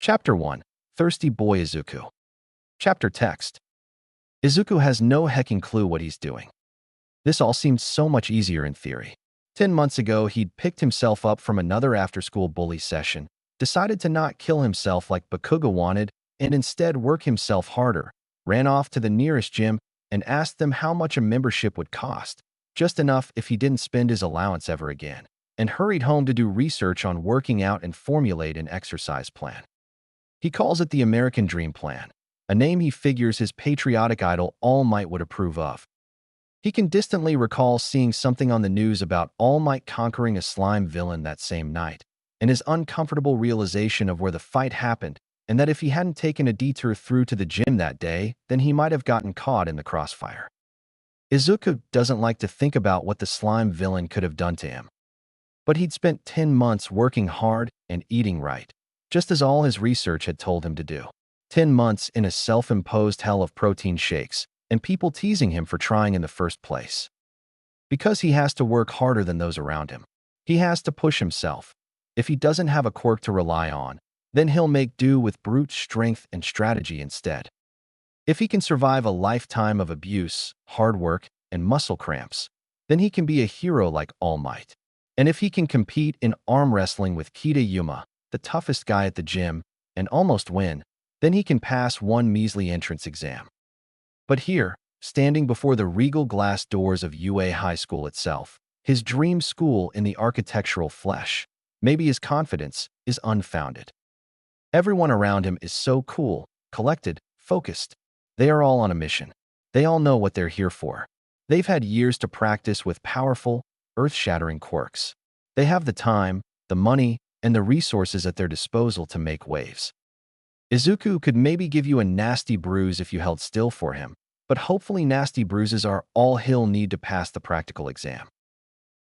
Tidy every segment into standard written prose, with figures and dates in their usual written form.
Chapter 1. Thirsty Boy Izuku. Chapter text. Izuku has no hecking clue what he's doing. This all seemed so much easier in theory. 10 months ago, he'd picked himself up from another after-school bully session, decided to not kill himself like Bakuga wanted, and instead work himself harder, ran off to the nearest gym and asked them how much a membership would cost, just enough if he didn't spend his allowance ever again, and hurried home to do research on working out and formulate an exercise plan. He calls it the American Dream Plan, a name he figures his patriotic idol All Might would approve of. He can distantly recall seeing something on the news about All Might conquering a slime villain that same night, and his uncomfortable realization of where the fight happened, and that if he hadn't taken a detour through to the gym that day, then he might have gotten caught in the crossfire. Izuku doesn't like to think about what the slime villain could have done to him. But he'd spent 10 months working hard and eating right, just as all his research had told him to do. 10 months in a self-imposed hell of protein shakes, and people teasing him for trying in the first place. Because he has to work harder than those around him. He has to push himself. If he doesn't have a quirk to rely on, then he'll make do with brute strength and strategy instead. If he can survive a lifetime of abuse, hard work, and muscle cramps, then he can be a hero like All Might. And if he can compete in arm wrestling with Kita Yuma, the toughest guy at the gym, and almost win, then he can pass one measly entrance exam. But here, standing before the regal glass doors of UA High School itself, his dream school in the architectural flesh, maybe his confidence is unfounded. Everyone around him is so cool, collected, focused. They are all on a mission. They all know what they're here for. They've had years to practice with powerful, earth-shattering quirks. They have the time, the money, and the resources at their disposal to make waves. Izuku could maybe give you a nasty bruise if you held still for him, but hopefully nasty bruises are all he'll need to pass the practical exam.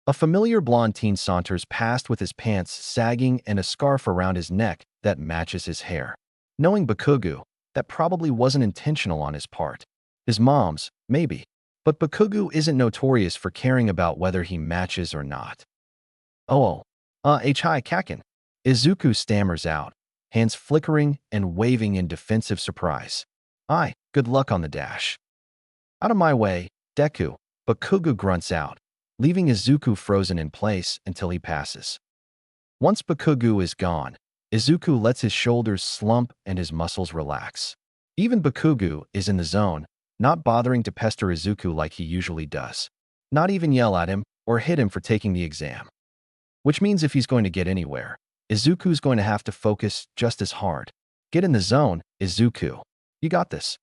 A familiar blonde teen saunters past with his pants sagging and a scarf around his neck that matches his hair. Knowing Bakugu, that probably wasn't intentional on his part. His mom's, maybe. But Bakugu isn't notorious for caring about whether he matches or not. Hi Kakin. Izuku stammers out, hands flickering and waving in defensive surprise. Aye, good luck on the dash. Out of my way, Deku, Bakugu grunts out, leaving Izuku frozen in place until he passes. Once Bakugu is gone, Izuku lets his shoulders slump and his muscles relax. Even Bakugu is in the zone, not bothering to pester Izuku like he usually does. Not even yell at him or hit him for taking the exam. Which means if he's going to get anywhere, Izuku's going to have to focus just as hard. Get in the zone, Izuku. You got this.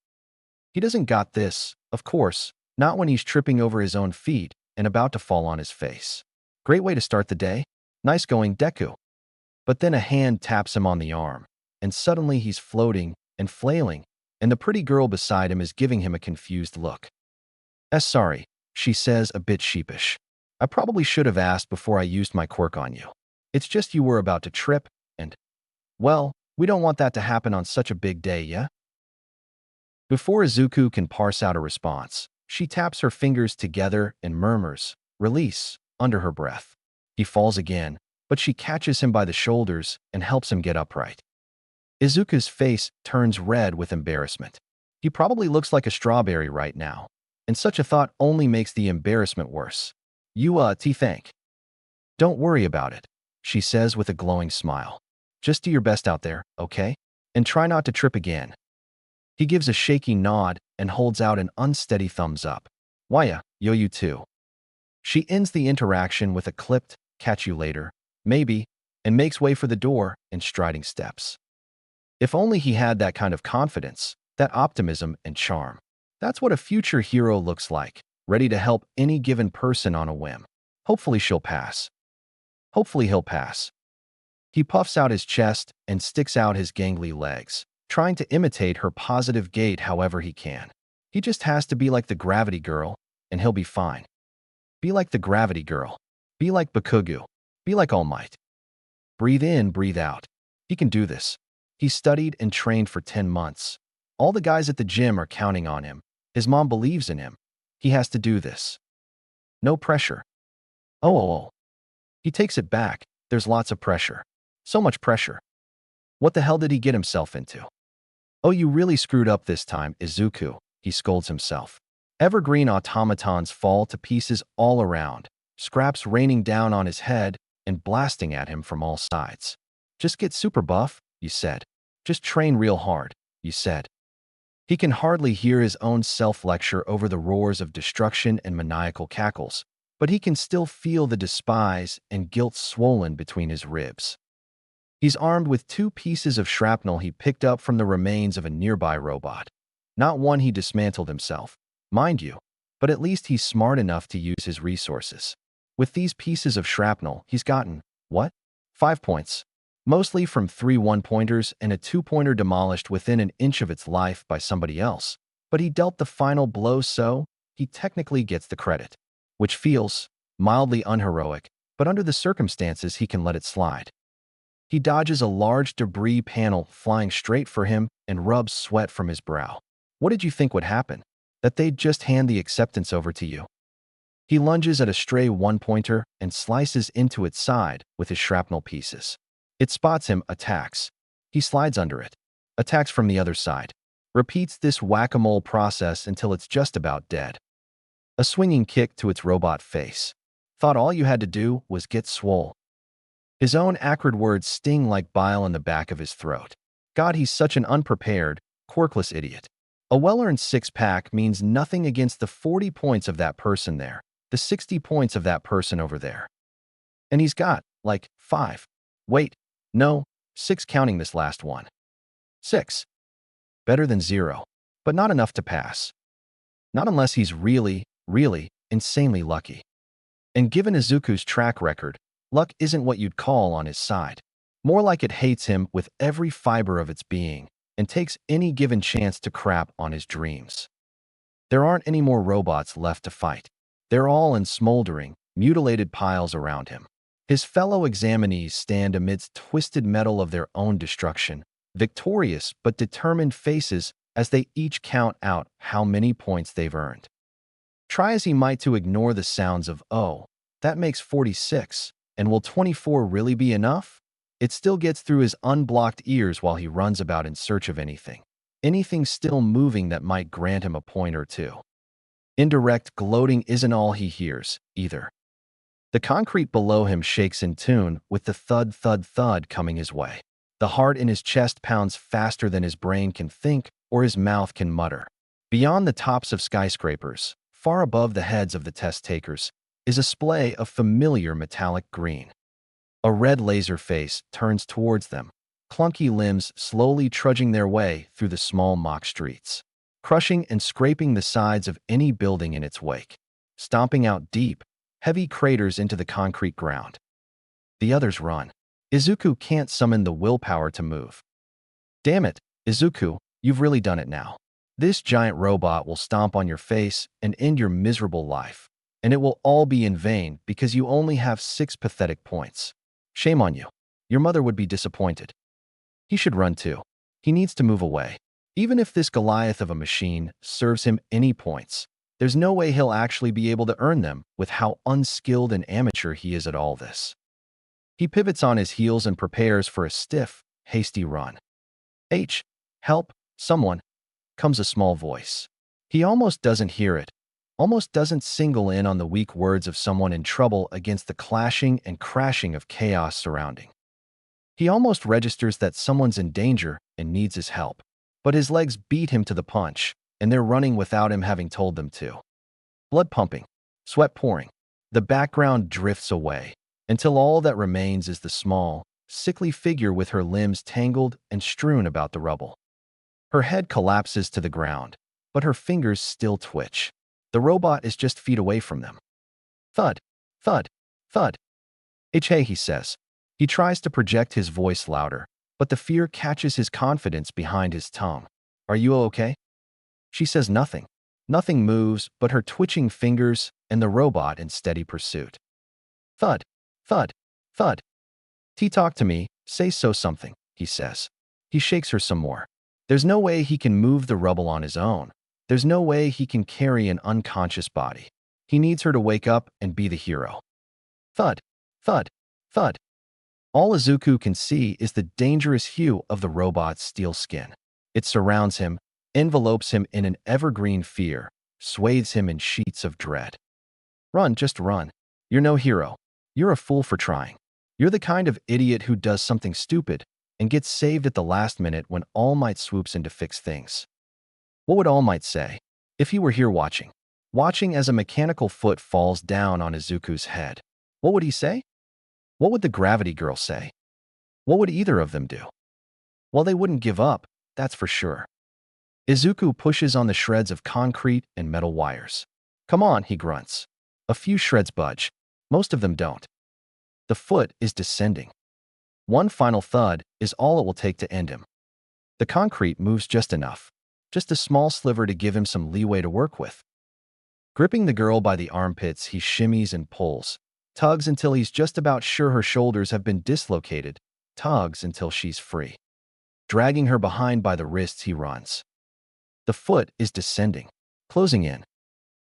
He doesn't got this, of course, not when he's tripping over his own feet and about to fall on his face. Great way to start the day. Nice going, Deku. But then a hand taps him on the arm, and suddenly he's floating and flailing, and the pretty girl beside him is giving him a confused look. Sorry, she says a bit sheepish. I probably should have asked before I used my quirk on you. It's just you were about to trip, and, well, we don't want that to happen on such a big day, yeah? Before Izuku can parse out a response, she taps her fingers together and murmurs, "Release," under her breath. He falls again, but she catches him by the shoulders and helps him get upright. Izuku's face turns red with embarrassment. He probably looks like a strawberry right now, and such a thought only makes the embarrassment worse. Thank. Don't worry about it, she says with a glowing smile. Just do your best out there, okay? And try not to trip again. He gives a shaky nod and holds out an unsteady thumbs up. Waya, yo you too. She ends the interaction with a clipped, catch you later, maybe, and makes way for the door in striding steps. If only he had that kind of confidence, that optimism and charm. That's what a future hero looks like, ready to help any given person on a whim. Hopefully she'll pass. Hopefully he'll pass. He puffs out his chest and sticks out his gangly legs, trying to imitate her positive gait however he can. He just has to be like the gravity girl, and he'll be fine. Be like the gravity girl. Be like Bakugu. Be like All Might. Breathe in, breathe out. He can do this. He studied and trained for 10 months. All the guys at the gym are counting on him. His mom believes in him. He has to do this. No pressure. He takes it back. There's lots of pressure. So much pressure. What the hell did he get himself into? Oh, you really screwed up this time, Izuku, he scolds himself. Evergreen automatons fall to pieces all around, scraps raining down on his head and blasting at him from all sides. Just get super buff, you said. Just train real hard, you said. He can hardly hear his own self-lecture over the roars of destruction and maniacal cackles, but he can still feel the despise and guilt swollen between his ribs. He's armed with 2 pieces of shrapnel he picked up from the remains of a nearby robot. Not one he dismantled himself, mind you, but at least he's smart enough to use his resources. With these pieces of shrapnel, he's gotten, what? 5 points. Mostly from 3 1-pointers and a 2-pointer demolished within an inch of its life by somebody else. But he dealt the final blow, so he technically gets the credit. Which feels mildly unheroic, but under the circumstances he can let it slide. He dodges a large debris panel flying straight for him and rubs sweat from his brow. What did you think would happen? That they'd just hand the acceptance over to you? He lunges at a stray 1-pointer and slices into its side with his shrapnel pieces. It spots him, attacks. He slides under it. Attacks from the other side. Repeats this whack-a-mole process until it's just about dead. A swinging kick to its robot face. Thought all you had to do was get swole. His own acrid words sting like bile in the back of his throat. God, he's such an unprepared, quirkless idiot. A well-earned 6-pack means nothing against the 40 points of that person there, the 60 points of that person over there. And he's got, like, 5. Wait, no, 6 counting this last one. 6. Better than 0, but not enough to pass. Not unless he's really, really, insanely lucky. And given Izuku's track record, luck isn't what you'd call on his side. More like it hates him with every fiber of its being and takes any given chance to crap on his dreams. There aren't any more robots left to fight. They're all in smoldering, mutilated piles around him. His fellow examinees stand amidst twisted metal of their own destruction, victorious but determined faces as they each count out how many points they've earned. Try as he might to ignore the sounds of, oh, that makes 46, and will 24 really be enough? It still gets through his unblocked ears while he runs about in search of anything. Anything still moving that might grant him a point or 2. Indirect gloating isn't all he hears, either. The concrete below him shakes in tune with the thud, thud, thud coming his way. The heart in his chest pounds faster than his brain can think or his mouth can mutter. Beyond the tops of skyscrapers, far above the heads of the test takers, is a splay of familiar metallic green. A red laser face turns towards them, clunky limbs slowly trudging their way through the small mock streets, crushing and scraping the sides of any building in its wake, stomping out deep, heavy craters into the concrete ground. The others run. Izuku can't summon the willpower to move. Damn it, Izuku, you've really done it now. This giant robot will stomp on your face and end your miserable life. And it will all be in vain because you only have 6 pathetic points. Shame on you. Your mother would be disappointed. He should run too. He needs to move away. Even if this Goliath of a machine serves him any points, there's no way he'll actually be able to earn them with how unskilled and amateur he is at all this. He pivots on his heels and prepares for a stiff, hasty run. Help, someone, comes a small voice. He almost doesn't hear it, almost doesn't single in on the weak words of someone in trouble against the clashing and crashing of chaos surrounding. He almost registers that someone's in danger and needs his help, but his legs beat him to the punch, and they're running without him having told them to. Blood pumping, sweat pouring, the background drifts away, until all that remains is the small, sickly figure with her limbs tangled and strewn about the rubble. Her head collapses to the ground, but her fingers still twitch. The robot is just feet away from them. Thud, thud, thud. Hey, he says. He tries to project his voice louder, but the fear catches his confidence behind his tongue. Are you okay? She says nothing. Nothing moves but her twitching fingers and the robot in steady pursuit. Thud, thud, thud. Talk to me, say something, he says. He shakes her some more. There's no way he can move the rubble on his own. There's no way he can carry an unconscious body. He needs her to wake up and be the hero. Thud, thud, thud. All Izuku can see is the dangerous hue of the robot's steel skin. It surrounds him, envelopes him in an evergreen fear, swathes him in sheets of dread. Run, just run. You're no hero. You're a fool for trying. You're the kind of idiot who does something stupid and gets saved at the last minute when All Might swoops in to fix things. What would All Might say if he were here watching? Watching as a mechanical foot falls down on Izuku's head. What would he say? What would the gravity girl say? What would either of them do? Well, they wouldn't give up, that's for sure. Izuku pushes on the shreds of concrete and metal wires. Come on, he grunts. A few shreds budge. Most of them don't. The foot is descending. One final thud is all it will take to end him. The concrete moves just enough, just a small sliver to give him some leeway to work with. Gripping the girl by the armpits, he shimmies and pulls, tugs until he's just about sure her shoulders have been dislocated, tugs until she's free. Dragging her behind by the wrists, he runs. The foot is descending, closing in.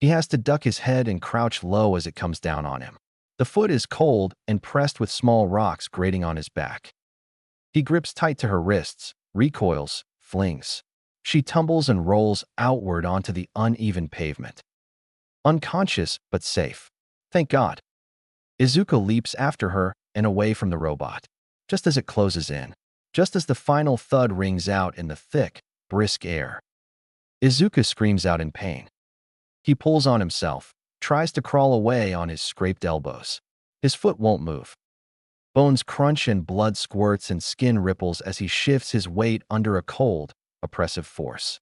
He has to duck his head and crouch low as it comes down on him. The foot is cold and pressed with small rocks grating on his back. He grips tight to her wrists, recoils, flings. She tumbles and rolls outward onto the uneven pavement. Unconscious, but safe. Thank God. Izuku leaps after her and away from the robot. Just as it closes in, just as the final thud rings out in the thick, brisk air, Izuku screams out in pain. He pulls on himself, tries to crawl away on his scraped elbows. His foot won't move. Bones crunch and blood squirts and skin ripples as he shifts his weight under a cold, oppressive force.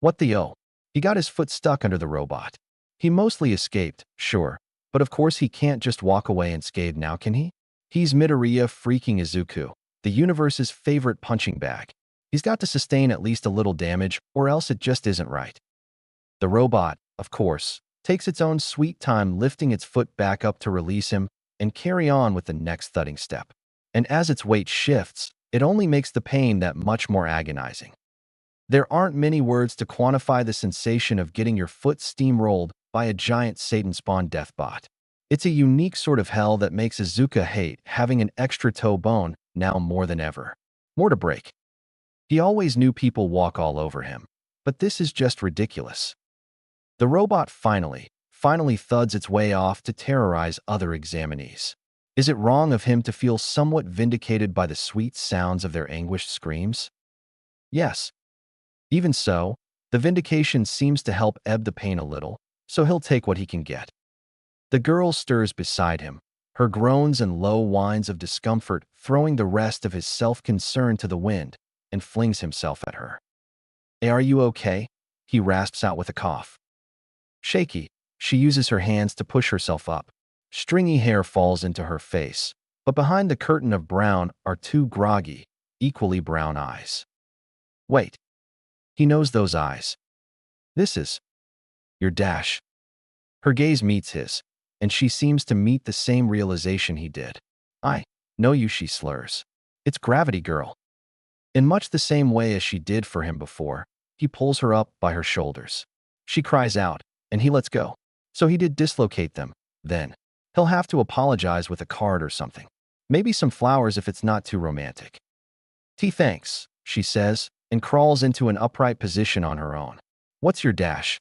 What the oh? He got his foot stuck under the robot. He mostly escaped, sure, but of course he can't just walk away unscathed now, can he? He's Midoriya freaking Izuku, the universe's favorite punching bag. He's got to sustain at least a little damage, or else it just isn't right. The robot, of course, takes its own sweet time lifting its foot back up to release him and carry on with the next thudding step. And as its weight shifts, it only makes the pain that much more agonizing. There aren't many words to quantify the sensation of getting your foot steamrolled by a giant Satan-spawned deathbot. It's a unique sort of hell that makes Izuku hate having an extra toe bone now more than ever. More to break. He always knew people walk all over him, but this is just ridiculous. The robot finally thuds its way off to terrorize other examinees. Is it wrong of him to feel somewhat vindicated by the sweet sounds of their anguished screams? Yes. Even so, the vindication seems to help ebb the pain a little, so he'll take what he can get. The girl stirs beside him, her groans and low whines of discomfort throwing the rest of his self-concern to the wind, and flings himself at her. Are you okay? He rasps out with a cough. Shaky, she uses her hands to push herself up. Stringy hair falls into her face, but behind the curtain of brown are two groggy, equally brown eyes. Wait. He knows those eyes. This is your Dash. Her gaze meets his, and she seems to meet the same realization he did. I know you, she slurs. It's Gravity Girl. In much the same way as she did for him before, he pulls her up by her shoulders. She cries out, and he lets go. So he did dislocate them, then. He'll have to apologize with a card or something. Maybe some flowers if it's not too romantic. Thanks, she says, and crawls into an upright position on her own. What's your Dash?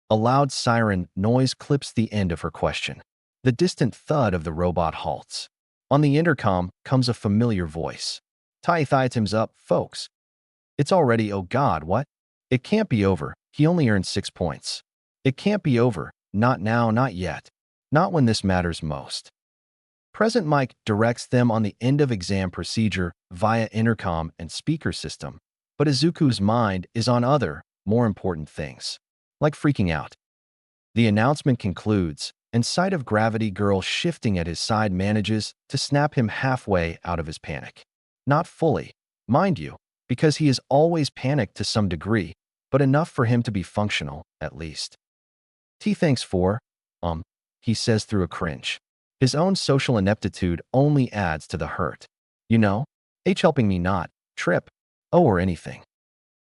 A loud siren noise clips the end of her question. The distant thud of the robot halts. On the intercom comes a familiar voice. Time's up, folks. It's already, oh God, what? It can't be over. He only earned 6 points. It can't be over. Not now, not yet. Not when this matters most. Present Mike directs them on the end of exam procedure via intercom and speaker system, but Izuku's mind is on other, more important things, like freaking out. The announcement concludes, and sight of Gravity Girl shifting at his side manages to snap him halfway out of his panic. Not fully, mind you, because he is always panicked to some degree, but enough for him to be functional, at least. Thanks for, he says through a cringe. His own social ineptitude only adds to the hurt. You know, helping me not trip, or anything.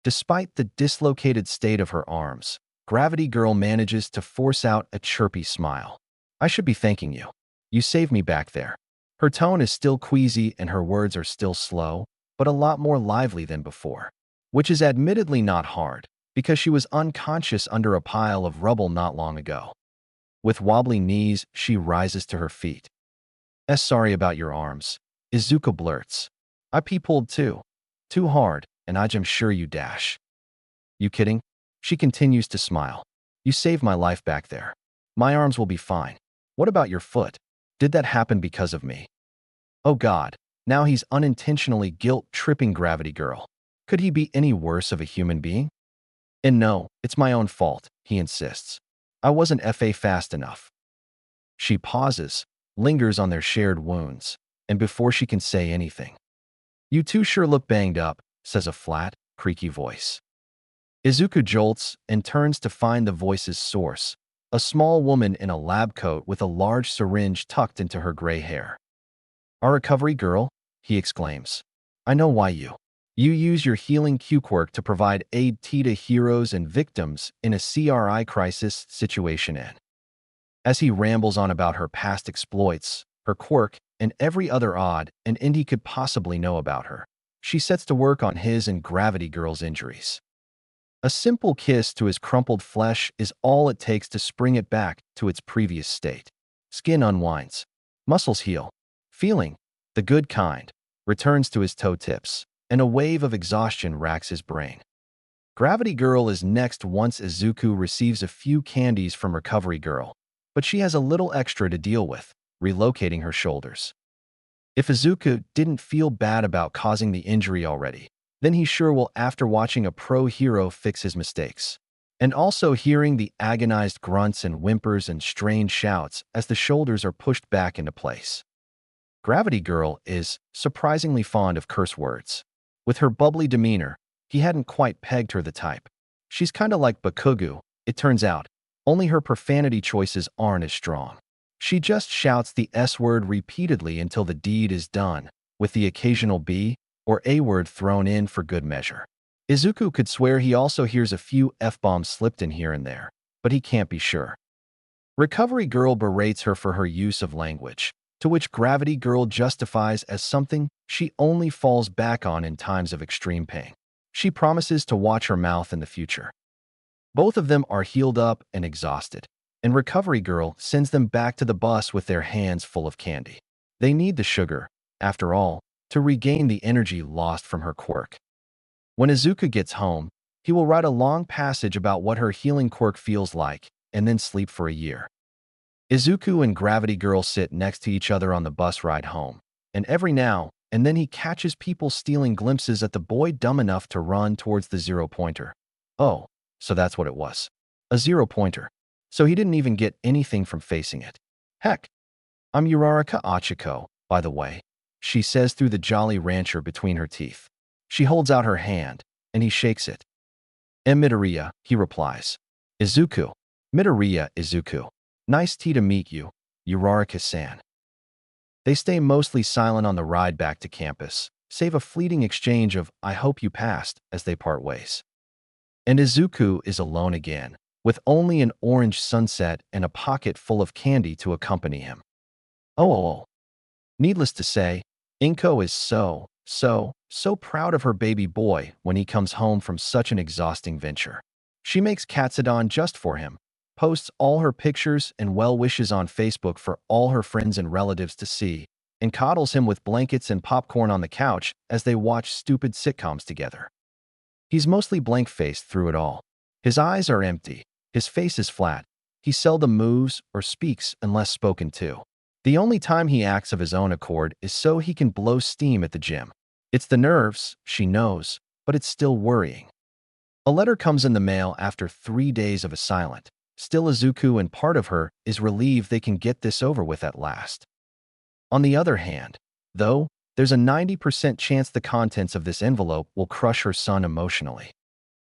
Despite the dislocated state of her arms, Gravity Girl manages to force out a chirpy smile. I should be thanking you. You saved me back there. Her tone is still queasy and her words are still slow, but a lot more lively than before, which is admittedly not hard, because she was unconscious under a pile of rubble not long ago. With wobbly knees, she rises to her feet. Sorry about your arms. Izuku blurts. I pee-pulled too. Too hard, and I'm sure you dash. You kidding? She continues to smile. You saved my life back there. My arms will be fine. What about your foot? Did that happen because of me? Oh God, now he's unintentionally guilt-tripping Gravity Girl. Could he be any worse of a human being? And no, it's my own fault, he insists. I wasn't fast enough. She pauses, lingers on their shared wounds, and before she can say anything, you two sure look banged up, says a flat, creaky voice. Izuku jolts and turns to find the voice's source, a small woman in a lab coat with a large syringe tucked into her gray hair. Our recovery girl, he exclaims. I know why you use your healing Quirk to provide aid to heroes and victims in a CRI crisis situation in. As he rambles on about her past exploits, her quirk, and every other odd and end he could possibly know about her, she sets to work on his and Gravity Girl's injuries. A simple kiss to his crumpled flesh is all it takes to spring it back to its previous state. Skin unwinds. Muscles heal. Feeling, the good kind, returns to his toe tips, and a wave of exhaustion racks his brain. Gravity Girl is next once Izuku receives a few candies from Recovery Girl, but she has a little extra to deal with, relocating her shoulders. If Izuku didn't feel bad about causing the injury already, then he sure will after watching a pro hero fix his mistakes. And also hearing the agonized grunts and whimpers and strained shouts as the shoulders are pushed back into place. Gravity Girl is surprisingly fond of curse words. With her bubbly demeanor, he hadn't quite pegged her the type. She's kinda like Bakugo, it turns out, only her profanity choices aren't as strong. She just shouts the S word repeatedly until the deed is done, with the occasional B or A word thrown in for good measure. Izuku could swear he also hears a few F-bombs slipped in here and there, but he can't be sure. Recovery Girl berates her for her use of language, to which Gravity Girl justifies as something she only falls back on in times of extreme pain. She promises to watch her mouth in the future. Both of them are healed up and exhausted, and Recovery Girl sends them back to the bus with their hands full of candy. They need the sugar, after all, to regain the energy lost from her quirk. When Izuku gets home, he will write a long passage about what her healing quirk feels like, and then sleep for a year. Izuku and Gravity Girl sit next to each other on the bus ride home, and every now and then he catches people stealing glimpses at the boy dumb enough to run towards the zero-pointer. Oh, so that's what it was. A zero-pointer. So he didn't even get anything from facing it. Heck, I'm Uraraka Achiko, by the way, she says through the Jolly Rancher between her teeth. She holds out her hand, and he shakes it. Midoriya, he replies. Izuku. Midoriya, Izuku. Nice to meet you, Uraraka-san. They stay mostly silent on the ride back to campus, save a fleeting exchange of I hope you passed as they part ways. And Izuku is alone again, with only an orange sunset and a pocket full of candy to accompany him. Oh. Needless to say, Inko is so proud of her baby boy when he comes home from such an exhausting venture. She makes Katsudon just for him, posts all her pictures and well wishes on Facebook for all her friends and relatives to see, and coddles him with blankets and popcorn on the couch as they watch stupid sitcoms together. He's mostly blank-faced through it all. His eyes are empty, his face is flat, he seldom moves or speaks unless spoken to. The only time he acts of his own accord is so he can blow steam at the gym. It's the nerves, she knows, but it's still worrying. A letter comes in the mail after 3 days of a silent. Still, Izuku and part of her is relieved they can get this over with at last. On the other hand, though, there's a 90% chance the contents of this envelope will crush her son emotionally.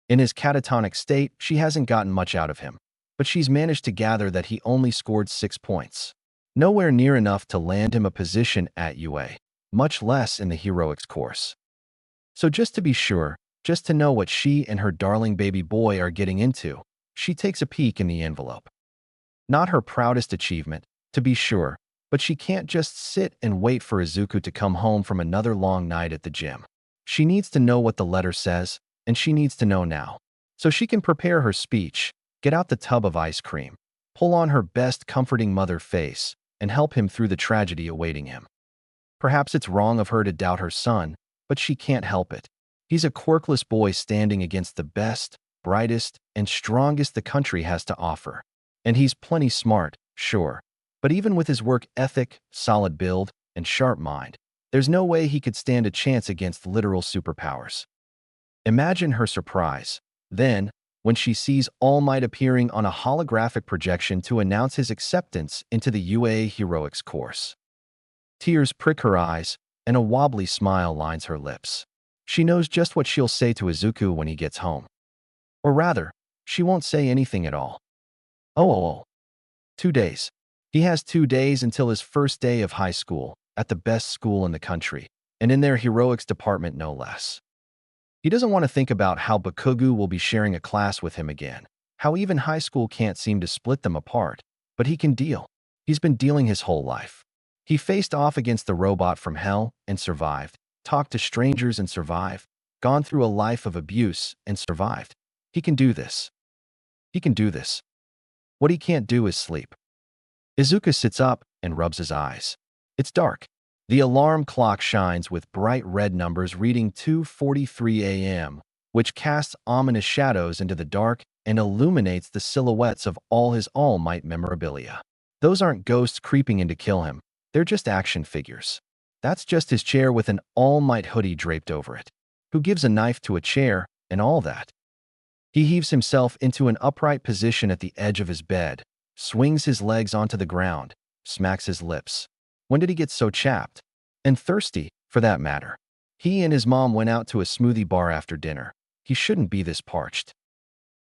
In his catatonic state, she hasn't gotten much out of him, but she's managed to gather that he only scored 6 points. Nowhere near enough to land him a position at UA, much less in the heroics course. So just to be sure, just to know what she and her darling baby boy are getting into, she takes a peek in the envelope. Not her proudest achievement, to be sure, But she can't just sit and wait for Izuku to come home from another long night at the gym. She needs to know what the letter says, and she needs to know now. So she can prepare her speech, get out the tub of ice cream, pull on her best comforting mother face, and help him through the tragedy awaiting him. Perhaps it's wrong of her to doubt her son, but she can't help it. He's a quirkless boy standing against the best, brightest, and strongest the country has to offer. And he's plenty smart, sure. But even with his work ethic, solid build, and sharp mind, there's no way he could stand a chance against literal superpowers. Imagine her surprise, then, when she sees All Might appearing on a holographic projection to announce his acceptance into the UA Heroics course. Tears prick her eyes, and a wobbly smile lines her lips. She knows just what she'll say to Izuku when he gets home. Or rather, she won't say anything at all. Oh. 2 days. He has 2 days until his first day of high school, at the best school in the country, and in their heroics department no less. He doesn't want to think about how Bakugo will be sharing a class with him again, how even high school can't seem to split them apart, but he can deal. He's been dealing his whole life. He faced off against the robot from hell and survived, talked to strangers and survived, gone through a life of abuse and survived. He can do this. He can do this. What he can't do is sleep. Izuku sits up and rubs his eyes. It's dark. The alarm clock shines with bright red numbers reading 2:43 a.m., which casts ominous shadows into the dark and illuminates the silhouettes of all his All Might memorabilia. Those aren't ghosts creeping in to kill him. They're just action figures. That's just his chair with an All Might hoodie draped over it. Who gives a knife to a chair and all that? He heaves himself into an upright position at the edge of his bed, swings his legs onto the ground, smacks his lips. When did he get so chapped? And thirsty, for that matter. He and his mom went out to a smoothie bar after dinner. He shouldn't be this parched.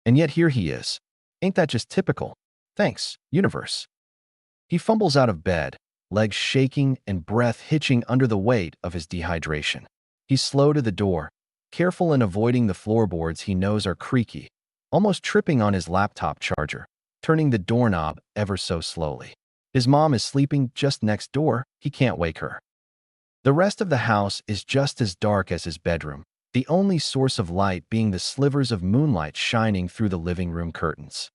And yet here he is. Ain't that just typical? Thanks, universe. He fumbles out of bed, legs shaking and breath hitching under the weight of his dehydration. He's slow to the door, careful in avoiding the floorboards he knows are creaky, almost tripping on his laptop charger, turning the doorknob ever so slowly. His mom is sleeping just next door. He can't wake her. The rest of the house is just as dark as his bedroom, the only source of light being the slivers of moonlight shining through the living room curtains.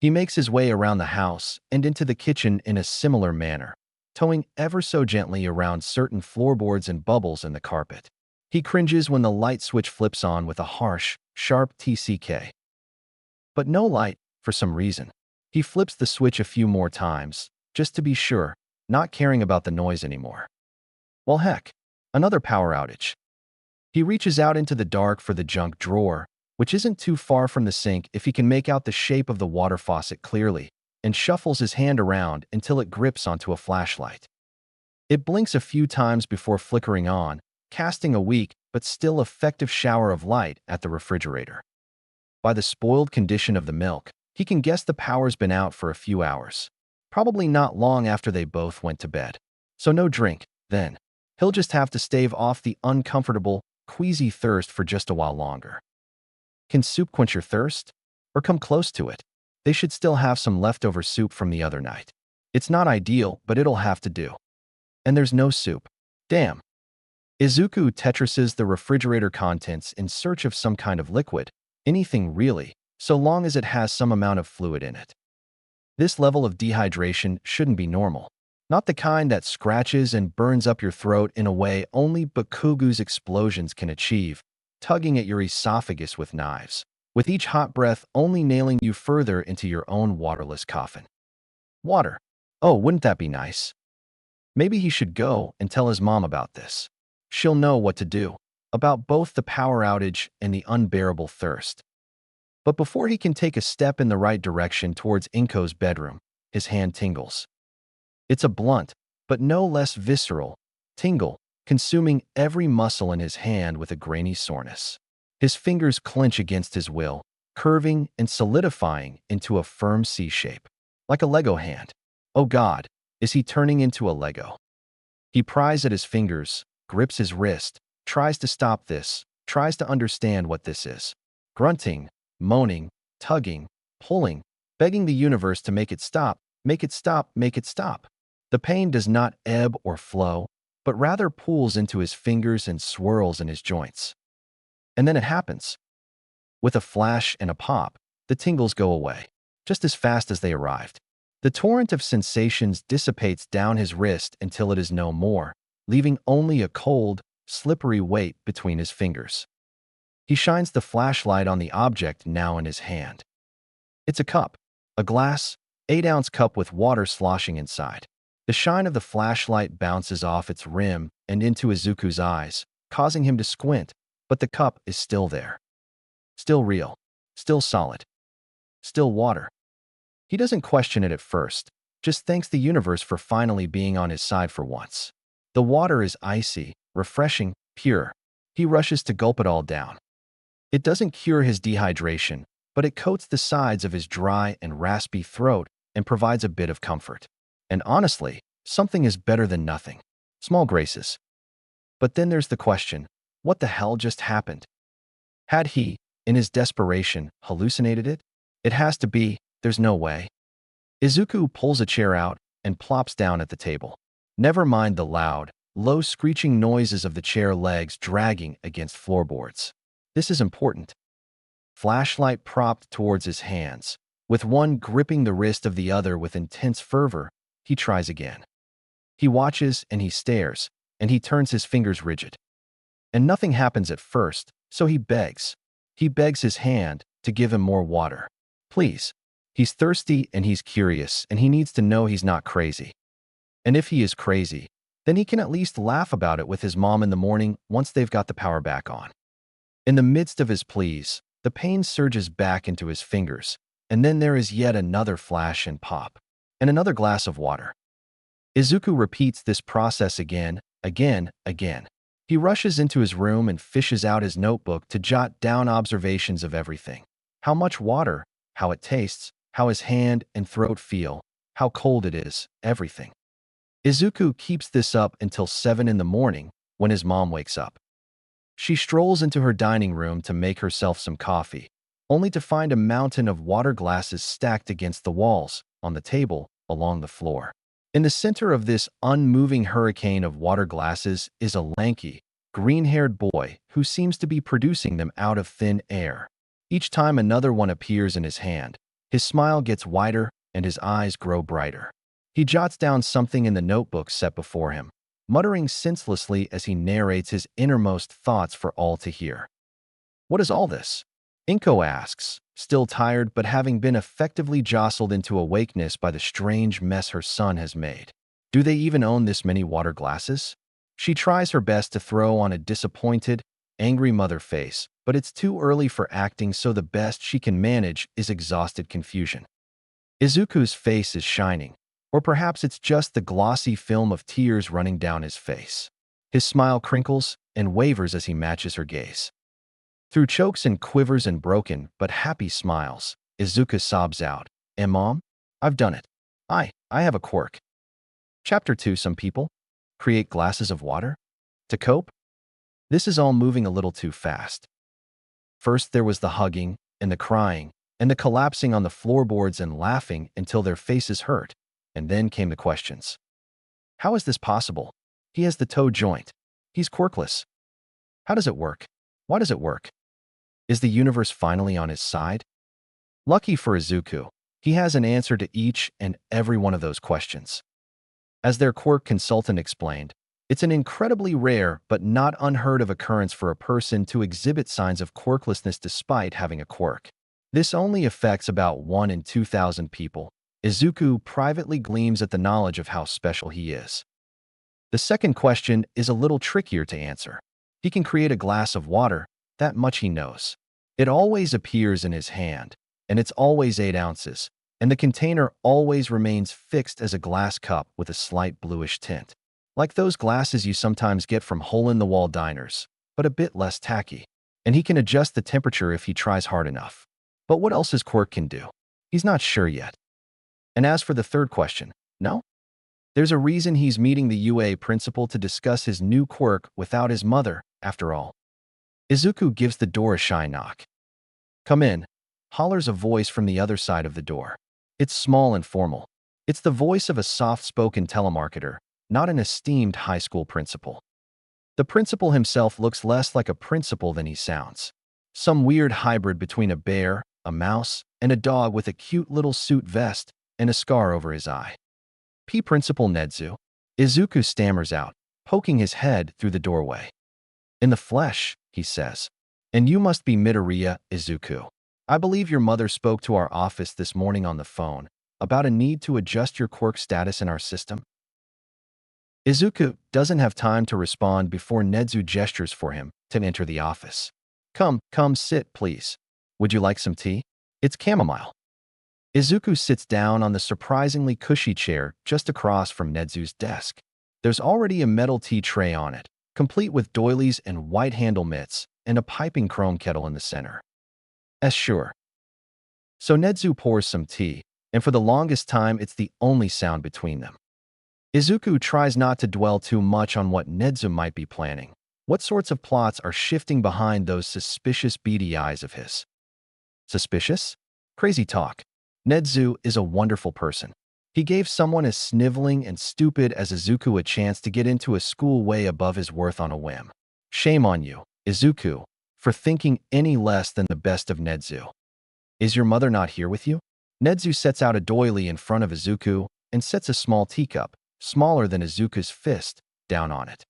He makes his way around the house and into the kitchen in a similar manner, toeing ever so gently around certain floorboards and bubbles in the carpet. He cringes when the light switch flips on with a harsh, sharp TCK. But no light, for some reason. He flips the switch a few more times, just to be sure, not caring about the noise anymore. Well, heck, another power outage. He reaches out into the dark for the junk drawer, which isn't too far from the sink if he can make out the shape of the water faucet clearly, and shuffles his hand around until it grips onto a flashlight. It blinks a few times before flickering on, casting a weak but still effective shower of light at the refrigerator. By the spoiled condition of the milk, he can guess the power's been out for a few hours. Probably not long after they both went to bed. So no drink, then. He'll just have to stave off the uncomfortable, queasy thirst for just a while longer. Can soup quench your thirst? Or come close to it? They should still have some leftover soup from the other night. It's not ideal, but it'll have to do. And there's no soup. Damn. Izuku Tetrases the refrigerator contents in search of some kind of liquid, anything really, so long as it has some amount of fluid in it. This level of dehydration shouldn't be normal. Not the kind that scratches and burns up your throat in a way only Bakugo's explosions can achieve, tugging at your esophagus with knives, with each hot breath only nailing you further into your own waterless coffin. Water. Oh, wouldn't that be nice? Maybe he should go and tell his mom about this. She'll know what to do, about both the power outage and the unbearable thirst. But before he can take a step in the right direction towards Inko's bedroom, his hand tingles. It's a blunt, but no less visceral, tingle, consuming every muscle in his hand with a grainy soreness. His fingers clench against his will, curving and solidifying into a firm C shape. Like a Lego hand. Oh God, is he turning into a Lego? He pries at his fingers, grips his wrist, tries to stop this, tries to understand what this is. Grunting, moaning, tugging, pulling, begging the universe to make it stop, make it stop, make it stop. The pain does not ebb or flow, but rather pools into his fingers and swirls in his joints. And then it happens. With a flash and a pop, the tingles go away, just as fast as they arrived. The torrent of sensations dissipates down his wrist until it is no more, leaving only a cold, slippery weight between his fingers. He shines the flashlight on the object now in his hand. It's a cup, a glass, 8-ounce cup with water sloshing inside. The shine of the flashlight bounces off its rim and into Izuku's eyes, causing him to squint, but the cup is still there. Still real, still solid, still water. He doesn't question it at first, just thanks the universe for finally being on his side for once. The water is icy, refreshing, pure. He rushes to gulp it all down. It doesn't cure his dehydration, but it coats the sides of his dry and raspy throat and provides a bit of comfort. And honestly, something is better than nothing. Small graces. But then there's the question, what the hell just happened? Had he, in his desperation, hallucinated it? It has to be, there's no way. Izuku pulls a chair out and plops down at the table. Never mind the loud, low screeching noises of the chair legs dragging against floorboards. This is important. Flashlight propped towards his hands. With one gripping the wrist of the other with intense fervor, he tries again. He watches and he stares, and he turns his fingers rigid. And nothing happens at first, so he begs. He begs his hand to give him more water. Please. He's thirsty and he's curious, and he needs to know he's not crazy. And if he is crazy, then he can at least laugh about it with his mom in the morning once they've got the power back on. In the midst of his pleas, the pain surges back into his fingers, and then there is yet another flash and pop, and another glass of water. Izuku repeats this process again. He rushes into his room and fishes out his notebook to jot down observations of everything. How much water, how it tastes, how his hand and throat feel, how cold it is, everything. Izuku keeps this up until 7 in the morning when his mom wakes up. She strolls into her dining room to make herself some coffee, only to find a mountain of water glasses stacked against the walls, on the table, along the floor. In the center of this unmoving hurricane of water glasses is a lanky, green-haired boy who seems to be producing them out of thin air. Each time another one appears in his hand, his smile gets wider and his eyes grow brighter. He jots down something in the notebook set before him, muttering senselessly as he narrates his innermost thoughts for all to hear. What is all this? Inko asks, still tired but having been effectively jostled into awakeness by the strange mess her son has made. Do they even own this many water glasses? She tries her best to throw on a disappointed, angry mother face, but it's too early for acting, so the best she can manage is exhausted confusion. Izuku's face is shining, or perhaps it's just the glossy film of tears running down his face. His smile crinkles and wavers as he matches her gaze. Through chokes and quivers and broken but happy smiles, Izuku sobs out, Mom, I've done it. I have a quirk. Chapter 2. Some people create glasses of water to cope. This is all moving a little too fast. First there was the hugging and the crying and the collapsing on the floorboards and laughing until their faces hurt. And then came the questions. How is this possible? He has the toe joint. He's quirkless. How does it work? Why does it work? Is the universe finally on his side? Lucky for Izuku, he has an answer to each and every one of those questions. As their quirk consultant explained, it's an incredibly rare but not unheard of occurrence for a person to exhibit signs of quirklessness despite having a quirk. This only affects about 1 in 2,000 people. Izuku privately gleams at the knowledge of how special he is. The second question is a little trickier to answer. He can create a glass of water, that much he knows. It always appears in his hand, and it's always 8 ounces, and the container always remains fixed as a glass cup with a slight bluish tint. Like those glasses you sometimes get from hole-in-the-wall diners, but a bit less tacky. And he can adjust the temperature if he tries hard enough. But what else his quirk can do? He's not sure yet. And as for the third question, no? There's a reason he's meeting the UA principal to discuss his new quirk without his mother, after all. Izuku gives the door a shy knock. Come in, hollers a voice from the other side of the door. It's small and formal. It's the voice of a soft-spoken telemarketer, not an esteemed high school principal. The principal himself looks less like a principal than he sounds. Some weird hybrid between a bear, a mouse, and a dog with a cute little suit vest and a scar over his eye. Principal Nedzu. Izuku stammers out, poking his head through the doorway. In the flesh, he says. And you must be Midoriya, Izuku. I believe your mother spoke to our office this morning on the phone about a need to adjust your quirk status in our system. Izuku doesn't have time to respond before Nedzu gestures for him to enter the office. Come sit, please. Would you like some tea? It's chamomile. Izuku sits down on the surprisingly cushy chair just across from Nedzu's desk. There's already a metal tea tray on it, complete with doilies and white handle mitts, and a piping chrome kettle in the center. Sure. So Nedzu pours some tea, and for the longest time it's the only sound between them. Izuku tries not to dwell too much on what Nedzu might be planning. What sorts of plots are shifting behind those suspicious beady eyes of his? Suspicious? Crazy talk. Nedzu is a wonderful person. He gave someone as sniveling and stupid as Izuku a chance to get into a school way above his worth on a whim. Shame on you, Izuku, for thinking any less than the best of Nedzu. Is your mother not here with you? Nedzu sets out a doily in front of Izuku and sets a small teacup, smaller than Izuku's fist, down on it.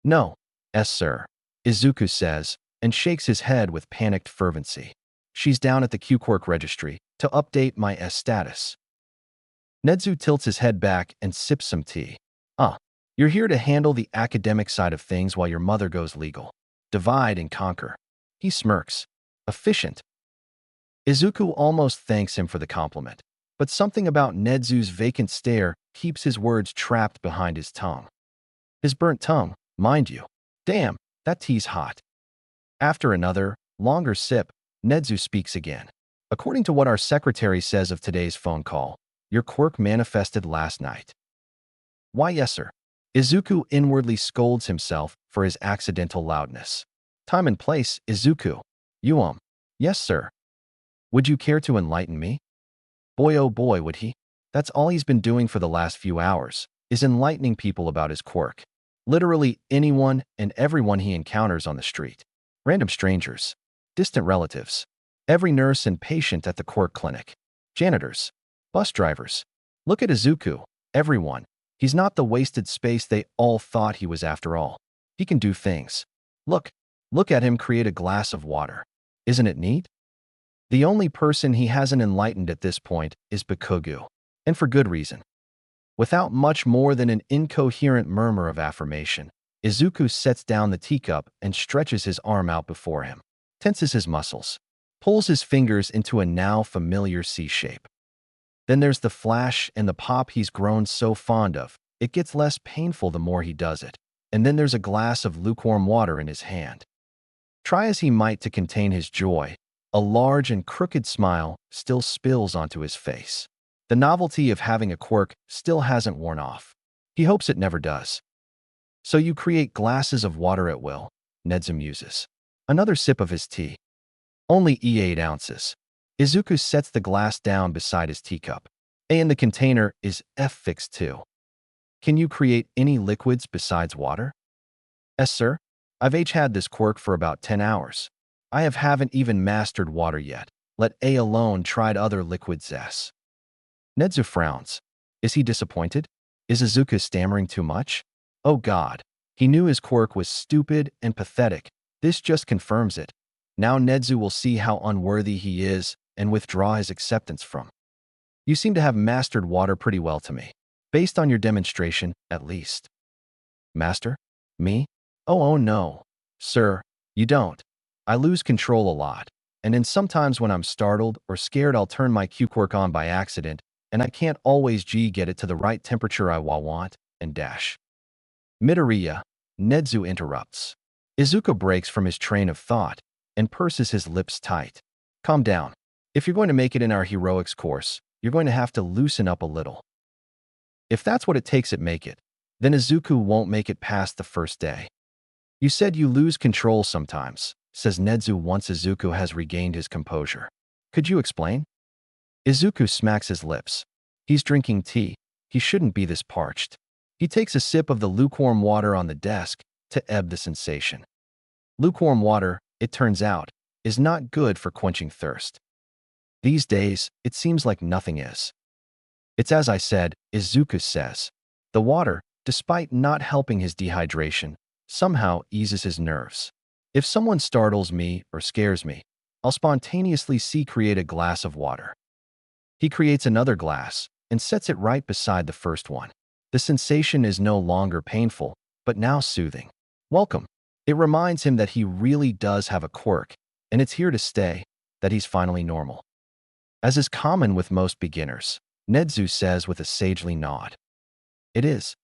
No, sir, Izuku says, and shakes his head with panicked fervency. She's down at the Quirk registry to update my status. Nedzu tilts his head back and sips some tea. You're here to handle the academic side of things while your mother goes legal. Divide and conquer. He smirks. Efficient. Izuku almost thanks him for the compliment, but something about Nedzu's vacant stare keeps his words trapped behind his tongue. His burnt tongue, mind you. Damn, that tea's hot. After another, longer sip, Nedzu speaks again. According to what our secretary says of today's phone call, your quirk manifested last night. Why, yes, sir. Izuku inwardly scolds himself for his accidental loudness. Time and place, Izuku. You, yes, sir. Would you care to enlighten me? Boy, oh boy, would he. That's all he's been doing for the last few hours, is enlightening people about his quirk. Literally anyone and everyone he encounters on the street. Random strangers, distant relatives, every nurse and patient at the quirk clinic, janitors, bus drivers. Look at Izuku, everyone. He's not the wasted space they all thought he was after all. He can do things. Look at him create a glass of water. Isn't it neat? The only person he hasn't enlightened at this point is Bikugu, and for good reason. Without much more than an incoherent murmur of affirmation, Izuku sets down the teacup and stretches his arm out before him, tenses his muscles, pulls his fingers into a now familiar C shape. Then there's the flash and the pop he's grown so fond of. It gets less painful the more he does it. And then there's a glass of lukewarm water in his hand. Try as he might to contain his joy, a large and crooked smile still spills onto his face. The novelty of having a quirk still hasn't worn off. He hopes it never does. So you create glasses of water at will, Nedzu muses. Another sip of his tea. Only 8 ounces. Izuku sets the glass down beside his teacup. And the container is fixed too. Can you create any liquids besides water? Sir. I've had this quirk for about 10 hours. I haven't even mastered water yet, let alone tried other liquids. Nedzu frowns. Is he disappointed? Is Izuku stammering too much? Oh God. He knew his quirk was stupid and pathetic. This just confirms it. Now Nedzu will see how unworthy he is and withdraw his acceptance from. You seem to have mastered water pretty well to me. Based on your demonstration, at least. Master? Me? Oh no. Sir, you don't. I lose control a lot. And then sometimes when I'm startled or scared I'll turn my quirk on by accident, and I can't always get it to the right temperature I want, and dash. Midoriya, Nedzu interrupts. Izuku breaks from his train of thought and purses his lips tight. Calm down. If you're going to make it in our heroics course, you're going to have to loosen up a little. If that's what it takes to make it, then Izuku won't make it past the first day. You said you lose control sometimes, says Nedzu once Izuku has regained his composure. Could you explain? Izuku smacks his lips. He's drinking tea. He shouldn't be this parched. He takes a sip of the lukewarm water on the desk to ebb the sensation. Lukewarm water, it turns out, is not good for quenching thirst. These days, it seems like nothing is. It's as I said, Izuku says. The water, despite not helping his dehydration, somehow eases his nerves. If someone startles me or scares me, I'll spontaneously create a glass of water. He creates another glass and sets it right beside the first one. The sensation is no longer painful, but now soothing. Welcome. It reminds him that he really does have a quirk, and it's here to stay, that he's finally normal. As is common with most beginners, Nedzu says with a sagely nod. It is.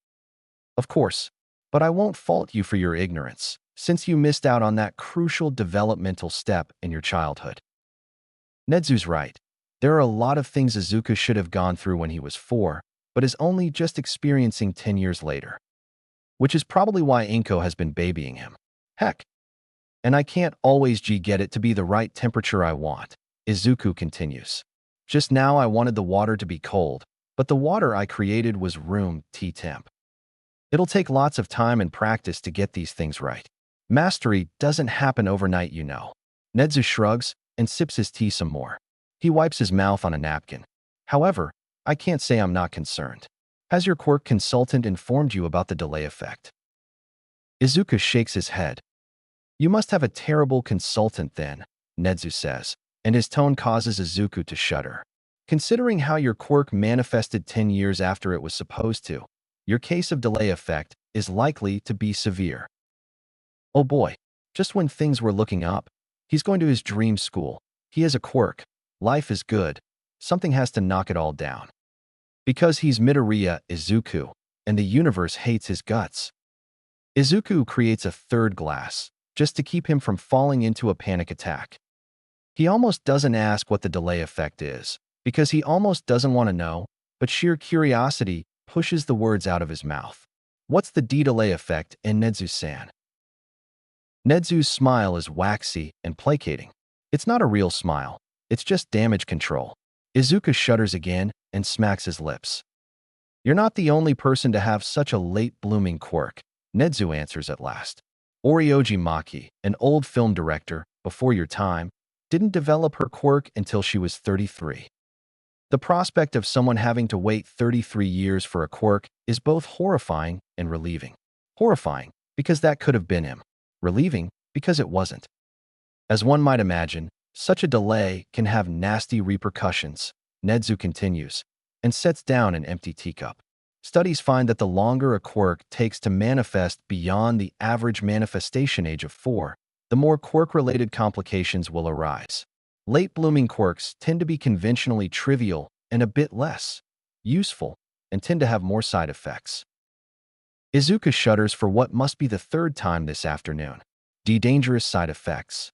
Of course, but I won't fault you for your ignorance, since you missed out on that crucial developmental step in your childhood. Nedzu's right. There are a lot of things Izuku should have gone through when he was 4, but is only just experiencing 10 years later. Which is probably why Inko has been babying him. Heck. And I can't always get it to be the right temperature I want, Izuku continues. Just now I wanted the water to be cold, but the water I created was room temp. It'll take lots of time and practice to get these things right. Mastery doesn't happen overnight, you know. Nedzu shrugs and sips his tea some more. He wipes his mouth on a napkin. However, I can't say I'm not concerned. Has your quirk consultant informed you about the delay effect? Izuku shakes his head. You must have a terrible consultant then, Nedzu says, and his tone causes Izuku to shudder. Considering how your quirk manifested 10 years after it was supposed to, your case of delay effect is likely to be severe. Oh boy, just when things were looking up, he's going to his dream school. He has a quirk. Life is good. Something has to knock it all down. Because he's Midoriya Izuku, and the universe hates his guts. Izuku creates a third glass, just to keep him from falling into a panic attack. He almost doesn't ask what the delay effect is, because he almost doesn't want to know, but sheer curiosity pushes the words out of his mouth. What's the delay effect in Nedzu-san? Nedzu's smile is waxy and placating. It's not a real smile. It's just damage control. Izuku shudders again and smacks his lips. You're not the only person to have such a late-blooming quirk, Nedzu answers at last. Orioji Maki, an old film director, before your time, didn't develop her quirk until she was 33. The prospect of someone having to wait 33 years for a quirk is both horrifying and relieving. Horrifying, because that could have been him. Relieving, because it wasn't. As one might imagine, such a delay can have nasty repercussions, Nedzu continues, and sets down an empty teacup. Studies find that the longer a quirk takes to manifest beyond the average manifestation age of 4, the more quirk-related complications will arise. Late-blooming quirks tend to be conventionally trivial and a bit less useful, and tend to have more side effects. Izuku shudders for what must be the third time this afternoon. Dangerous side effects.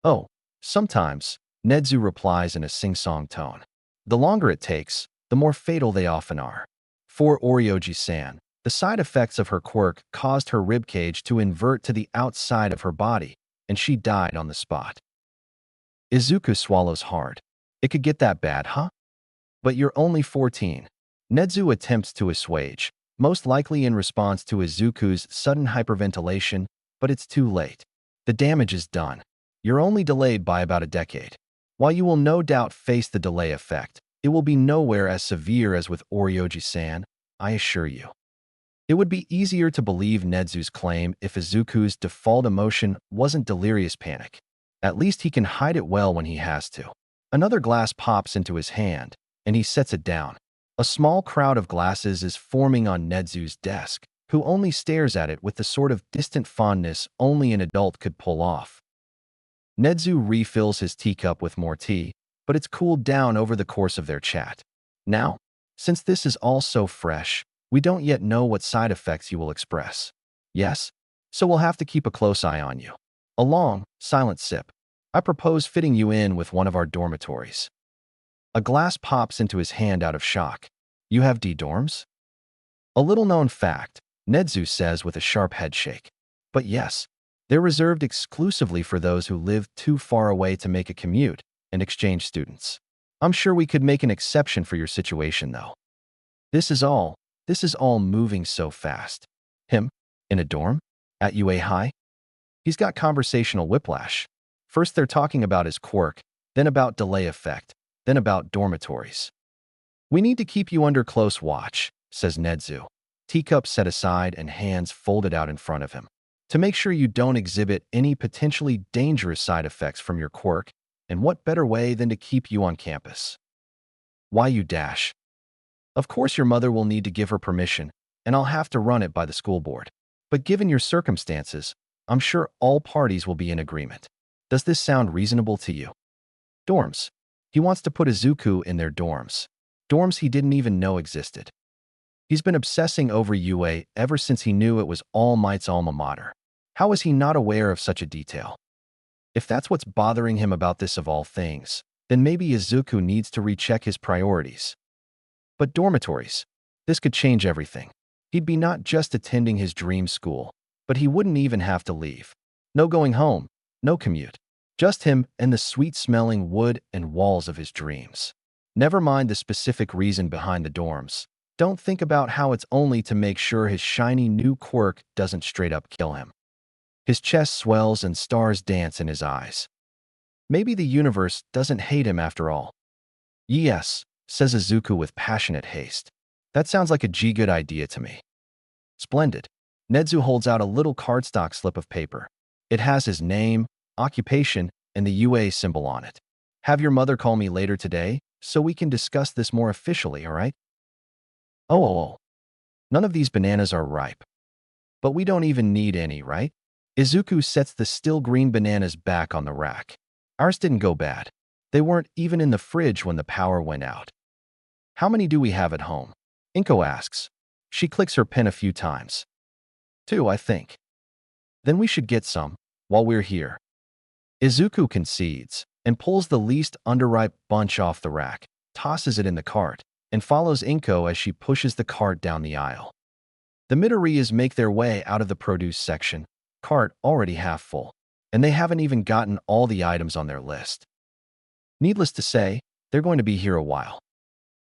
Oh, sometimes, Nedzu replies in a sing-song tone. The longer it takes, the more fatal they often are. For Orioji-san, the side effects of her quirk caused her ribcage to invert to the outside of her body, and she died on the spot. Izuku swallows hard. It could get that bad, huh? But you're only 14. Nedzu attempts to assuage, most likely in response to Izuku's sudden hyperventilation, but it's too late. The damage is done. You're only delayed by about a decade. While you will no doubt face the delay effect, it will be nowhere as severe as with Orioji-san, I assure you. It would be easier to believe Nedzu's claim if Izuku's default emotion wasn't delirious panic. At least he can hide it well when he has to. Another glass pops into his hand, and he sets it down. A small crowd of glasses is forming on Nedzu's desk, who only stares at it with the sort of distant fondness only an adult could pull off. Nedzu refills his teacup with more tea, but it's cooled down over the course of their chat. Now, since this is all so fresh, we don't yet know what side effects you will express. Yes? So we'll have to keep a close eye on you. A long, silent sip. I propose fitting you in with one of our dormitories. A glass pops into his hand out of shock. You have dorms? A little-known fact, Nedzu says with a sharp headshake. But yes, they're reserved exclusively for those who live too far away to make a commute and exchange students. I'm sure we could make an exception for your situation, though. This is all, this is all moving so fast. Him? In a dorm? At UA High? He's got conversational whiplash. First they're talking about his quirk, then about delay effect, then about dormitories. We need to keep you under close watch, says Nedzu. Teacup set aside and hands folded out in front of him. To make sure you don't exhibit any potentially dangerous side effects from your quirk, and what better way than to keep you on campus? Why you dash? Of course your mother will need to give her permission, and I'll have to run it by the school board. But given your circumstances, I'm sure all parties will be in agreement. Does this sound reasonable to you? Dorms. He wants to put izuku in their dorms. Dorms he didn't even know existed. He's been obsessing over UA ever since he knew it was All Might's alma mater. How is he not aware of such a detail? If that's what's bothering him about this of all things, then maybe Izuku needs to recheck his priorities. But dormitories. This could change everything. He'd be not just attending his dream school, but he wouldn't even have to leave. No going home, no commute. Just him and the sweet-smelling wood and walls of his dreams. Never mind the specific reason behind the dorms. Don't think about how it's only to make sure his shiny new quirk doesn't straight up kill him. His chest swells and stars dance in his eyes. Maybe the universe doesn't hate him after all. Yes, says Izuku with passionate haste. That sounds like a good idea to me. Splendid. Nedzu holds out a little cardstock slip of paper. It has his name, occupation, and the UA symbol on it. Have your mother call me later today, so we can discuss this more officially, all right? Oh. None of these bananas are ripe. But we don't even need any, right? Izuku sets the still green bananas back on the rack. Ours didn't go bad. They weren't even in the fridge when the power went out. How many do we have at home? Inko asks. She clicks her pen a few times. 2, I think. Then we should get some, while we're here. Izuku concedes, and pulls the least underripe bunch off the rack, tosses it in the cart, and follows Inko as she pushes the cart down the aisle. The Midoriyas make their way out of the produce section, cart already half full, and they haven't even gotten all the items on their list. Needless to say, they're going to be here a while.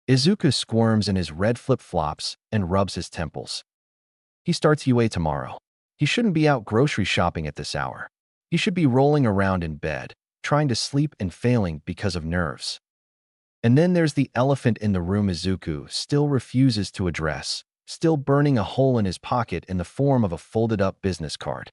Izuku squirms in his red flip-flops and rubs his temples. He starts UA tomorrow. He shouldn't be out grocery shopping at this hour. He should be rolling around in bed, trying to sleep and failing because of nerves. And then there's the elephant in the room Izuku still refuses to address, still burning a hole in his pocket in the form of a folded-up business card.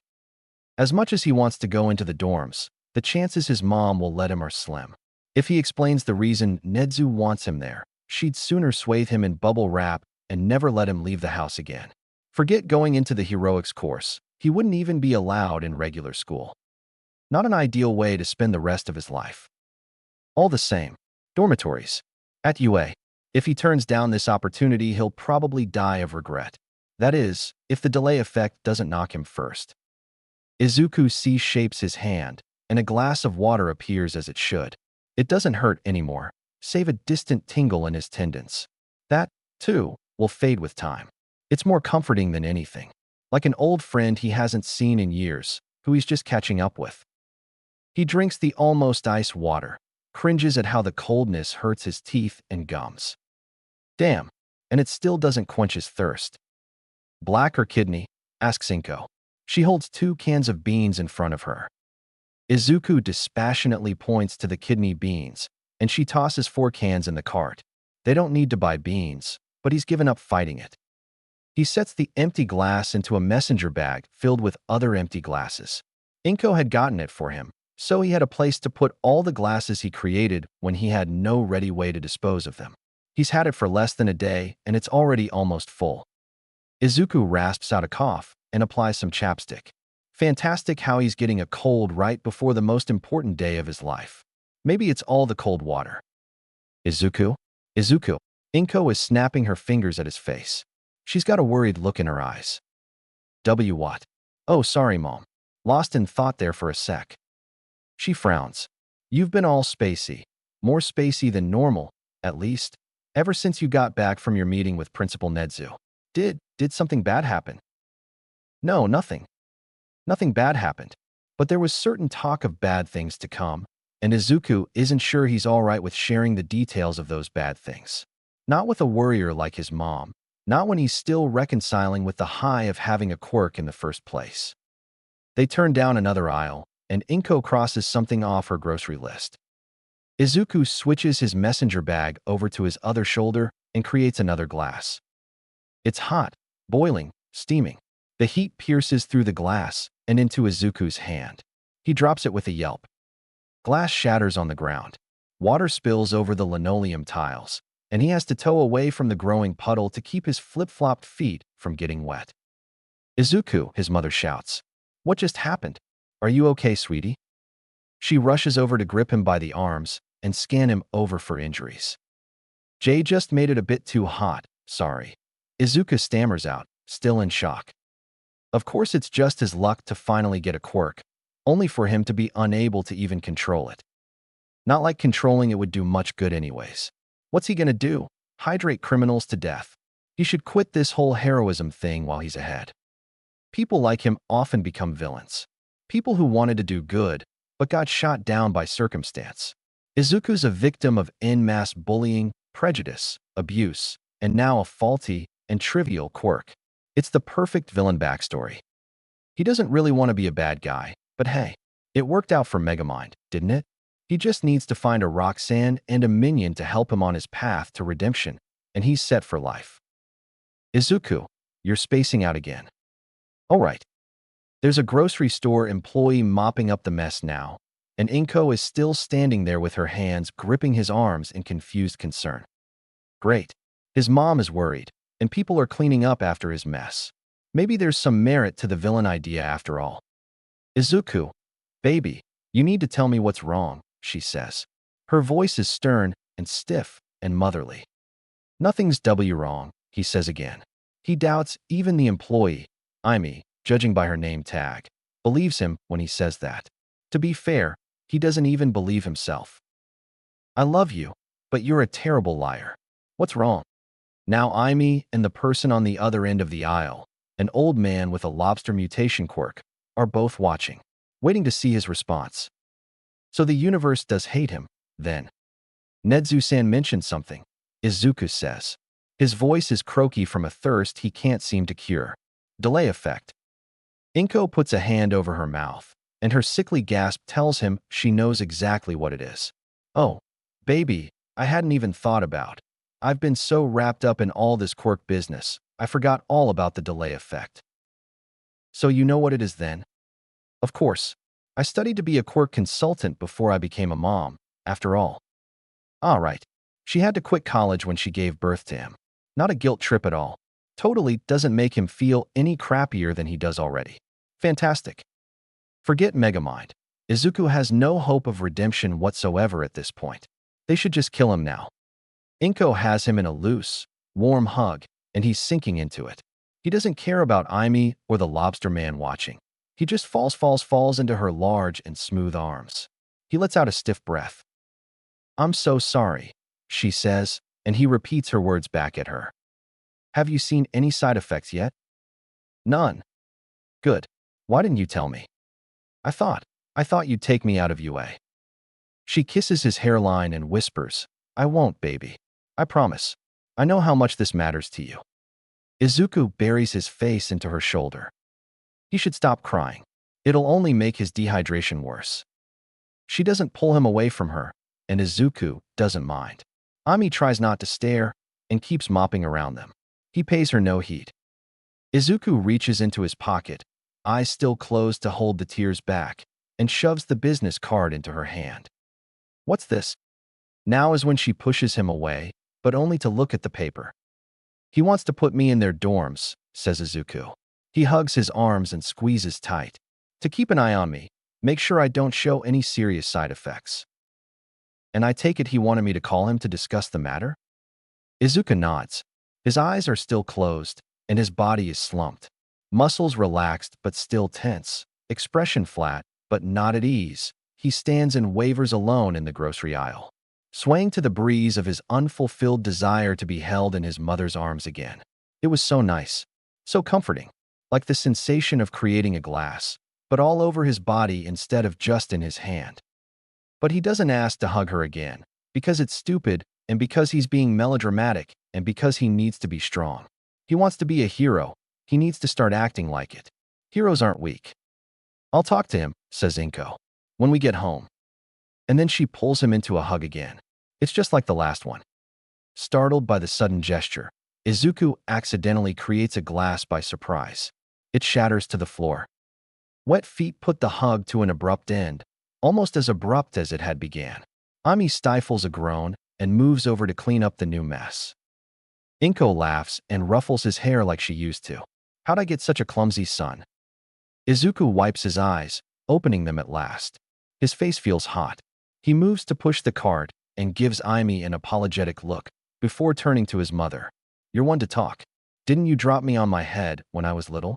As much as he wants to go into the dorms, the chances his mom will let him are slim. If he explains the reason Nedzu wants him there, she'd sooner swathe him in bubble wrap and never let him leave the house again. Forget going into the heroics course, he wouldn't even be allowed in regular school. Not an ideal way to spend the rest of his life. All the same, dormitories. At UA, if he turns down this opportunity, he'll probably die of regret. That is, if the delay effect doesn't knock him first. Izuku C-shapes his hand, and a glass of water appears as it should. It doesn't hurt anymore, save a distant tingle in his tendons. That, too, will fade with time. It's more comforting than anything. Like an old friend he hasn't seen in years, who he's just catching up with. He drinks the almost ice water, cringes at how the coldness hurts his teeth and gums. Damn, and it still doesn't quench his thirst. Black or kidney? Asks Inko. She holds 2 cans of beans in front of her. Izuku dispassionately points to the kidney beans, and she tosses 4 cans in the cart. They don't need to buy beans, but he's given up fighting it. He sets the empty glass into a messenger bag filled with other empty glasses. Inko had gotten it for him, so he had a place to put all the glasses he created when he had no ready way to dispose of them. He's had it for less than a day, and it's already almost full. Izuku rasps out a cough and applies some chapstick. Fantastic how he's getting a cold right before the most important day of his life. Maybe it's all the cold water. Izuku? Izuku. Inko is snapping her fingers at his face. She's got a worried look in her eyes. What? Oh, sorry, Mom. Lost in thought there for a sec. She frowns. You've been all spacey. More spacey than normal, at least, ever since you got back from your meeting with Principal Nedzu. Did something bad happen? No, nothing. Nothing bad happened. But there was certain talk of bad things to come. and Izuku isn't sure he's alright with sharing the details of those bad things. Not with a worrier like his mom, not when he's still reconciling with the high of having a quirk in the first place. They turn down another aisle, and Inko crosses something off her grocery list. Izuku switches his messenger bag over to his other shoulder and creates another glass. It's hot, boiling, steaming. The heat pierces through the glass and into Izuku's hand. He drops it with a yelp. Glass shatters on the ground. Water spills over the linoleum tiles, and he has to tow away from the growing puddle to keep his flip-flopped feet from getting wet. "Izuku," his mother shouts. "What just happened? Are you okay, sweetie?" She rushes over to grip him by the arms and scan him over for injuries. "Jay just made it a bit too hot, sorry." Izuku stammers out, still in shock. Of course it's just his luck to finally get a quirk, only for him to be unable to even control it. Not like controlling it would do much good anyways. What's he gonna do? Hydrate criminals to death? He should quit this whole heroism thing while he's ahead. People like him often become villains. People who wanted to do good, but got shot down by circumstance. Izuku's a victim of en masse bullying, prejudice, abuse, and now a faulty and trivial quirk. It's the perfect villain backstory. He doesn't really want to be a bad guy, but hey, it worked out for Megamind, didn't it? He just needs to find a Roxanne and a minion to help him on his path to redemption, and he's set for life. "Izuku, you're spacing out again." "All right." There's a grocery store employee mopping up the mess now, and Inko is still standing there with her hands gripping his arms in confused concern. Great. His mom is worried, and people are cleaning up after his mess. Maybe there's some merit to the villain idea after all. "Izuku, baby, you need to tell me what's wrong," she says. Her voice is stern and stiff and motherly. "Nothing's wrong," he says again. He doubts even the employee, Aimi, judging by her name tag, believes him when he says that. To be fair, he doesn't even believe himself. "I love you, but you're a terrible liar. What's wrong?" Now Aimi and the person on the other end of the aisle, an old man with a lobster mutation quirk, are both watching, waiting to see his response. "So the universe does hate him, then?" "Nedzu-san mentioned something," Izuku says. His voice is croaky from a thirst he can't seem to cure. "Delay effect." Inko puts a hand over her mouth, and her sickly gasp tells him she knows exactly what it is. "Oh, baby, I hadn't even thought about. I've been so wrapped up in all this quirk business, I forgot all about the delay effect." "So you know what it is then?" "Of course. I studied to be a quirk consultant before I became a mom, after all." "All right. She had to quit college when she gave birth to him. Not a guilt trip at all. Totally doesn't make him feel any crappier than he does already. Fantastic." Forget Megamind. Izuku has no hope of redemption whatsoever at this point. They should just kill him now. Inko has him in a loose, warm hug, and he's sinking into it. He doesn't care about Aimi or the lobster man watching. He just falls into her large and smooth arms. He lets out a stiff breath. "I'm so sorry," she says, and he repeats her words back at her. "Have you seen any side effects yet?" "None." "Good. Why didn't you tell me?" I thought you'd take me out of UA." She kisses his hairline and whispers, "I won't, baby. I promise. I know how much this matters to you." Izuku buries his face into her shoulder. He should stop crying. It'll only make his dehydration worse. She doesn't pull him away from her, and Izuku doesn't mind. Ami tries not to stare and keeps mopping around them. He pays her no heed. Izuku reaches into his pocket, eyes still closed to hold the tears back, and shoves the business card into her hand. "What's this?" Now is when she pushes him away, but only to look at the paper. "He wants to put me in their dorms," says Izuku. He hugs his arms and squeezes tight. "To keep an eye on me, make sure I don't show any serious side effects." "And I take it he wanted me to call him to discuss the matter?" Izuku nods. His eyes are still closed, and his body is slumped. Muscles relaxed but still tense, expression flat but not at ease. He stands and wavers alone in the grocery aisle, swaying to the breeze of his unfulfilled desire to be held in his mother's arms again. It was so nice, so comforting, like the sensation of creating a glass, but all over his body instead of just in his hand. But he doesn't ask to hug her again, because it's stupid, and because he's being melodramatic, and because he needs to be strong. He wants to be a hero. He needs to start acting like it. Heroes aren't weak. I'll talk to him, says Inko, when we get home. And then she pulls him into a hug again. It's just like the last one. Startled by the sudden gesture, Izuku accidentally creates a glass by surprise. It shatters to the floor. Wet feet put the hug to an abrupt end, almost as abrupt as it had began. Ami stifles a groan and moves over to clean up the new mess. Inko laughs and ruffles his hair like she used to. How'd I get such a clumsy son? Izuku wipes his eyes, opening them at last. His face feels hot. He moves to push the cart and gives Ami an apologetic look before turning to his mother. You're one to talk. Didn't you drop me on my head when I was little?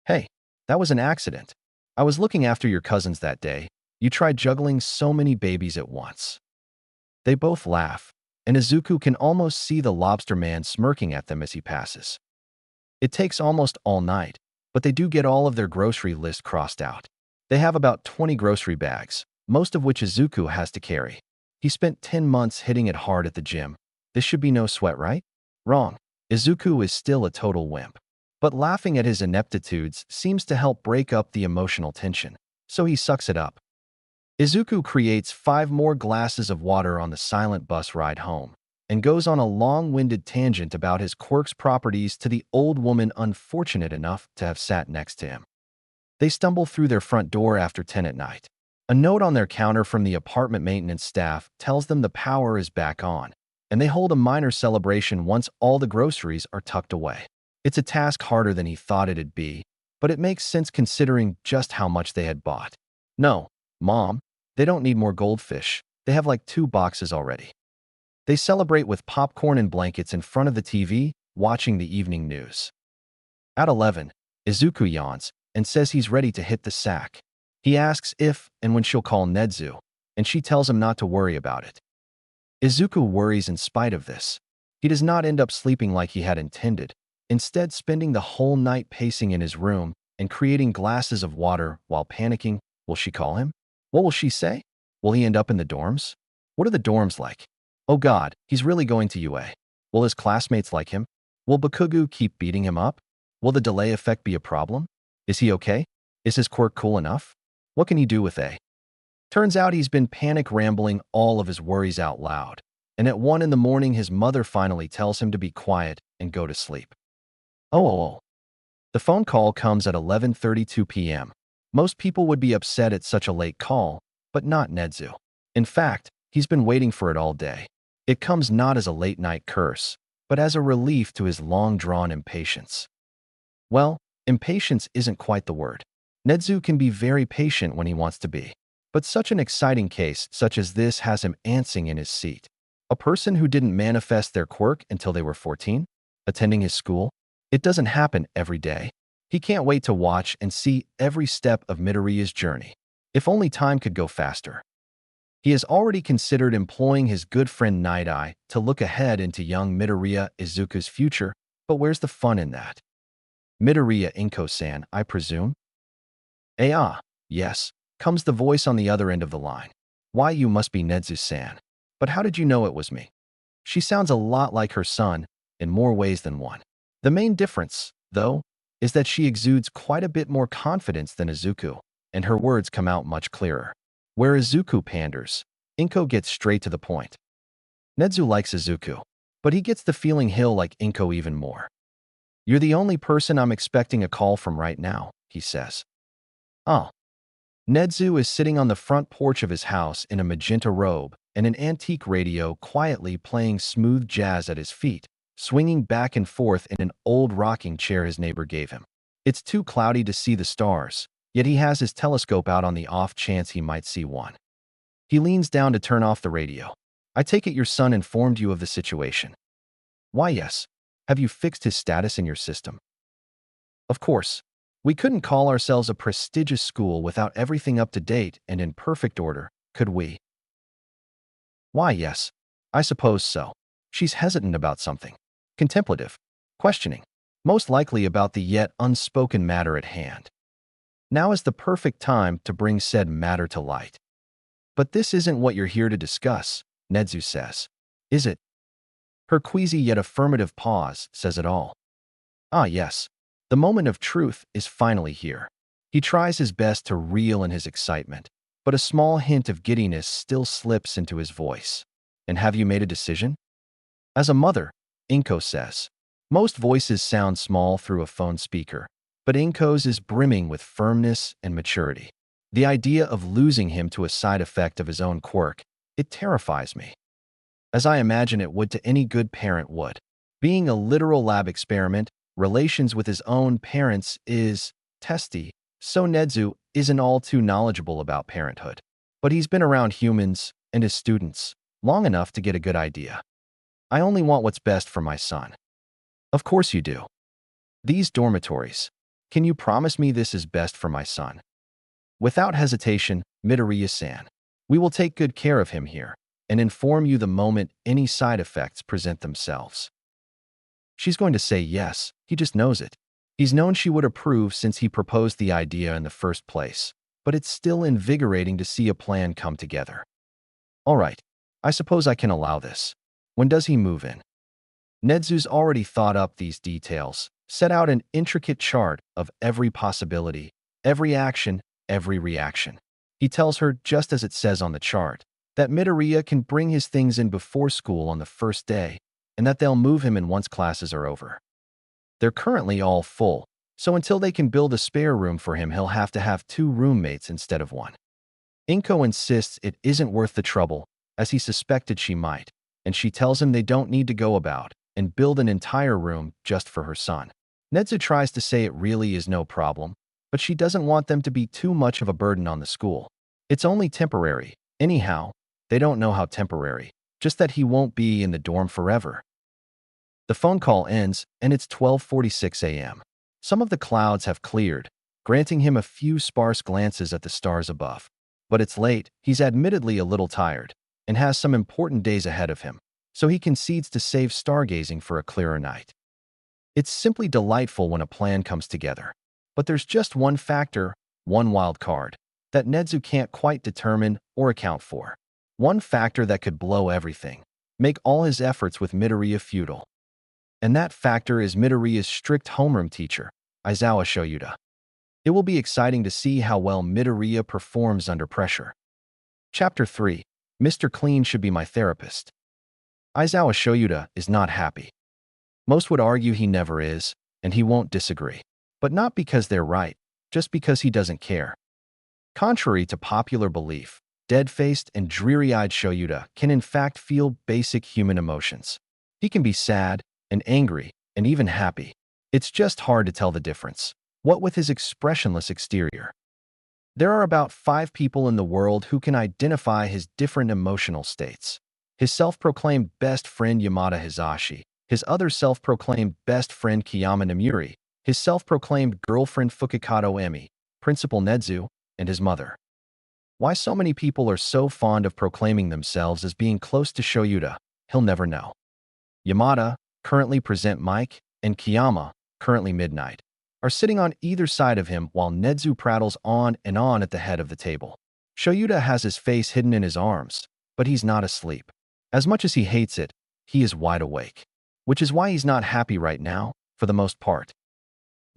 Hey, that was an accident. I was looking after your cousins that day. You tried juggling so many babies at once. They both laugh, and Izuku can almost see the lobster man smirking at them as he passes. It takes almost all night, but they do get all of their grocery list crossed out. They have about 20 grocery bags, most of which Izuku has to carry. He spent 10 months hitting it hard at the gym. This should be no sweat, right? Wrong. Izuku is still a total wimp. But laughing at his ineptitudes seems to help break up the emotional tension, so he sucks it up. Izuku creates 5 more glasses of water on the silent bus ride home and goes on a long-winded tangent about his Quirk's properties to the old woman unfortunate enough to have sat next to him. They stumble through their front door after 10 at night. A note on their counter from the apartment maintenance staff tells them the power is back on, and they hold a minor celebration once all the groceries are tucked away. It's a task harder than he thought it'd be, but it makes sense considering just how much they had bought. No, Mom, they don't need more goldfish. They have like 2 boxes already. They celebrate with popcorn and blankets in front of the TV, watching the evening news. At 11, Izuku yawns and says he's ready to hit the sack. He asks if and when she'll call Nedzu, and she tells him not to worry about it. Izuku worries in spite of this. He does not end up sleeping like he had intended, instead spending the whole night pacing in his room and creating glasses of water while panicking. Will she call him? What will she say? Will he end up in the dorms? What are the dorms like? Oh God, he's really going to UA. Will his classmates like him? Will Bakugo keep beating him up? Will the delay effect be a problem? Is he okay? Is his quirk cool enough? What can he do with A? Turns out he's been panic rambling all of his worries out loud, and at 1 in the morning his mother finally tells him to be quiet and go to sleep. Oh. The phone call comes at 11:32 p.m. Most people would be upset at such a late call, but not Nedzu. In fact, he's been waiting for it all day. It comes not as a late-night curse, but as a relief to his long-drawn impatience. Well, impatience isn't quite the word. Nedzu can be very patient when he wants to be. But such an exciting case such as this has him antsing in his seat. A person who didn't manifest their quirk until they were 14? Attending his school? It doesn't happen every day. He can't wait to watch and see every step of Midoriya's journey. If only time could go faster. He has already considered employing his good friend Night Eye to look ahead into young Midoriya Izuku's future, but where's the fun in that? Midoriya Inko-san, I presume? Yes, comes the voice on the other end of the line. Why, you must be Nedzu-san. But how did you know it was me? She sounds a lot like her son, in more ways than one. The main difference, though, is that she exudes quite a bit more confidence than Izuku, and her words come out much clearer. Where Izuku panders, Inko gets straight to the point. Nedzu likes Izuku, but he gets the feeling he'll like Inko even more. You're the only person I'm expecting a call from right now, he says. Oh. Nedzu is sitting on the front porch of his house in a magenta robe and an antique radio quietly playing smooth jazz at his feet, swinging back and forth in an old rocking chair his neighbor gave him. It's too cloudy to see the stars, yet he has his telescope out on the off chance he might see one. He leans down to turn off the radio. I take it your son informed you of the situation. Why, yes. Have you fixed his status in your system? Of course. We couldn't call ourselves a prestigious school without everything up to date and in perfect order, could we? Why, yes. I suppose so. She's hesitant about something. Contemplative. Questioning. Most likely about the yet unspoken matter at hand. Now is the perfect time to bring said matter to light. But this isn't what you're here to discuss, Nezu says. Is it? Her queasy yet affirmative pause says it all. Ah, yes. The moment of truth is finally here. He tries his best to reel in his excitement, but a small hint of giddiness still slips into his voice. And have you made a decision? As a mother, Inko says. Most voices sound small through a phone speaker, but Inko's is brimming with firmness and maturity. The idea of losing him to a side effect of his own quirk, it terrifies me. As I imagine it would to any good parent would. Being a literal lab experiment, relations with his own parents is testy, so Nezu isn't all too knowledgeable about parenthood. But he's been around humans and his students long enough to get a good idea. I only want what's best for my son. Of course you do. These dormitories. Can you promise me this is best for my son? Without hesitation, Midoriya-san. We will take good care of him here and inform you the moment any side effects present themselves. She's going to say yes, he just knows it. He's known she would approve since he proposed the idea in the first place, but it's still invigorating to see a plan come together. All right, I suppose I can allow this. When does he move in? Nezu's already thought up these details, set out an intricate chart of every possibility, every action, every reaction. He tells her, just as it says on the chart, that Midoriya can bring his things in before school on the first day, and that they'll move him in once classes are over. They're currently all full, so until they can build a spare room for him, he'll have to have 2 roommates instead of 1. Inko insists it isn't worth the trouble, as he suspected she might, and she tells him they don't need to go about and build an entire room just for her son. Nezu tries to say it really is no problem, but she doesn't want them to be too much of a burden on the school. It's only temporary. Anyhow, they don't know how temporary, just that he won't be in the dorm forever. The phone call ends, and it's 12:46 a.m. Some of the clouds have cleared, granting him a few sparse glances at the stars above. But it's late, he's admittedly a little tired, and has some important days ahead of him, so he concedes to save stargazing for a clearer night. It's simply delightful when a plan comes together. But there's just one factor, one wild card, that Nezu can't quite determine or account for. One factor that could blow everything, make all his efforts with Midoriya futile. And that factor is Midoriya's strict homeroom teacher, Aizawa Shoyuta. It will be exciting to see how well Midoriya performs under pressure. Chapter 3. Mr. Clean should be my therapist. Aizawa Shoyuta is not happy. Most would argue he never is, and he won't disagree. But not because they're right, just because he doesn't care. Contrary to popular belief, dead-faced and dreary-eyed Shoyuta can in fact feel basic human emotions. He can be sad and angry and even happy. It's just hard to tell the difference, what with his expressionless exterior. There are about 5 people in the world who can identify his different emotional states. His self-proclaimed best friend Yamada Hizashi, his other self-proclaimed best friend Kiyama Namuri, his self-proclaimed girlfriend Fukikato Emi, Principal Nezu, and his mother. Why so many people are so fond of proclaiming themselves as being close to Shoyuta, he'll never know. Yamada, currently present Mike, and Kiyama, currently Midnight, are sitting on either side of him while Nezu prattles on and on at the head of the table. Shoyuta has his face hidden in his arms, but he's not asleep. As much as he hates it, he is wide awake. Which is why he's not happy right now, for the most part.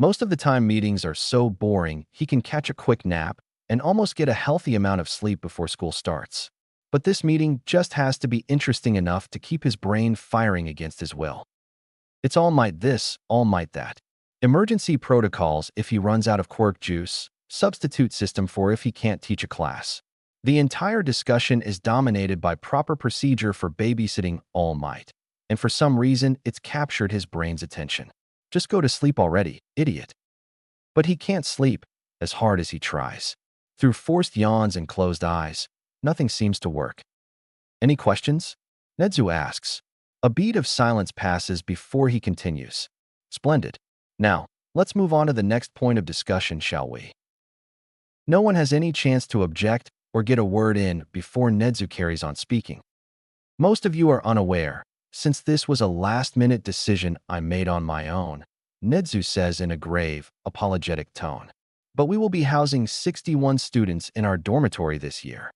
Most of the time meetings are so boring he can catch a quick nap and almost get a healthy amount of sleep before school starts. But this meeting just has to be interesting enough to keep his brain firing against his will. It's all might this, all might that. Emergency protocols if he runs out of quirk juice, substitute system for if he can't teach a class. The entire discussion is dominated by proper procedure for babysitting all might. And for some reason, it's captured his brain's attention. Just go to sleep already, idiot. But he can't sleep, as hard as he tries. Through forced yawns and closed eyes, nothing seems to work. Any questions? Nezu asks. A beat of silence passes before he continues. Splendid. Now, let's move on to the next point of discussion, shall we? No one has any chance to object or get a word in before Nezu carries on speaking. Most of you are unaware, since this was a last-minute decision I made on my own, Nezu says in a grave, apologetic tone. But we will be housing 61 students in our dormitory this year.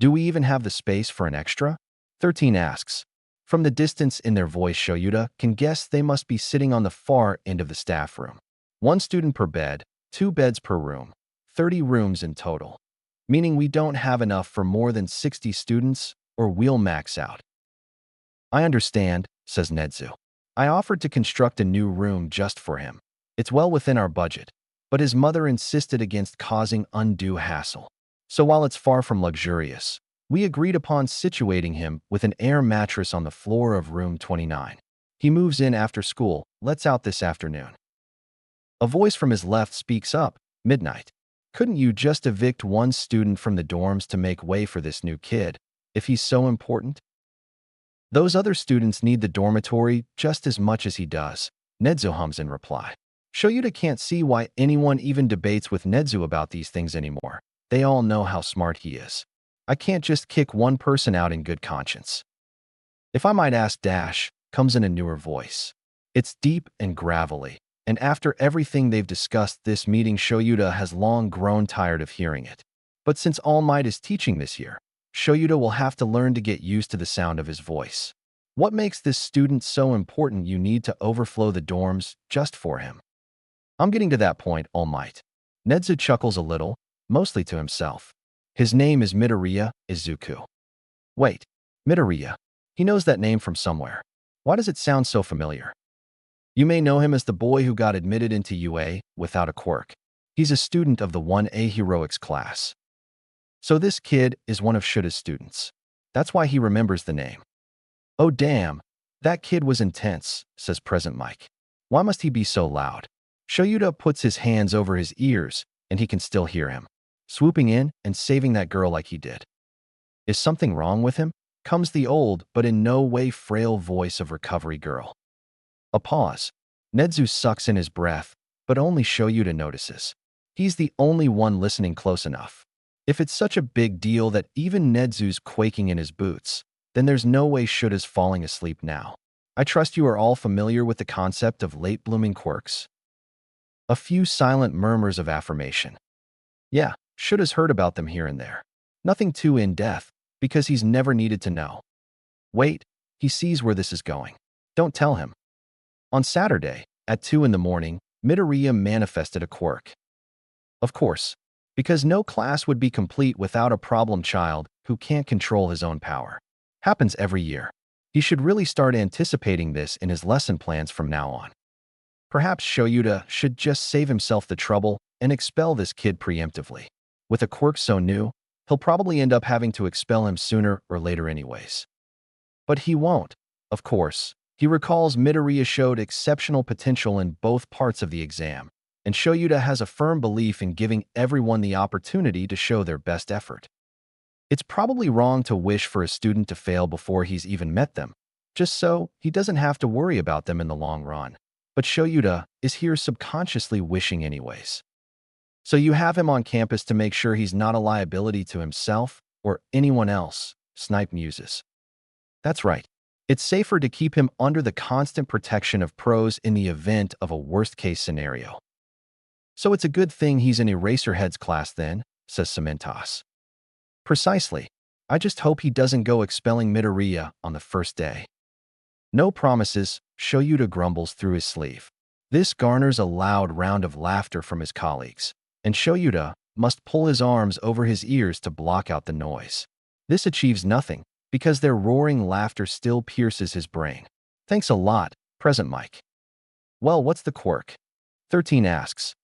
Do we even have the space for an extra? 13 asks. From the distance in their voice, Shoyuta can guess they must be sitting on the far end of the staff room. One student per bed, 2 beds per room, 30 rooms in total. Meaning we don't have enough for more than 60 students, or we'll max out. I understand, says Nedzu. I offered to construct a new room just for him. It's well within our budget, but his mother insisted against causing undue hassle. So while it's far from luxurious, we agreed upon situating him with an air mattress on the floor of room 29. He moves in after school, lets out this afternoon. A voice from his left speaks up, midnight. Couldn't you just evict one student from the dorms to make way for this new kid, if he's so important? Those other students need the dormitory just as much as he does, Nedzu hums in reply. Shoyuta can't see why anyone even debates with Nedzu about these things anymore. They all know how smart he is. I can't just kick one person out in good conscience. If I might ask, Dash comes in a newer voice. It's deep and gravelly, and after everything they've discussed this meeting, Shoyuta has long grown tired of hearing it. But since All Might is teaching this year, Shoyuta will have to learn to get used to the sound of his voice. What makes this student so important you need to overflow the dorms just for him? I'm getting to that point, All Might. Nedzu chuckles a little, mostly to himself. His name is Midoriya Izuku. Wait, Midoriya. He knows that name from somewhere. Why does it sound so familiar? You may know him as the boy who got admitted into UA without a quirk. He's a student of the 1A heroics class. So this kid is one of Shuta's students. That's why he remembers the name. Oh damn, that kid was intense, says Present Mike. Why must he be so loud? Shoyuta puts his hands over his ears, and he can still hear him, swooping in and saving that girl like he did. Is something wrong with him? Comes the old, but in no way frail voice of Recovery Girl. A pause. Nedzu sucks in his breath, but only Shoyuta notices. He's the only one listening close enough. If it's such a big deal that even Nedzu's quaking in his boots, then there's no way Shuta's falling asleep now. I trust you are all familiar with the concept of late-blooming quirks. A few silent murmurs of affirmation. Yeah, Shuta's heard about them here and there. Nothing too in-depth, because he's never needed to know. Wait, he sees where this is going. Don't tell him. On Saturday, at 2 in the morning, Midoriya manifested a quirk. Of course, because no class would be complete without a problem child who can't control his own power. Happens every year. He should really start anticipating this in his lesson plans from now on. Perhaps Shoyuta should just save himself the trouble and expel this kid preemptively. With a quirk so new, he'll probably end up having to expel him sooner or later anyways. But he won't, of course. He recalls Midoriya showed exceptional potential in both parts of the exam, and Shoyuta has a firm belief in giving everyone the opportunity to show their best effort. It's probably wrong to wish for a student to fail before he's even met them, just so he doesn't have to worry about them in the long run. But Shoyuta is here subconsciously wishing anyways. So you have him on campus to make sure he's not a liability to himself or anyone else, Snipe muses. That's right. It's safer to keep him under the constant protection of pros in the event of a worst-case scenario. So it's a good thing he's in Eraserhead's class then, says Cementos. Precisely. I just hope he doesn't go expelling Midoriya on the first day. No promises, Shoyuta grumbles through his sleeve. This garners a loud round of laughter from his colleagues, and Shoyuta must pull his arms over his ears to block out the noise. This achieves nothing, because their roaring laughter still pierces his brain. Thanks a lot, Present Mike. Well, what's the quirk? 13 asks.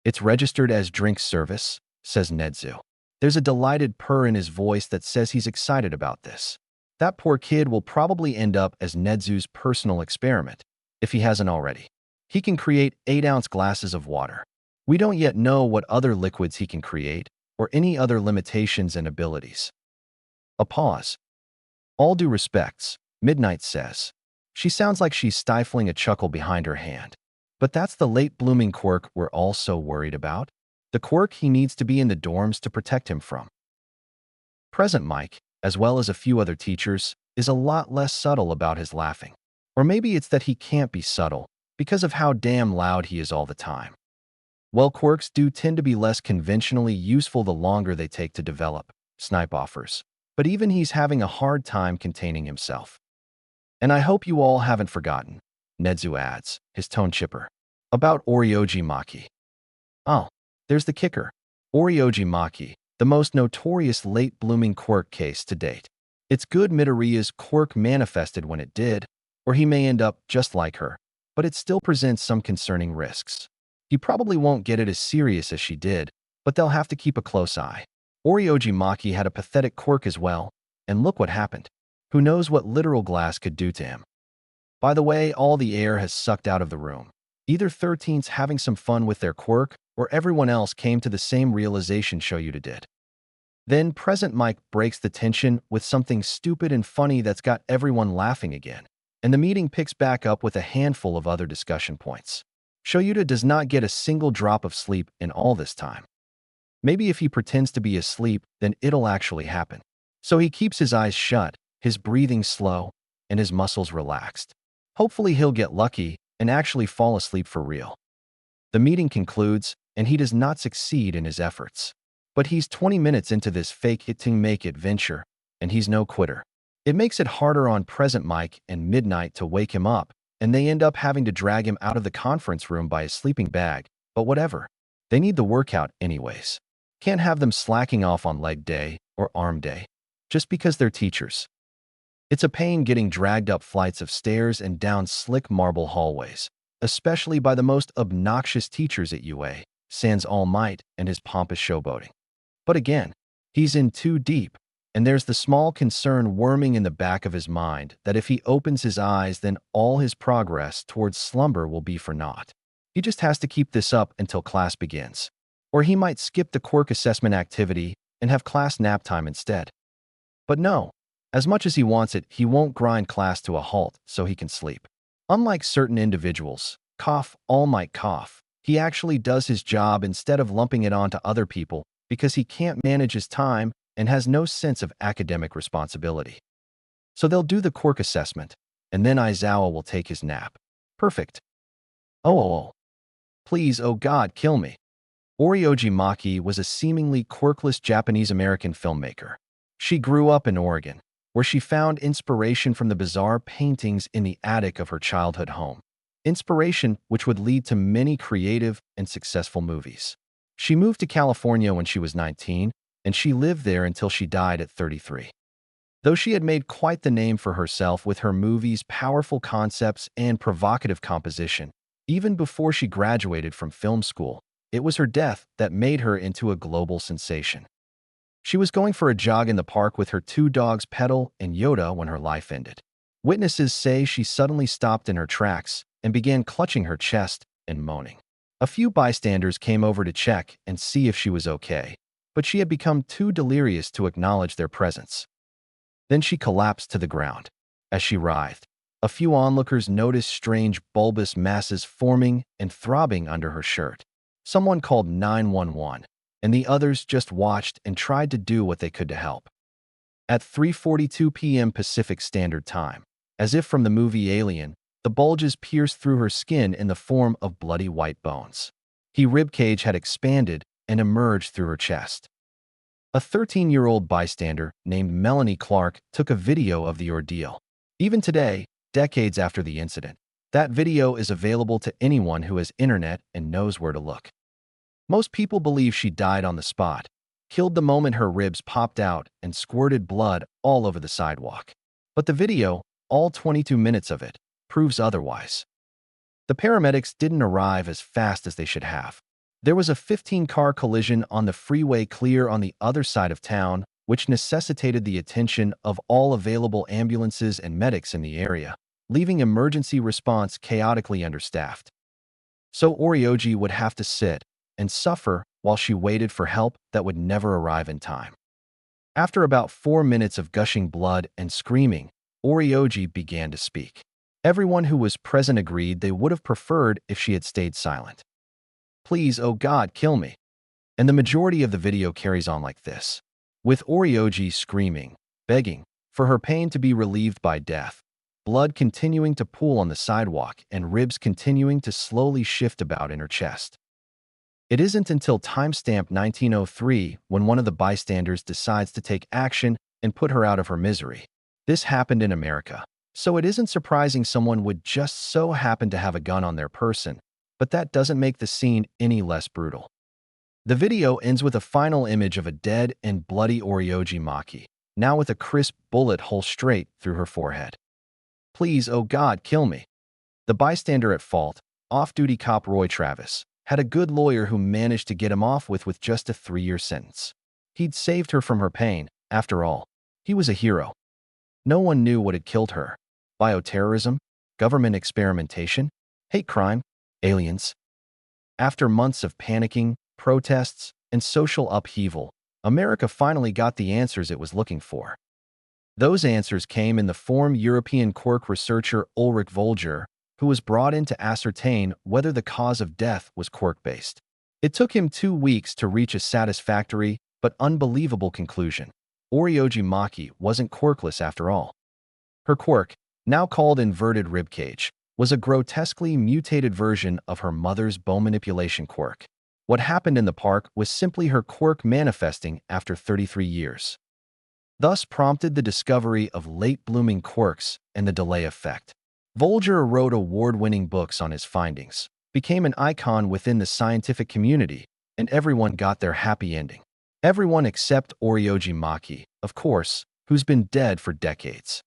It's registered as drink service, says Nedzu. There's a delighted purr in his voice that says he's excited about this. That poor kid will probably end up as Nedzu's personal experiment, if he hasn't already. He can create 8-ounce glasses of water. We don't yet know what other liquids he can create, or any other limitations and abilities. A pause. All due respects, Midnight says. She sounds like she's stifling a chuckle behind her hand. But that's the late-blooming quirk we're all so worried about. The quirk he needs to be in the dorms to protect him from. Present Mike, as well as a few other teachers, is a lot less subtle about his laughing. Or maybe it's that he can't be subtle, because of how damn loud he is all the time. Well, quirks do tend to be less conventionally useful the longer they take to develop. Snipe offers. But even he's having a hard time containing himself. And I hope you all haven't forgotten, Nezu adds, his tone chipper. About Oryoji Maki. Oh, there's the kicker. Oryoji Maki, the most notorious late-blooming Quirk case to date. It's good Midoriya's Quirk manifested when it did, or he may end up just like her, but it still presents some concerning risks. He probably won't get it as serious as she did, but they'll have to keep a close eye. Oryoji Maki had a pathetic Quirk as well, and look what happened. Who knows what literal glass could do to him? By the way, all the air has sucked out of the room. Either 13's having some fun with their Quirk, or everyone else came to the same realization Shoyuta did. Then Present Mike breaks the tension with something stupid and funny that's got everyone laughing again, and the meeting picks back up with a handful of other discussion points. Shoyuta does not get a single drop of sleep in all this time. Maybe if he pretends to be asleep, then it'll actually happen. So he keeps his eyes shut, his breathing slow, and his muscles relaxed. Hopefully he'll get lucky and actually fall asleep for real. The meeting concludes, and he does not succeed in his efforts. But he's 20 minutes into this fake-it-to-make adventure, and he's no quitter. It makes it harder on Present Mike and Midnight to wake him up, and they end up having to drag him out of the conference room by his sleeping bag, but whatever. They need the workout anyways. Can't have them slacking off on leg day or arm day, just because they're teachers. It's a pain getting dragged up flights of stairs and down slick marble hallways, especially by the most obnoxious teachers at UA, sans All Might and his pompous showboating. But again, he's in too deep, and there's the small concern worming in the back of his mind that if he opens his eyes, then all his progress towards slumber will be for naught. He just has to keep this up until class begins. Or he might skip the Quirk assessment activity and have class nap time instead. But no, as much as he wants it, he won't grind class to a halt so he can sleep. Unlike certain individuals, All Might cough, he actually does his job instead of lumping it onto other people because he can't manage his time and has no sense of academic responsibility. So they'll do the Quirk assessment, and then Aizawa will take his nap. Perfect. Oh. Please, oh God, kill me. Oryoji Maki was a seemingly quirkless Japanese-American filmmaker. She grew up in Oregon, where she found inspiration from the bizarre paintings in the attic of her childhood home. Inspiration which would lead to many creative and successful movies. She moved to California when she was 19, and she lived there until she died at 33. Though she had made quite the name for herself with her movies' powerful concepts and provocative composition, even before she graduated from film school, it was her death that made her into a global sensation. She was going for a jog in the park with her two dogs, Petal and Yoda, when her life ended. Witnesses say she suddenly stopped in her tracks and began clutching her chest and moaning. A few bystanders came over to check and see if she was okay, but she had become too delirious to acknowledge their presence. Then she collapsed to the ground. As she writhed, a few onlookers noticed strange bulbous masses forming and throbbing under her shirt. Someone called 911, and the others just watched and tried to do what they could to help. At 3:42 p.m. Pacific Standard Time, as if from the movie Alien, the bulges pierced through her skin in the form of bloody white bones. Her ribcage had expanded and emerged through her chest. A 13-year-old bystander named Melanie Clark took a video of the ordeal. Even today, decades after the incident, that video is available to anyone who has internet and knows where to look. Most people believe she died on the spot, killed the moment her ribs popped out and squirted blood all over the sidewalk. But the video, all 22 minutes of it, proves otherwise. The paramedics didn't arrive as fast as they should have. There was a 15-car collision on the freeway clear on the other side of town, which necessitated the attention of all available ambulances and medics in the area, leaving emergency response chaotically understaffed. So Oryoji would have to sit and suffer while she waited for help that would never arrive in time. After about 4 minutes of gushing blood and screaming, Oryoji began to speak. Everyone who was present agreed they would have preferred if she had stayed silent. Please, oh God, kill me. And the majority of the video carries on like this, with Oryoji screaming, begging, for her pain to be relieved by death, blood continuing to pool on the sidewalk and ribs continuing to slowly shift about in her chest. It isn't until timestamp 1903 when one of the bystanders decides to take action and put her out of her misery. This happened in America, so it isn't surprising someone would just so happen to have a gun on their person, but that doesn't make the scene any less brutal. The video ends with a final image of a dead and bloody Oryoji Maki, now with a crisp bullet hole straight through her forehead. Please, oh God, kill me. The bystander at fault, off-duty cop Roy Travis, had a good lawyer who managed to get him off with just a 3-year sentence. He'd saved her from her pain, after all. He was a hero. No one knew what had killed her. Bioterrorism? Government experimentation? Hate crime? Aliens? After months of panicking, protests, and social upheaval, America finally got the answers it was looking for. Those answers came in the form European Quirk researcher Ulrich Volger, who was brought in to ascertain whether the cause of death was Quirk-based. It took him 2 weeks to reach a satisfactory but unbelievable conclusion. Oryoji Maki wasn't quirkless after all. Her quirk, now called inverted ribcage, was a grotesquely mutated version of her mother's bone manipulation quirk. What happened in the park was simply her quirk manifesting after 33 years. Thus prompted the discovery of late-blooming quirks and the delay effect. Volger wrote award-winning books on his findings, became an icon within the scientific community, and everyone got their happy ending. Everyone except Oryoji Maki, of course, who's been dead for decades.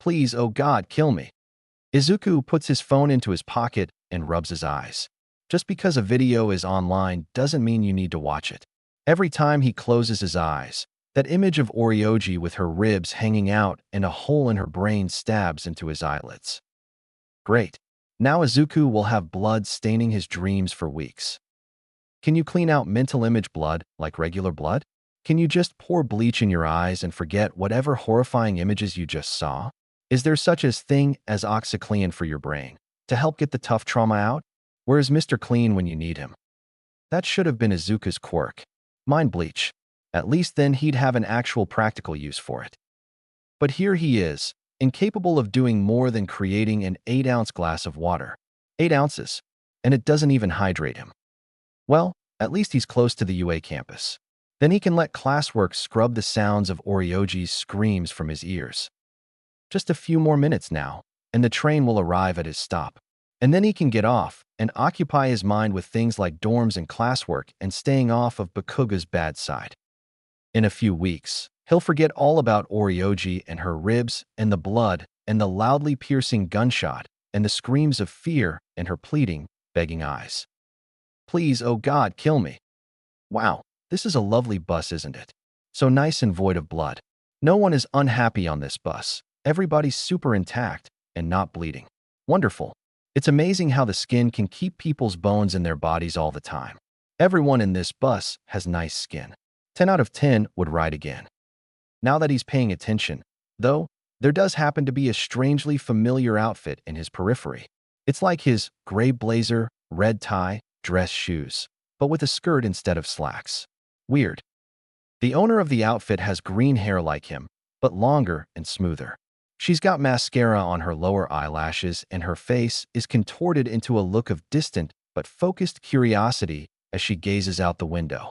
Please, oh God, kill me. Izuku puts his phone into his pocket and rubs his eyes. Just because a video is online doesn't mean you need to watch it. Every time he closes his eyes, that image of Oryoji with her ribs hanging out and a hole in her brain stabs into his eyelids. Great. Now Izuku will have blood staining his dreams for weeks. Can you clean out mental image blood like regular blood? Can you just pour bleach in your eyes and forget whatever horrifying images you just saw? Is there such a thing as OxyClean for your brain to help get the tough trauma out? Where is Mr. Clean when you need him? That should have been Izuku's quirk. Mind bleach. At least then he'd have an actual practical use for it. But here he is, incapable of doing more than creating an 8-ounce glass of water. 8 ounces. And it doesn't even hydrate him. Well, at least he's close to the UA campus. Then he can let classwork scrub the sounds of Oryoji's screams from his ears. Just a few more minutes now, and the train will arrive at his stop. And then he can get off and occupy his mind with things like dorms and classwork and staying off of Bakuga's bad side. In a few weeks, he'll forget all about Oryoji and her ribs and the blood and the loudly piercing gunshot and the screams of fear and her pleading, begging eyes. Please, oh God, kill me. Wow, this is a lovely bus, isn't it? So nice and void of blood. No one is unhappy on this bus. Everybody's super intact and not bleeding. Wonderful. It's amazing how the skin can keep people's bones in their bodies all the time. Everyone in this bus has nice skin. 10 out of 10 would ride again. Now that he's paying attention, though, there does happen to be a strangely familiar outfit in his periphery. It's like his gray blazer, red tie, dress shoes, but with a skirt instead of slacks. Weird. The owner of the outfit has green hair like him, but longer and smoother. She's got mascara on her lower eyelashes and her face is contorted into a look of distant but focused curiosity as she gazes out the window.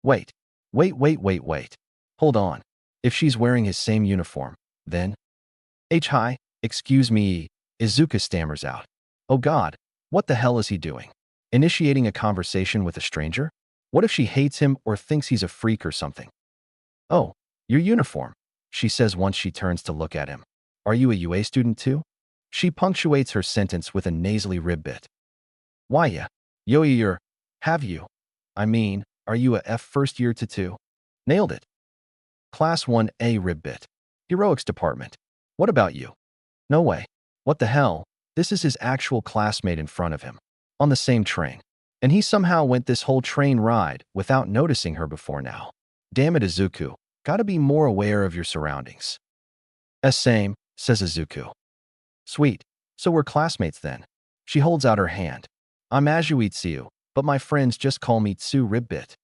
Wait. Hold on. If she's wearing his same uniform, then… Hi, excuse me, Izuku stammers out. Oh God, what the hell is he doing? Initiating a conversation with a stranger? What if she hates him or thinks he's a freak or something? Oh, your uniform, she says once she turns to look at him. Are you a UA student too? She punctuates her sentence with a nasally rib bit. Why ya? You're… Have you? I mean, are you a F first year to 2? Nailed it. Class 1A rib bit. Heroics department. What about you? No way. What the hell? This is his actual classmate in front of him. On the same train. And he somehow went this whole train ride without noticing her before now. Damn it, Izuku. Gotta be more aware of your surroundings. Same, says Izuku. Sweet. So we're classmates then. She holds out her hand. I'm Azuitsu, but my friends just call me Tsu Ribbit.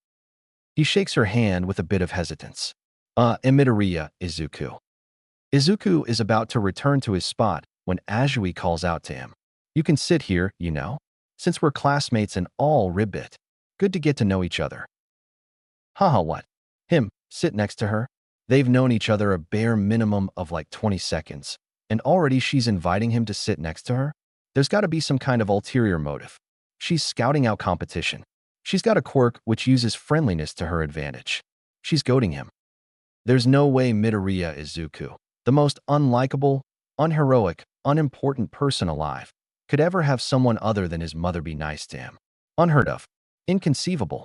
He shakes her hand with a bit of hesitance. Imitaria, Izuku. Izuku is about to return to his spot when Azui calls out to him. You can sit here, you know, since we're classmates and all Ribbit. Good to get to know each other. Haha, what? Him, sit next to her? They've known each other a bare minimum of like 20 seconds, and already she's inviting him to sit next to her? There's got to be some kind of ulterior motive. She's scouting out competition. She's got a quirk which uses friendliness to her advantage. She's goading him. There's no way Midoriya Izuku, the most unlikable, unheroic, unimportant person alive, could ever have someone other than his mother be nice to him. Unheard of. Inconceivable.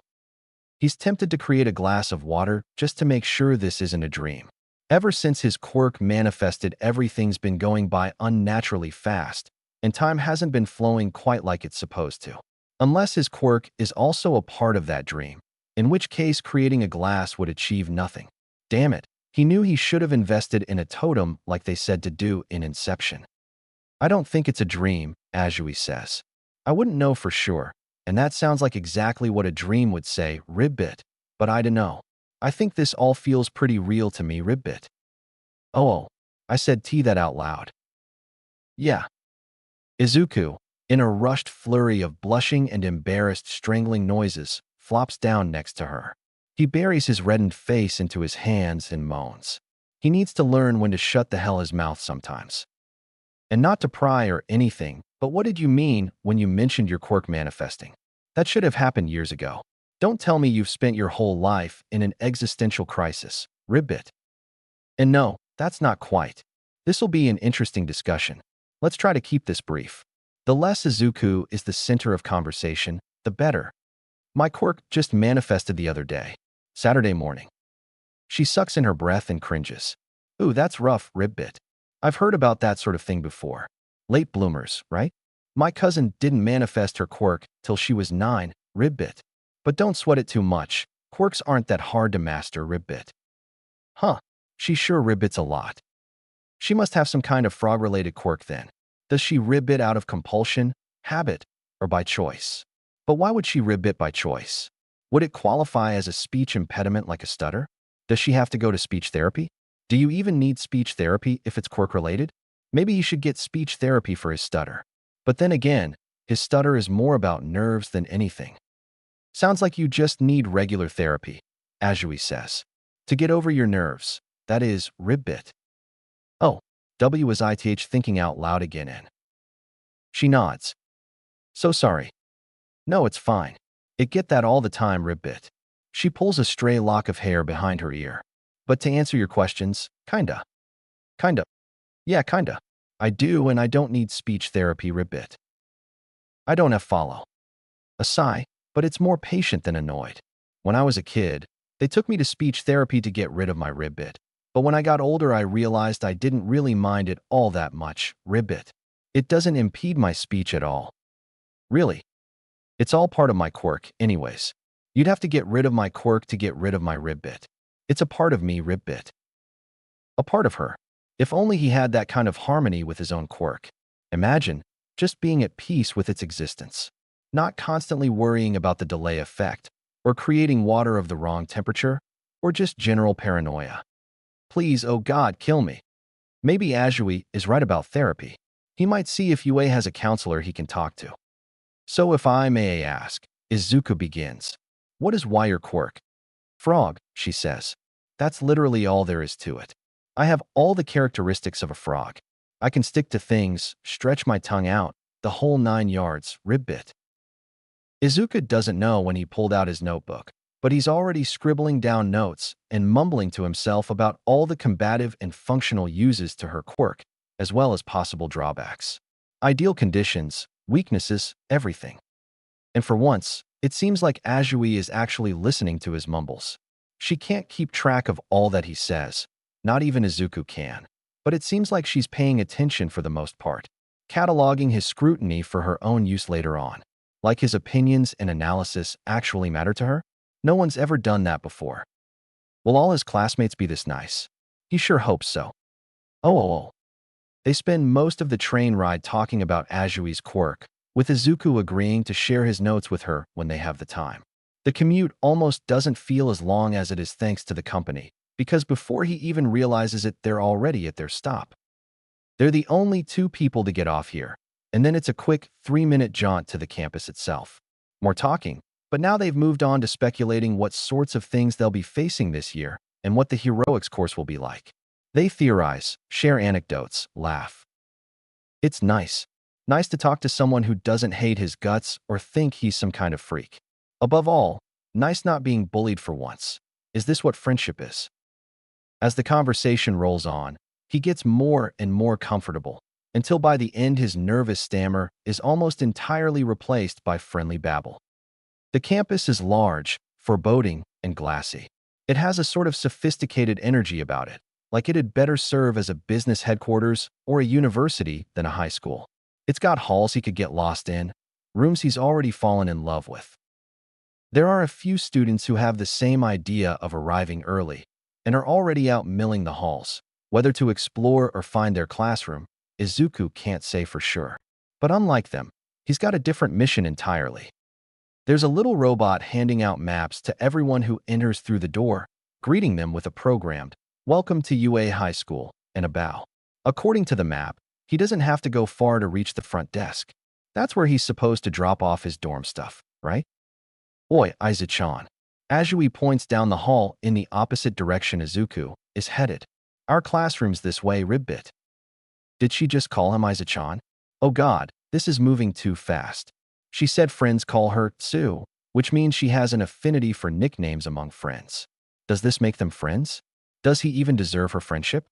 He's tempted to create a glass of water just to make sure this isn't a dream. Ever since his quirk manifested, everything's been going by unnaturally fast, and time hasn't been flowing quite like it's supposed to. Unless his quirk is also a part of that dream, in which case creating a glass would achieve nothing. Damn it, he knew he should have invested in a totem like they said to do in Inception. I don't think it's a dream, Azui says. I wouldn't know for sure, and that sounds like exactly what a dream would say, Ribbit. But I dunno. I think this all feels pretty real to me, Ribbit. Oh, I said that out loud. Yeah. Izuku, in a rushed flurry of blushing and embarrassed strangling noises, flops down next to her. He buries his reddened face into his hands and moans. He needs to learn when to shut the hell his mouth sometimes. And not to pry or anything, but what did you mean when you mentioned your quirk manifesting? That should have happened years ago. Don't tell me you've spent your whole life in an existential crisis, Ribbit. And no, that's not quite. This'll be an interesting discussion. Let's try to keep this brief. The less Izuku is the center of conversation, the better. My quirk just manifested the other day. Saturday morning. She sucks in her breath and cringes. Ooh, that's rough, Ribbit. I've heard about that sort of thing before. Late bloomers, right? My cousin didn't manifest her quirk till she was 9, Ribbit. But don't sweat it too much. Quirks aren't that hard to master, Ribbit. Huh, she sure ribbits a lot. She must have some kind of frog-related quirk then. Does she ribbit out of compulsion, habit, or by choice? But why would she ribbit by choice? Would it qualify as a speech impediment like a stutter? Does she have to go to speech therapy? Do you even need speech therapy if it's quirk-related? Maybe he should get speech therapy for his stutter. But then again, his stutter is more about nerves than anything. Sounds like you just need regular therapy, Azui says. To get over your nerves, that is, ribbit. Oh, WSITH thinking out loud again in. She nods. So sorry. No, it's fine. It get that all the time, ribbit. She pulls a stray lock of hair behind her ear. But to answer your questions, kinda. Kinda. Yeah, kinda. I do, and I don't need speech therapy, ribbit. I don't have follow. A sigh, but it's more patient than annoyed. When I was a kid, they took me to speech therapy to get rid of my ribbit. But when I got older, I realized I didn't really mind it all that much, ribbit. It doesn't impede my speech at all. Really. It's all part of my quirk, anyways. You'd have to get rid of my quirk to get rid of my ribbit. It's a part of me, ribbit. A part of her. If only he had that kind of harmony with his own quirk. Imagine just being at peace with its existence. Not constantly worrying about the delay effect, or creating water of the wrong temperature, or just general paranoia. Please, oh God, kill me. Maybe Azui is right about therapy. He might see if Yue has a counselor he can talk to. So if I may ask, Izuku begins. What is wire quirk? Frog, she says. That's literally all there is to it. I have all the characteristics of a frog. I can stick to things, stretch my tongue out, the whole 9 yards, ribbit. Izuku doesn't know when he pulled out his notebook, but he's already scribbling down notes and mumbling to himself about all the combative and functional uses to her quirk, as well as possible drawbacks. Ideal conditions, weaknesses, everything. And for once, it seems like Azui is actually listening to his mumbles. She can't keep track of all that he says, not even Izuku can, but it seems like she's paying attention for the most part, cataloging his scrutiny for her own use later on. Like his opinions and analysis actually matter to her? No one's ever done that before. Will all his classmates be this nice? He sure hopes so. Oh. They spend most of the train ride talking about Azui's quirk, with Izuku agreeing to share his notes with her when they have the time. The commute almost doesn't feel as long as it is thanks to the company, because before he even realizes it, they're already at their stop. They're the only 2 people to get off here, and then it's a quick 3-minute jaunt to the campus itself. More talking, But now they've moved on to speculating what sorts of things they'll be facing this year and what the heroics course will be like. They theorize, share anecdotes, laugh. It's nice. Nice to talk to someone who doesn't hate his guts or think he's some kind of freak. Above all, nice not being bullied for once. Is this what friendship is? As the conversation rolls on, he gets more and more comfortable, until by the end his nervous stammer is almost entirely replaced by friendly babble. The campus is large, foreboding, and glassy. It has a sort of sophisticated energy about it, like it had better serve as a business headquarters or a university than a high school. It's got halls he could get lost in, rooms he's already fallen in love with. There are a few students who have the same idea of arriving early and are already out milling the halls. Whether to explore or find their classroom, Izuku can't say for sure. But unlike them, he's got a different mission entirely. There's a little robot handing out maps to everyone who enters through the door, greeting them with a programmed, "Welcome to UA High School," and a bow. According to the map, he doesn't have to go far to reach the front desk. That's where he's supposed to drop off his dorm stuff, right? Oi, Izuku-chan. Azui points down the hall in the opposite direction Izuku is headed. Our classroom's this way, Ribbit. Did she just call him Izuku-chan? Oh god, this is moving too fast. She said friends call her Tsu, which means she has an affinity for nicknames among friends. Does this make them friends? Does he even deserve her friendship?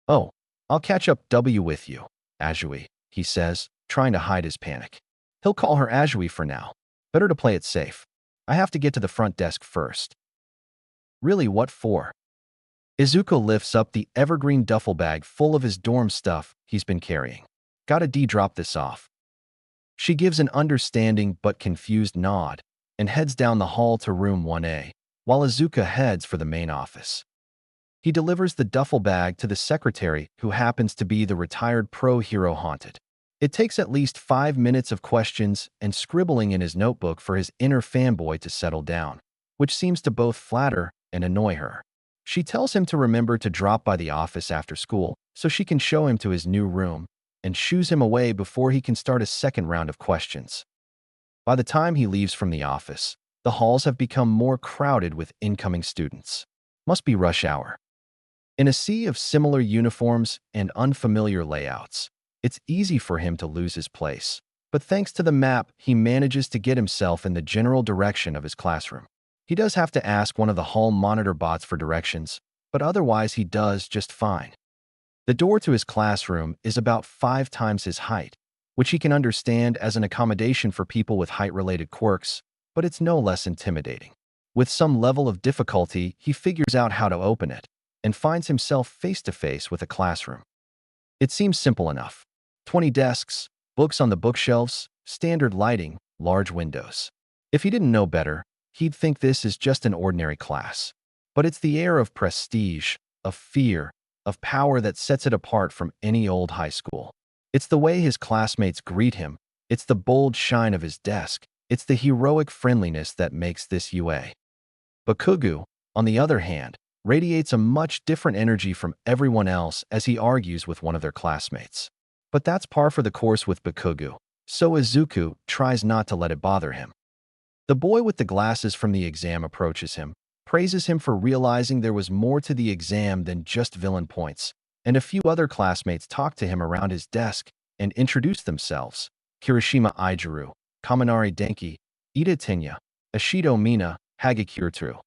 Oh, I'll catch up with you, Azui, he says, trying to hide his panic. He'll call her Azui for now. Better to play it safe. I have to get to the front desk first. Really, what for? Izuku lifts up the evergreen duffel bag full of his dorm stuff he's been carrying. Gotta drop this off. She gives an understanding but confused nod and heads down the hall to room 1A, while Izuku heads for the main office. He delivers the duffel bag to the secretary, who happens to be the retired pro-hero Haunted. It takes at least 5 minutes of questions and scribbling in his notebook for his inner fanboy to settle down, which seems to both flatter and annoy her. She tells him to remember to drop by the office after school so she can show him to his new room and shoos him away before he can start a second round of questions. By the time he leaves from the office, the halls have become more crowded with incoming students. Must be rush hour. In a sea of similar uniforms and unfamiliar layouts, it's easy for him to lose his place. But thanks to the map, he manages to get himself in the general direction of his classroom. He does have to ask one of the hall monitor bots for directions, but otherwise he does just fine. The door to his classroom is about 5 times his height, which he can understand as an accommodation for people with height-related quirks, but it's no less intimidating. With some level of difficulty, he figures out how to open it and finds himself face-to-face with a classroom. It seems simple enough. 20 desks, books on the bookshelves, standard lighting, large windows. If he didn't know better, he'd think this is just an ordinary class. But it's the air of prestige, of fear, of power that sets it apart from any old high school. It's the way his classmates greet him, it's the bold shine of his desk, it's the heroic friendliness that makes this UA. Bakugo, on the other hand, radiates a much different energy from everyone else as he argues with one of their classmates. But that's par for the course with Bakugo, so Izuku tries not to let it bother him. The boy with the glasses from the exam approaches him, praises him for realizing there was more to the exam than just villain points, and a few other classmates talk to him around his desk and introduce themselves: Kirishima Ijiru, Kaminari Denki, Ida Tenya, Ashido Mina, Hagakure.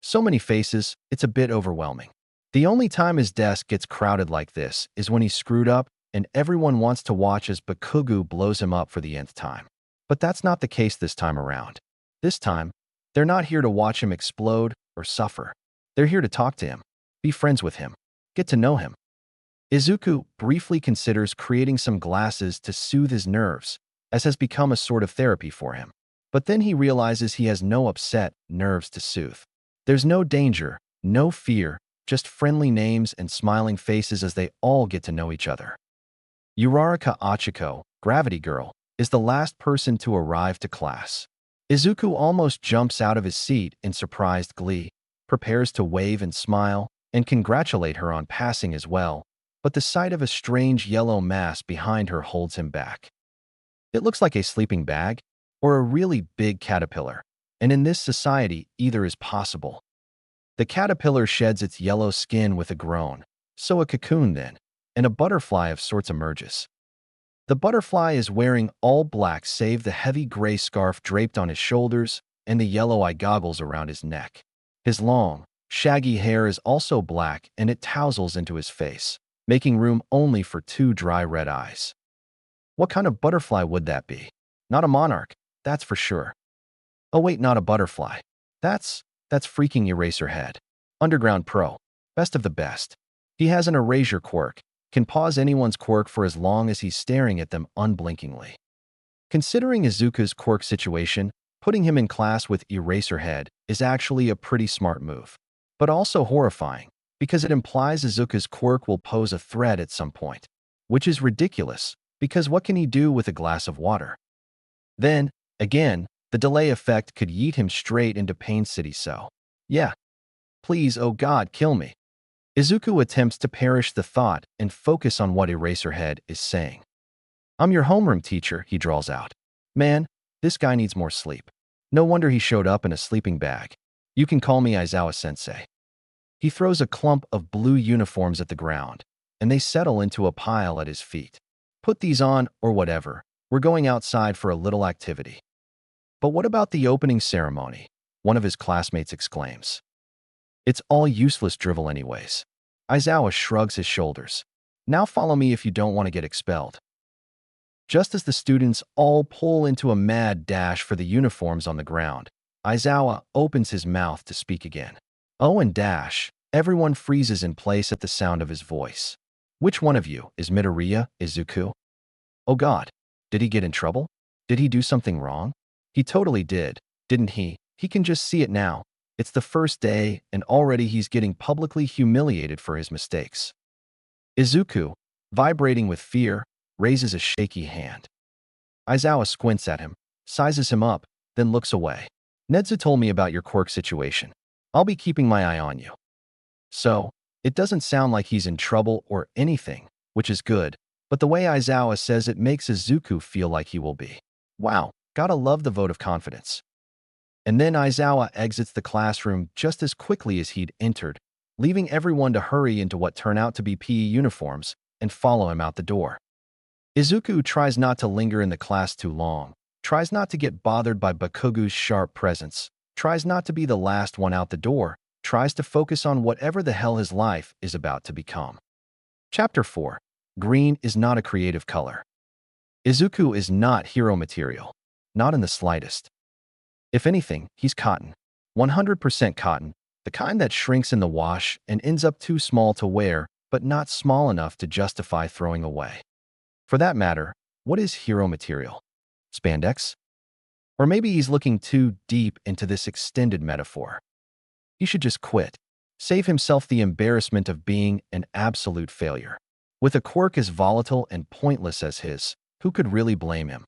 So many faces, it's a bit overwhelming. The only time his desk gets crowded like this is when he's screwed up and everyone wants to watch as Bakugo blows him up for the nth time. But that's not the case this time around. This time, they're not here to watch him explode or suffer. They're here to talk to him, be friends with him, get to know him. Izuku briefly considers creating some glasses to soothe his nerves, as has become a sort of therapy for him. But then he realizes he has no upset nerves to soothe. There's no danger, no fear, just friendly names and smiling faces as they all get to know each other. Uraraka Achiko, Gravity Girl, is the last person to arrive to class. Izuku almost jumps out of his seat in surprised glee, prepares to wave and smile, and congratulate her on passing as well, but the sight of a strange yellow mass behind her holds him back. It looks like a sleeping bag. or a really big caterpillar. And in this society, either is possible. The caterpillar sheds its yellow skin with a groan, so a cocoon then, and a butterfly of sorts emerges. The butterfly is wearing all black save the heavy gray scarf draped on his shoulders and the yellow eye goggles around his neck. His long, shaggy hair is also black and it tousles into his face, making room only for two dry red eyes. What kind of butterfly would that be? Not a monarch, that's for sure. Oh wait, not a butterfly. That's freaking Eraserhead. Underground Pro. Best of the best. He has an erasure quirk, can pause anyone's quirk for as long as he's staring at them unblinkingly. Considering Izuku's quirk situation, putting him in class with Eraserhead is actually a pretty smart move, but also horrifying, because it implies Izuku's quirk will pose a threat at some point, which is ridiculous, because what can he do with a glass of water? Then, again, the delay effect could yeet him straight into Pain City, so yeah. Please, oh God, kill me. Izuku attempts to perish the thought and focus on what Eraserhead is saying. I'm your homeroom teacher, he drawls out. Man, this guy needs more sleep. No wonder he showed up in a sleeping bag. You can call me Aizawa-sensei. He throws a clump of blue uniforms at the ground, and they settle into a pile at his feet. Put these on, or whatever. We're going outside for a little activity. But what about the opening ceremony? One of his classmates exclaims. It's all useless drivel anyways. Aizawa shrugs his shoulders. Now follow me if you don't want to get expelled. Just as the students all pull into a mad dash for the uniforms on the ground, Aizawa opens his mouth to speak again. Oh, and dash. Everyone freezes in place at the sound of his voice. Which one of you is Midoriya, Izuku? Oh God, did he get in trouble? Did he do something wrong? He totally did, didn't he? He can just see it now. It's the first day, and already he's getting publicly humiliated for his mistakes. Izuku, vibrating with fear, raises a shaky hand. Aizawa squints at him, sizes him up, then looks away. Nedza told me about your quirk situation. I'll be keeping my eye on you. So, it doesn't sound like he's in trouble or anything, which is good, but the way Aizawa says it makes Izuku feel like he will be. Wow, gotta love the vote of confidence. And then Aizawa exits the classroom just as quickly as he'd entered, leaving everyone to hurry into what turn out to be PE uniforms and follow him out the door. Izuku tries not to linger in the class too long, tries not to get bothered by Bakugu's sharp presence, tries not to be the last one out the door, tries to focus on whatever the hell his life is about to become. Chapter 4. Green is not a creative color. Izuku is not hero material. Not in the slightest. If anything, he's cotton. 100% cotton, the kind that shrinks in the wash and ends up too small to wear, but not small enough to justify throwing away. For that matter, what is hero material? Spandex? Or maybe he's looking too deep into this extended metaphor. He should just quit. Save himself the embarrassment of being an absolute failure. With a quirk as volatile and pointless as his, who could really blame him?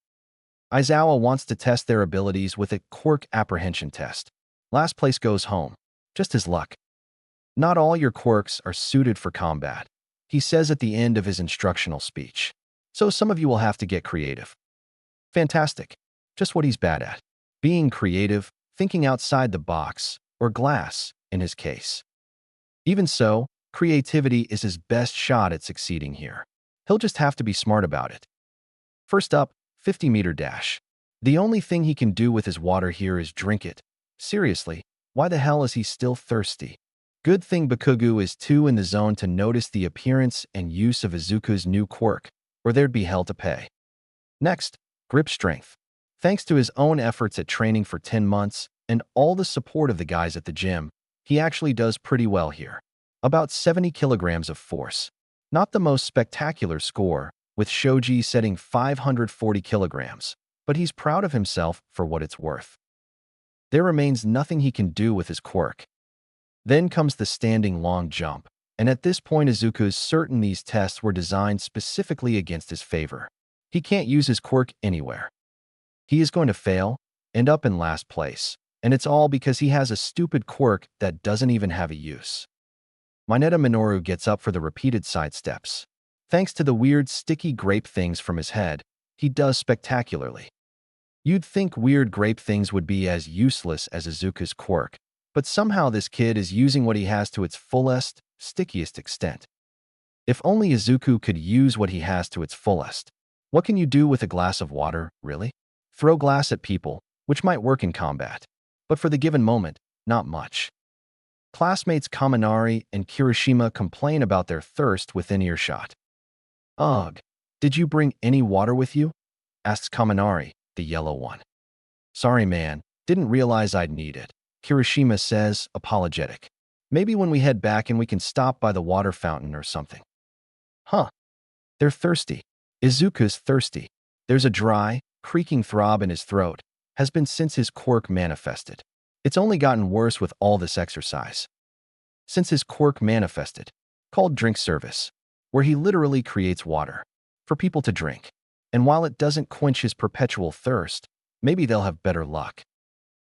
Aizawa wants to test their abilities with a quirk apprehension test. Last place goes home. Just his luck. Not all your quirks are suited for combat, he says at the end of his instructional speech. So some of you will have to get creative. Fantastic. Just what he's bad at. Being creative, thinking outside the box, or glass, in his case. Even so, creativity is his best shot at succeeding here. He'll just have to be smart about it. First up, 50-meter dash. The only thing he can do with his water here is drink it. Seriously, why the hell is he still thirsty? Good thing Bakugu is too in the zone to notice the appearance and use of Izuku's new quirk, or there'd be hell to pay. Next, grip strength. Thanks to his own efforts at training for 10 months and all the support of the guys at the gym, he actually does pretty well here. About 70 kilograms of force. Not the most spectacular score, with Shoji setting 540 kilograms, but he's proud of himself for what it's worth. There remains nothing he can do with his quirk. Then comes the standing long jump, and at this point Izuku's certain these tests were designed specifically against his favor. He can't use his quirk anywhere. He is going to fail, end up in last place, and it's all because he has a stupid quirk that doesn't even have a use. Mineta Minoru gets up for the repeated sidesteps. Thanks to the weird sticky grape things from his head, he does spectacularly. You'd think weird grape things would be as useless as Izuku's quirk, but somehow this kid is using what he has to its fullest, stickiest extent. If only Izuku could use what he has to its fullest. What can you do with a glass of water, really? Throw glass at people, which might work in combat. But for the given moment, not much. Classmates Kaminari and Kirishima complain about their thirst within earshot. Ugh, did you bring any water with you? Asks Kaminari, the yellow one. Sorry man, didn't realize I'd need it, Kirishima says, apologetic. Maybe when we head back and we can stop by the water fountain or something. Huh. They're thirsty. Izuku's thirsty. There's a dry, creaking throb in his throat. Has been since his quirk manifested. It's only gotten worse with all this exercise. Since his quirk manifested, called drink service, where he literally creates water for people to drink. And while it doesn't quench his perpetual thirst, maybe they'll have better luck.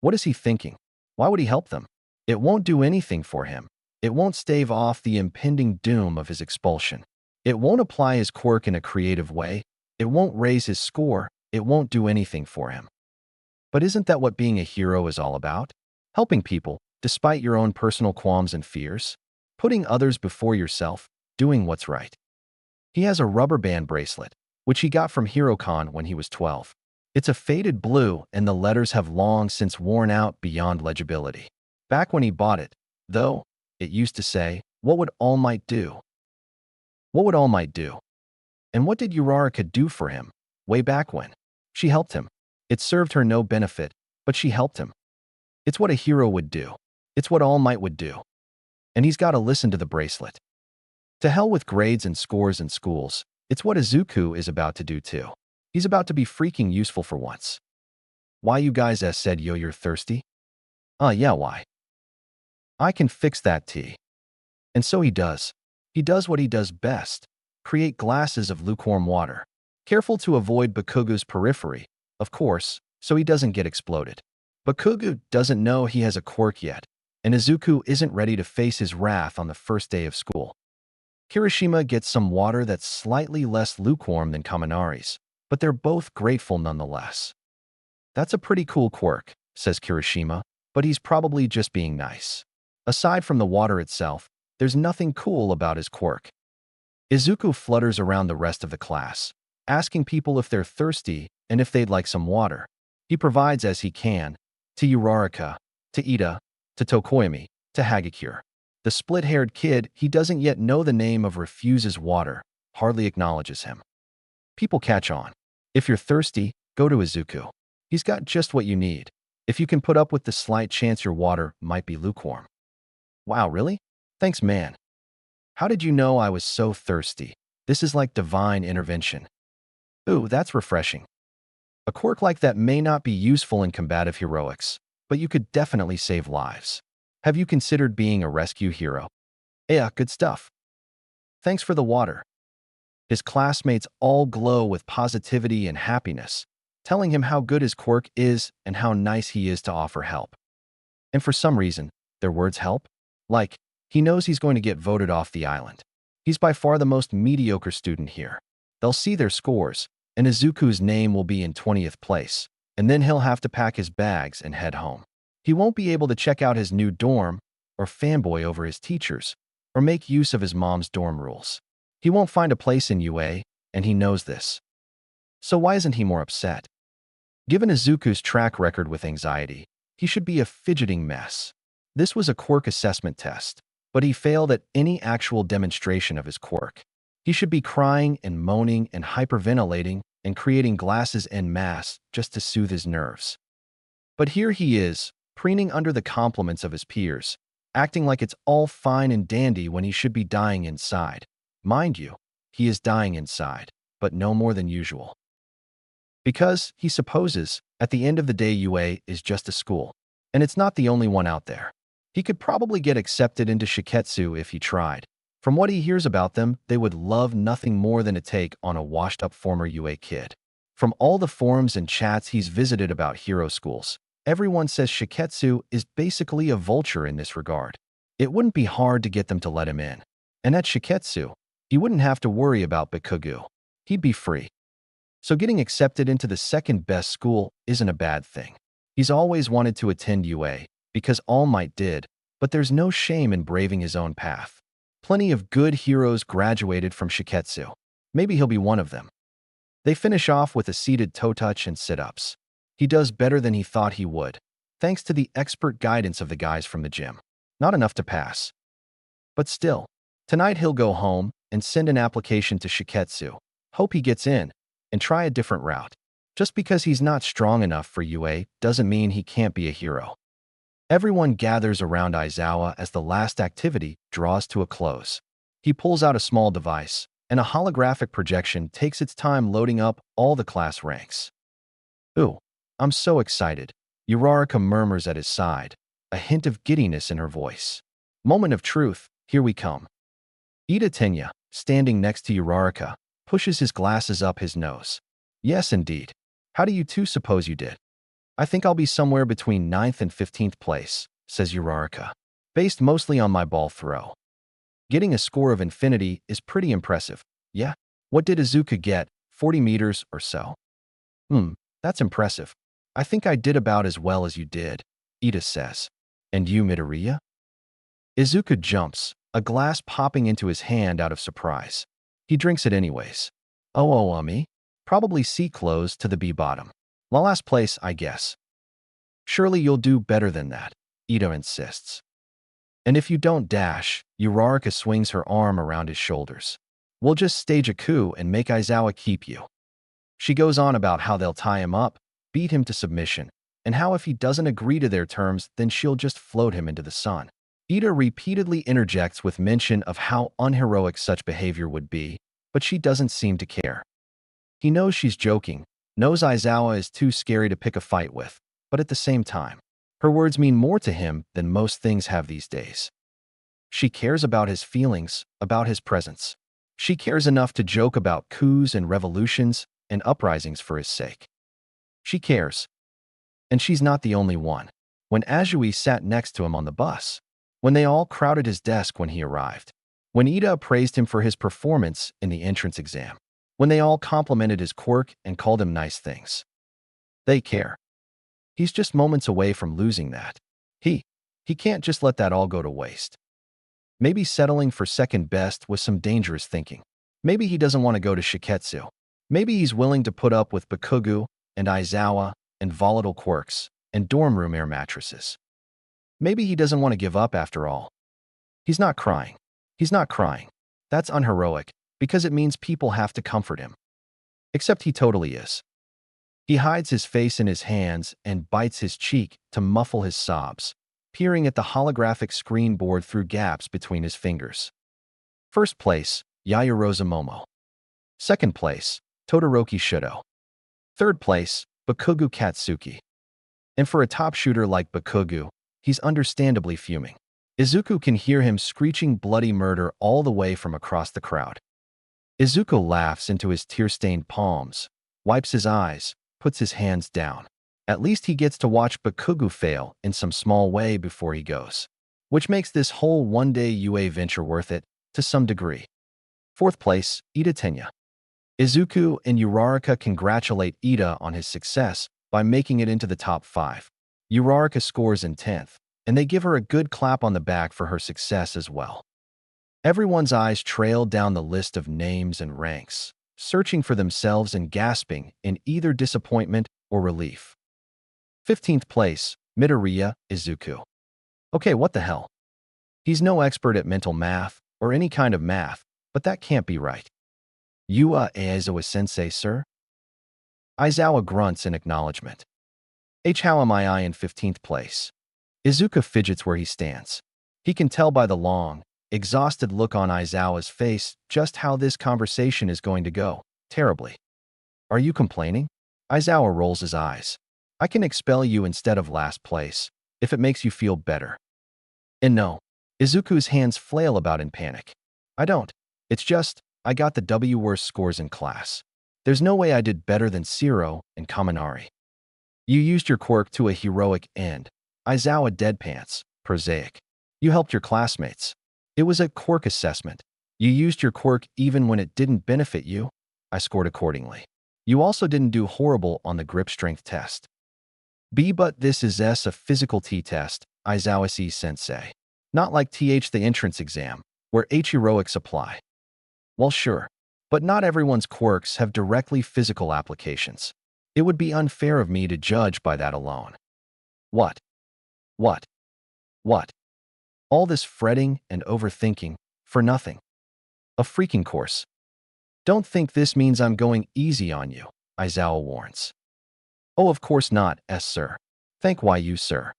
What is he thinking? Why would he help them? It won't do anything for him. It won't stave off the impending doom of his expulsion. It won't apply his quirk in a creative way. It won't raise his score. It won't do anything for him. But isn't that what being a hero is all about? Helping people, despite your own personal qualms and fears? Putting others before yourself, doing what's right. He has a rubber band bracelet, which he got from HeroCon when he was 12. It's a faded blue and the letters have long since worn out beyond legibility. Back when he bought it, though, it used to say, "What would All Might do?" What would All Might do? And what did Uraraka do for him, way back when? She helped him. It served her no benefit, but she helped him. It's what a hero would do. It's what All Might would do. And he's got to listen to the bracelet. To hell with grades and scores and schools. It's what Izuku is about to do too. He's about to be freaking useful for once. Why you guys said yo you're thirsty? Yeah, why? I can fix that tea. And so he does. He does what he does best. Create glasses of lukewarm water. Careful to avoid Bakugu's periphery, of course, so he doesn't get exploded. Bakugu doesn't know he has a quirk yet, and Izuku isn't ready to face his wrath on the first day of school. Kirishima gets some water that's slightly less lukewarm than Kaminari's, but they're both grateful nonetheless. That's a pretty cool quirk, says Kirishima, but he's probably just being nice. Aside from the water itself, there's nothing cool about his quirk. Izuku flutters around the rest of the class, asking people if they're thirsty and if they'd like some water. He provides as he can, to Uraraka, to Ida, to Tokoyami, to Hagakure. The split-haired kid he doesn't yet know the name of refuses water, hardly acknowledges him. People catch on. If you're thirsty, go to Izuku. He's got just what you need, if you can put up with the slight chance your water might be lukewarm. Wow, really? Thanks, man. How did you know I was so thirsty? This is like divine intervention. Ooh, that's refreshing. A quirk like that may not be useful in combative heroics, but you could definitely save lives. Have you considered being a rescue hero? Yeah, good stuff. Thanks for the water. His classmates all glow with positivity and happiness, telling him how good his quirk is and how nice he is to offer help. And for some reason, their words help. Like, he knows he's going to get voted off the island. He's by far the most mediocre student here. They'll see their scores, and Izuku's name will be in 20th place, and then he'll have to pack his bags and head home. He won't be able to check out his new dorm, or fanboy over his teachers, or make use of his mom's dorm rules. He won't find a place in UA, and he knows this. So why isn't he more upset? Given Izuku's track record with anxiety, he should be a fidgeting mess. This was a quirk assessment test, but he failed at any actual demonstration of his quirk. He should be crying and moaning and hyperventilating and creating glasses en masse just to soothe his nerves. But here he is, preening under the compliments of his peers, acting like it's all fine and dandy when he should be dying inside. Mind you, he is dying inside, but no more than usual. Because, he supposes, at the end of the day UA is just a school, and it's not the only one out there. He could probably get accepted into Shiketsu if he tried. From what he hears about them, they would love nothing more than to take on a washed-up former UA kid. From all the forums and chats he's visited about hero schools, everyone says Shiketsu is basically a vulture in this regard. It wouldn't be hard to get them to let him in. And at Shiketsu, he wouldn't have to worry about Bakugu. He'd be free. So getting accepted into the second best school isn't a bad thing. He's always wanted to attend UA, because All Might did, but there's no shame in braving his own path. Plenty of good heroes graduated from Shiketsu. Maybe he'll be one of them. They finish off with a seated toe touch and sit-ups. He does better than he thought he would, thanks to the expert guidance of the guys from the gym. Not enough to pass. But still, tonight he'll go home and send an application to Shiketsu. Hope he gets in, and try a different route. Just because he's not strong enough for UA doesn't mean he can't be a hero. Everyone gathers around Aizawa as the last activity draws to a close. He pulls out a small device, and a holographic projection takes its time loading up all the class ranks. Ooh, I'm so excited, Uraraka murmurs at his side, a hint of giddiness in her voice. Moment of truth, here we come. Ida Tenya, standing next to Uraraka, pushes his glasses up his nose. Yes, indeed. How do you two suppose you did? I think I'll be somewhere between 9th and 15th place, says Uraraka, based mostly on my ball throw. Getting a score of infinity is pretty impressive. Yeah? What did Izuku get? 40 meters or so? That's impressive. I think I did about as well as you did, Ida says. And you, Midoriya? Izuku jumps, a glass popping into his hand out of surprise. He drinks it anyways. Oh, me? Probably C close to the B bottom. Last place, I guess. Surely you'll do better than that, Ida insists. And if you don't dash, Uraraka swings her arm around his shoulders. We'll just stage a coup and make Aizawa keep you. She goes on about how they'll tie him up, beat him to submission, and how if he doesn't agree to their terms, then she'll just float him into the sun. Ida repeatedly interjects with mention of how unheroic such behavior would be, but she doesn't seem to care. He knows she's joking, knows Aizawa is too scary to pick a fight with, but at the same time, her words mean more to him than most things have these days. She cares about his feelings, about his presence. She cares enough to joke about coups and revolutions and uprisings for his sake. She cares. And she's not the only one. When Azui sat next to him on the bus, when they all crowded his desk when he arrived, when Ida praised him for his performance in the entrance exam, when they all complimented his quirk and called him nice things. They care. He's just moments away from losing that. He can't just let that all go to waste. Maybe settling for second best was some dangerous thinking. Maybe he doesn't want to go to Shiketsu. Maybe he's willing to put up with Bakugu and Aizawa and volatile quirks and dorm room air mattresses. Maybe he doesn't want to give up after all. He's not crying. He's not crying. That's unheroic, because it means people have to comfort him. Except he totally is. He hides his face in his hands and bites his cheek to muffle his sobs, peering at the holographic screen board through gaps between his fingers. First place, Yaoyorozu Momo. Second place, Todoroki Shudo. Third place, Bakugu Katsuki. And for a top shooter like Bakugu, he's understandably fuming. Izuku can hear him screeching bloody murder all the way from across the crowd. Izuku laughs into his tear-stained palms, wipes his eyes, puts his hands down. At least he gets to watch Bakugu fail in some small way before he goes, which makes this whole one-day UA venture worth it, to some degree. Fourth place, Ida Tenya. Izuku and Uraraka congratulate Ida on his success by making it into the top 5. Uraraka scores in 10th, and they give her a good clap on the back for her success as well. Everyone's eyes trail down the list of names and ranks, searching for themselves and gasping in either disappointment or relief. 15th place, Midoriya Izuku. Okay, what the hell? He's no expert at mental math or any kind of math, but that can't be right. You Aizawa-sensei, sir? Aizawa grunts in acknowledgement. How am I in 15th place? Izuku fidgets where he stands. He can tell by the long, exhausted look on Aizawa's face just how this conversation is going to go, terribly. Are you complaining? Aizawa rolls his eyes. I can expel you instead of last place, if it makes you feel better. And no, Izuku's hands flail about in panic. I don't. It's just, I got the W worst scores in class. There's no way I did better than Siro and Kaminari. You used your quirk to a heroic end. Aizawa deadpants, prosaic. You helped your classmates. It was a quirk assessment. You used your quirk even when it didn't benefit you. I scored accordingly. You also didn't do horrible on the grip strength test. B, but this is a physical T-test, Izawa sensei. Not like the entrance exam, where heroics apply. Well, sure, but not everyone's quirks have directly physical applications. It would be unfair of me to judge by that alone. What? What? What? All this fretting and overthinking for nothing. A freaking course. Don't think this means I'm going easy on you, Izawa warns. Oh, of course not, sir. Thank you, sir.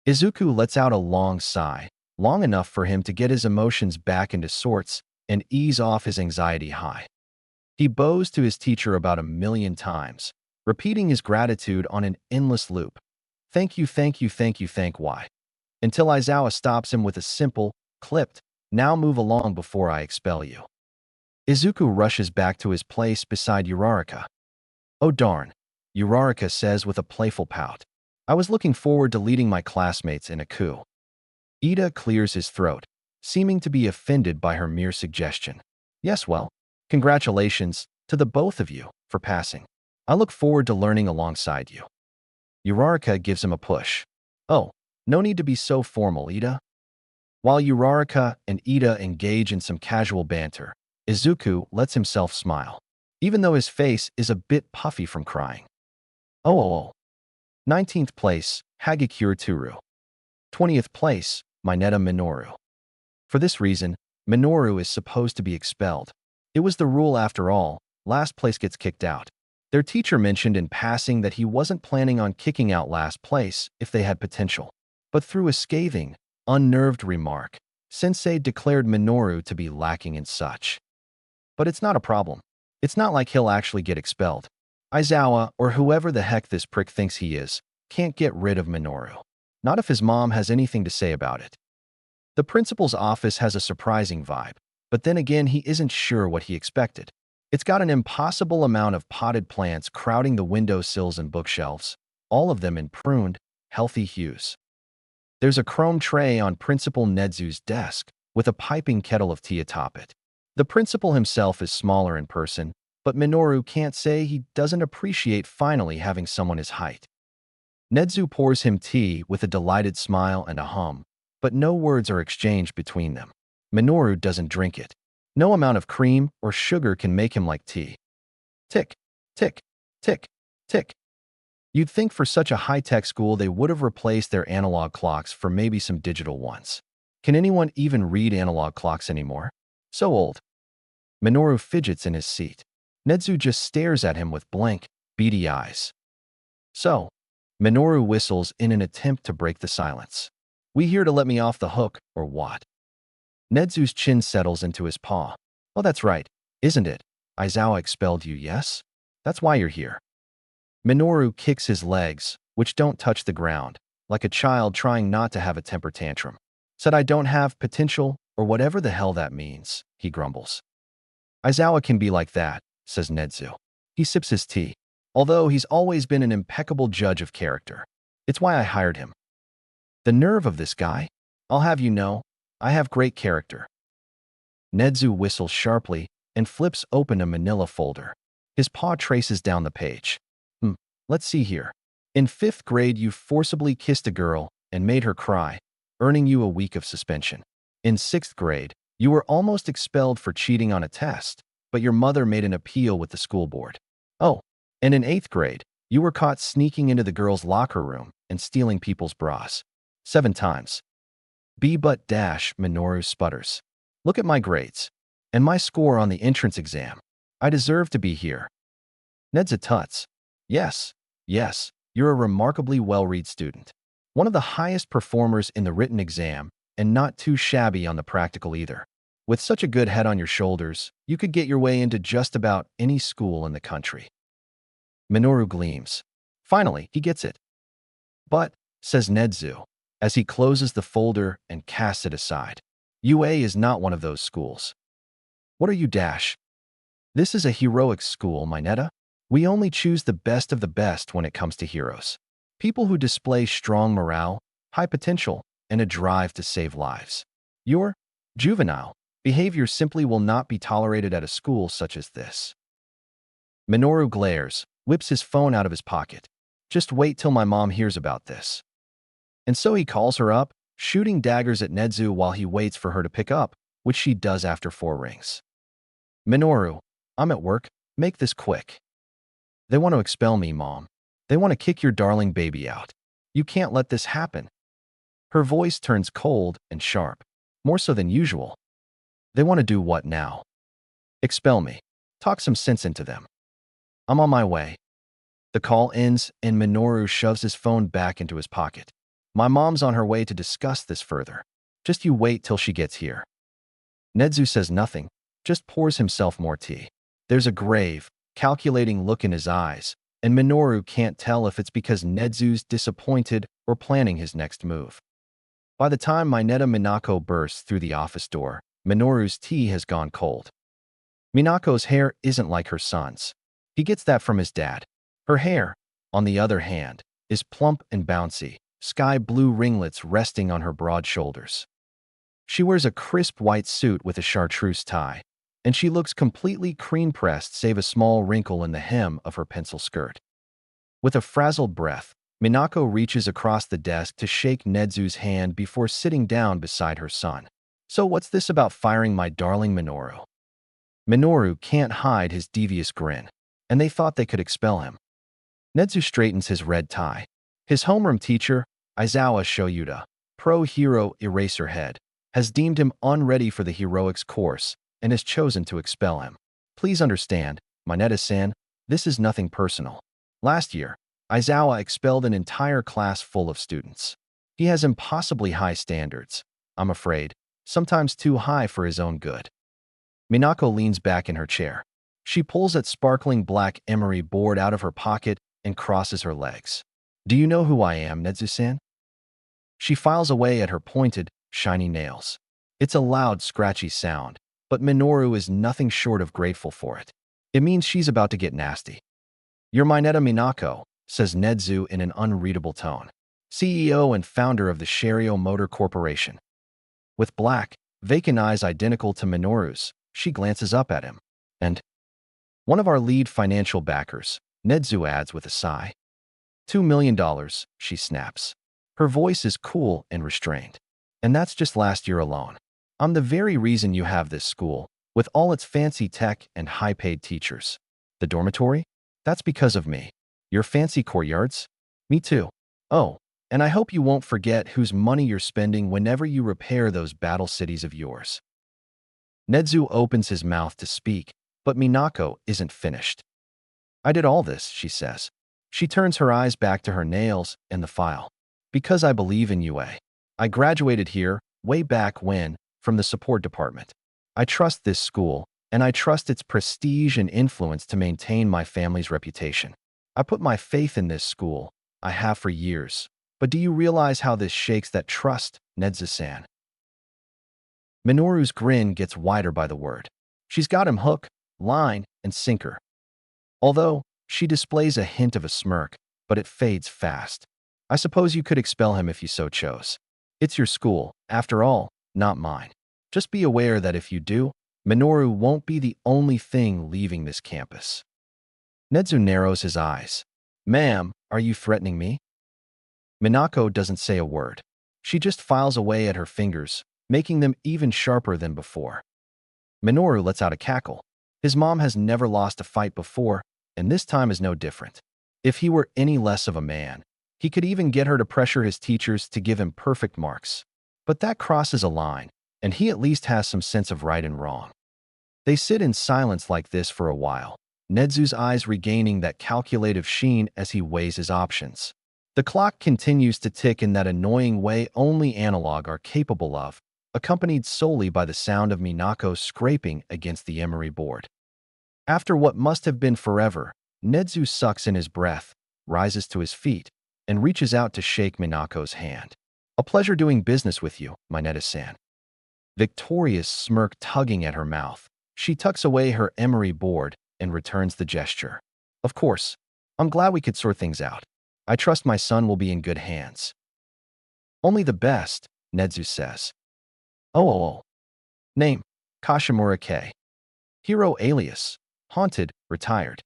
Izuku lets out a long sigh, long enough for him to get his emotions back into sorts and ease off his anxiety high. He bows to his teacher about 1,000,000 times, repeating his gratitude on an endless loop. Thank you, thank you, thank you, thank why. Until Izawa stops him with a simple, clipped, now move along before I expel you. Izuku rushes back to his place beside Uraraka. Oh darn, Uraraka says with a playful pout. I was looking forward to leading my classmates in a coup. Ida clears his throat, seeming to be offended by her mere suggestion. Yes, well, congratulations to the both of you for passing. I look forward to learning alongside you. Uraraka gives him a push. Oh, no need to be so formal, Ida. While Uraraka and Ida engage in some casual banter, Izuku lets himself smile, even though his face is a bit puffy from crying. Oh. 19th place, Hagakure Turu. 20th place, Mineta Minoru. For this reason, Minoru is supposed to be expelled. It was the rule after all, last place gets kicked out. Their teacher mentioned in passing that he wasn't planning on kicking out last place if they had potential. But through a scathing, unnerved remark, Sensei declared Minoru to be lacking in such. But it's not a problem. It's not like he'll actually get expelled. Izawa, or whoever the heck this prick thinks he is, can't get rid of Minoru. Not if his mom has anything to say about it. The principal's office has a surprising vibe, but then again he isn't sure what he expected. It's got an impossible amount of potted plants crowding the windowsills and bookshelves, all of them in pruned, healthy hues. There's a chrome tray on Principal Nedzu's desk, with a piping kettle of tea atop it. The principal himself is smaller in person, but Minoru can't say he doesn't appreciate finally having someone his height. Nedzu pours him tea with a delighted smile and a hum, but no words are exchanged between them. Minoru doesn't drink it. No amount of cream or sugar can make him like tea. Tick, tick, tick, tick. You'd think for such a high-tech school they would have replaced their analog clocks for maybe some digital ones. Can anyone even read analog clocks anymore? So old. Minoru fidgets in his seat. Nedzu just stares at him with blank, beady eyes. So, Minoru whistles in an attempt to break the silence. We here to let me off the hook, or what? Nedzu's chin settles into his paw. Oh, that's right, isn't it? Izawa expelled you, yes? That's why you're here. Minoru kicks his legs, which don't touch the ground, like a child trying not to have a temper tantrum. Said I don't have potential, or whatever the hell that means, he grumbles. Izawa can be like that, says Nedzu. He sips his tea, although he's always been an impeccable judge of character. It's why I hired him. The nerve of this guy? I'll have you know, I have great character. Nedzu whistles sharply and flips open a manila folder. His paw traces down the page. Let's see here. In 5th grade, you forcibly kissed a girl and made her cry, earning you a week of suspension. In 6th grade, you were almost expelled for cheating on a test, but your mother made an appeal with the school board. Oh, and in 8th grade, you were caught sneaking into the girls' locker room and stealing people's bras. 7 times. Minoru sputters. Look at my grades. And my score on the entrance exam. I deserve to be here. Nedza tuts. Yes, you're a remarkably well-read student. One of the highest performers in the written exam, and not too shabby on the practical either. With such a good head on your shoulders, you could get your way into just about any school in the country. Minoru gleams. Finally, he gets it. But, says Nedzu, as he closes the folder and casts it aside, UA is not one of those schools. What are you dash? This is a heroics school, Mineta. We only choose the best of the best when it comes to heroes. People who display strong morale, high potential, and a drive to save lives. Your juvenile behavior simply will not be tolerated at a school such as this. Minoru glares, whips his phone out of his pocket. Just wait till my mom hears about this. And so he calls her up, shooting daggers at Nezu while he waits for her to pick up, which she does after 4 rings. Minoru, I'm at work. Make this quick. They want to expel me, Mom. They want to kick your darling baby out. You can't let this happen. Her voice turns cold and sharp, more so than usual. They want to do what now? Expel me. Talk some sense into them. I'm on my way. The call ends and Minoru shoves his phone back into his pocket. My mom's on her way to discuss this further. Just you wait till she gets here. Nezu says nothing, just pours himself more tea. There's a grave, calculating look in his eyes, and Minoru can't tell if it's because Nezu's disappointed or planning his next move. By the time Minako bursts through the office door, Minoru's tea has gone cold. Minako's hair isn't like her son's. He gets that from his dad. Her hair, on the other hand, is plump and bouncy, sky blue ringlets resting on her broad shoulders. She wears a crisp white suit with a chartreuse tie, and she looks completely cream-pressed save a small wrinkle in the hem of her pencil skirt. With a frazzled breath, Minako reaches across the desk to shake Nezu's hand before sitting down beside her son. So what's this about firing my darling Minoru? Minoru can't hide his devious grin, and they thought they could expel him. Nezu straightens his red tie. His homeroom teacher, Aizawa Shoyuta, pro-hero eraserhead, has deemed him unready for the heroics course and has chosen to expel him. Please understand, Mineta-san, this is nothing personal. Last year, Aizawa expelled an entire class full of students. He has impossibly high standards, I'm afraid, sometimes too high for his own good. Minako leans back in her chair. She pulls at sparkling black emery board out of her pocket and crosses her legs. Do you know who I am, Nezu-san? She files away at her pointed, shiny nails. It's a loud, scratchy sound, but Minoru is nothing short of grateful for it. It means she's about to get nasty. You're Mineta Minako, says Nezu in an unreadable tone, CEO and founder of the Sherryo Motor Corporation. With black, vacant eyes identical to Minoru's, she glances up at him. And one of our lead financial backers, Nezu adds with a sigh. $2 million, she snaps. Her voice is cool and restrained. And that's just last year alone. I'm the very reason you have this school, with all its fancy tech and high-paid teachers. The dormitory? That's because of me. Your fancy courtyards? Me too. Oh, and I hope you won't forget whose money you're spending whenever you repair those battle cities of yours. Nezu opens his mouth to speak, but Minako isn't finished. I did all this, she says. She turns her eyes back to her nails and the file. Because I believe in UA. I graduated here, way back when, from the support department. I trust this school, and I trust its prestige and influence to maintain my family's reputation. I put my faith in this school. I have for years. But do you realize how this shakes that trust, Nezu-san? Minoru's grin gets wider by the word. She's got him hook, line, and sinker. Although, she displays a hint of a smirk, but it fades fast. I suppose you could expel him if you so chose. It's your school, after all, not mine. Just be aware that if you do, Minoru won't be the only thing leaving this campus. Nezu narrows his eyes. Ma'am, are you threatening me? Minako doesn't say a word. She just files away at her fingers, making them even sharper than before. Minoru lets out a cackle. His mom has never lost a fight before, and this time is no different. If he were any less of a man, he could even get her to pressure his teachers to give him perfect marks. But that crosses a line, and he at least has some sense of right and wrong. They sit in silence like this for a while, Nezu's eyes regaining that calculative sheen as he weighs his options. The clock continues to tick in that annoying way only analog are capable of, accompanied solely by the sound of Minako scraping against the emery board. After what must have been forever, Nezu sucks in his breath, rises to his feet, and reaches out to shake Minako's hand. A pleasure doing business with you, Mineta-san. Victorious smirk tugging at her mouth, she tucks away her emery board and returns the gesture. Of course, I'm glad we could sort things out. I trust my son will be in good hands. Only the best, Nezu says. Oh. Name, Kashimura K. Hero alias, haunted, retired.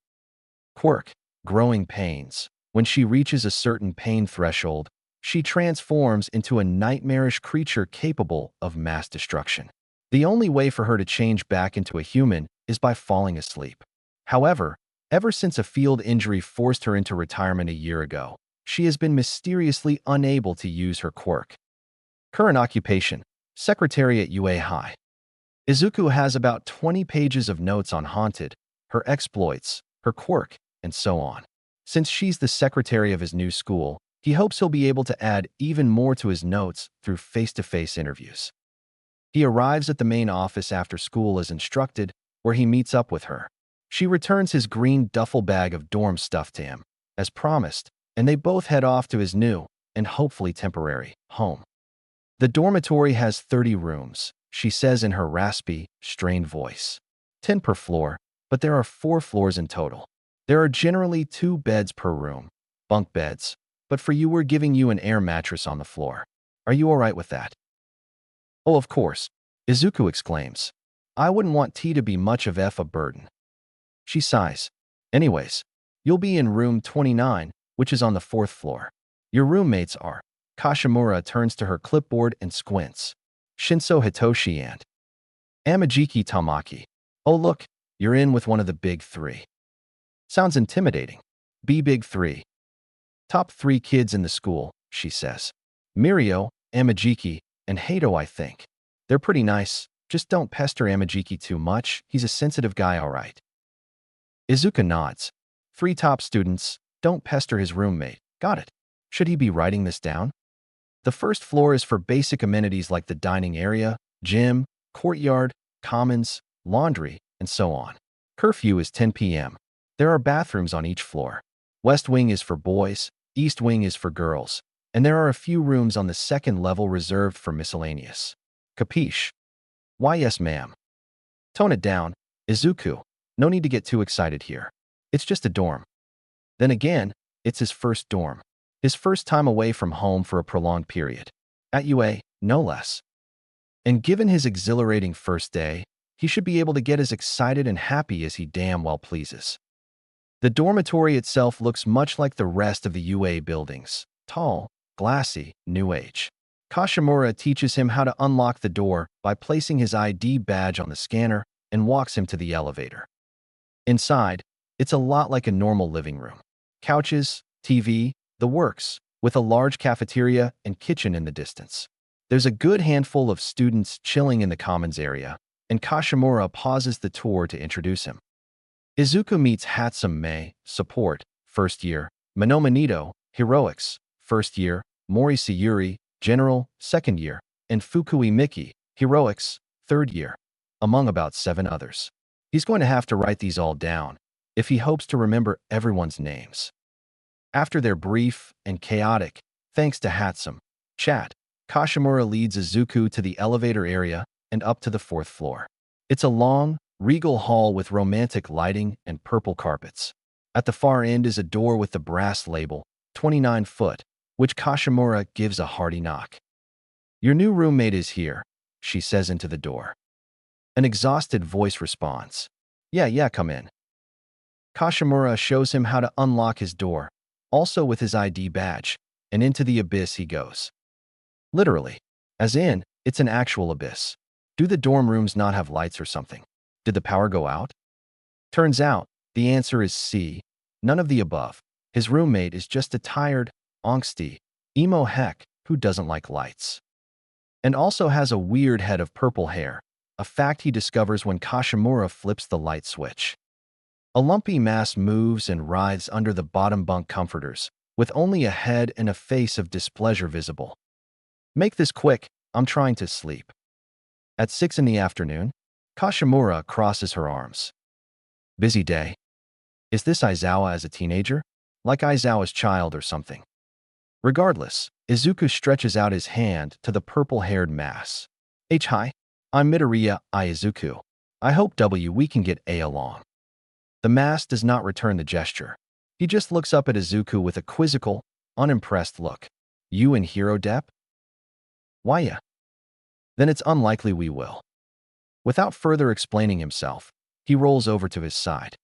Quirk, growing pains. When she reaches a certain pain threshold, she transforms into a nightmarish creature capable of mass destruction. The only way for her to change back into a human is by falling asleep. However, ever since a field injury forced her into retirement a year ago, she has been mysteriously unable to use her quirk. Current occupation: secretary at UA High. Izuku has about 20 pages of notes on Haunted, her exploits, her quirk, and so on. Since she's the secretary of his new school, he hopes he'll be able to add even more to his notes through face-to-face interviews. He arrives at the main office after school as instructed, where he meets up with her. She returns his green duffel bag of dorm stuff to him, as promised, and they both head off to his new, and hopefully temporary, home. The dormitory has 30 rooms, she says in her raspy, strained voice. 10 per floor, but there are 4 floors in total. There are generally 2 beds per room, bunk beds, but for you we're giving you an air mattress on the floor. Are you all right with that? Oh, of course, Izuku exclaims. I wouldn't want tea to be much of a burden. She sighs. Anyways, you'll be in room 29, which is on the 4th floor. Your roommates are. Kashimura turns to her clipboard and squints. Shinso Hitoshi and Amajiki Tamaki. Oh look, you're in with one of the big 3. Sounds intimidating. Be big 3. Top 3 kids in the school, she says. Mirio, Amajiki, and Hato, I think. They're pretty nice, just don't pester Amajiki too much, he's a sensitive guy, alright. Izuku nods. 3 top students, don't pester his roommate, got it. Should he be writing this down? The 1st floor is for basic amenities like the dining area, gym, courtyard, commons, laundry, and so on. Curfew is 10 p.m. There are bathrooms on each floor. West wing is for boys, east wing is for girls, and there are a few rooms on the 2nd level reserved for miscellaneous. Capiche? Why, yes, ma'am. Tone it down, Izuku. No need to get too excited here. It's just a dorm. Then again, it's his first dorm. His first time away from home for a prolonged period. At UA, no less. And given his exhilarating first day, he should be able to get as excited and happy as he damn well pleases. The dormitory itself looks much like the rest of the UA buildings. Tall, glassy, new age. Kashimura teaches him how to unlock the door by placing his ID badge on the scanner and walks him to the elevator. Inside, it's a lot like a normal living room. Couches, TV, the works, with a large cafeteria and kitchen in the distance. There's a good handful of students chilling in the commons area, and Kashimura pauses the tour to introduce him. Izuku meets Hatsum Mei, support, 1st year, Monoma Nito, heroics, 1st year, Mori Sayuri, general, 2nd year, and Fukui Miki, heroics, 3rd year, among about 7 others. He's going to have to write these all down if he hopes to remember everyone's names. After their brief and chaotic, thanks to Hatsum, chat, Kashimura leads Izuku to the elevator area and up to the 4th floor. It's a long, regal hall with romantic lighting and purple carpets. At the far end is a door with the brass label, 29 foot, which Kashimura gives a hearty knock. Your new roommate is here, she says into the door. An exhausted voice responds. Yeah, come in. Kashimura shows him how to unlock his door, also with his ID badge, and into the abyss he goes. Literally. As in, it's an actual abyss. Do the dorm rooms not have lights or something? Did the power go out? Turns out, the answer is C, none of the above. His roommate is just a tired, angsty, emo heck who doesn't like lights. And also has a weird head of purple hair, a fact he discovers when Kashimura flips the light switch. A lumpy mass moves and writhes under the bottom bunk comforters, with only a head and a face of displeasure visible. Make this quick, I'm trying to sleep. At 6 in the afternoon, Kashimura crosses her arms. Busy day. Is this Aizawa as a teenager? Like Aizawa's child or something? Regardless, Izuku stretches out his hand to the purple-haired mass. Hi, I'm Midoriya Izuku. I hope we can get along. The mass does not return the gesture. He just looks up at Izuku with a quizzical, unimpressed look. You and Hero Dep? Why ya? Then it's unlikely we will. Without further explaining himself, he rolls over to his side.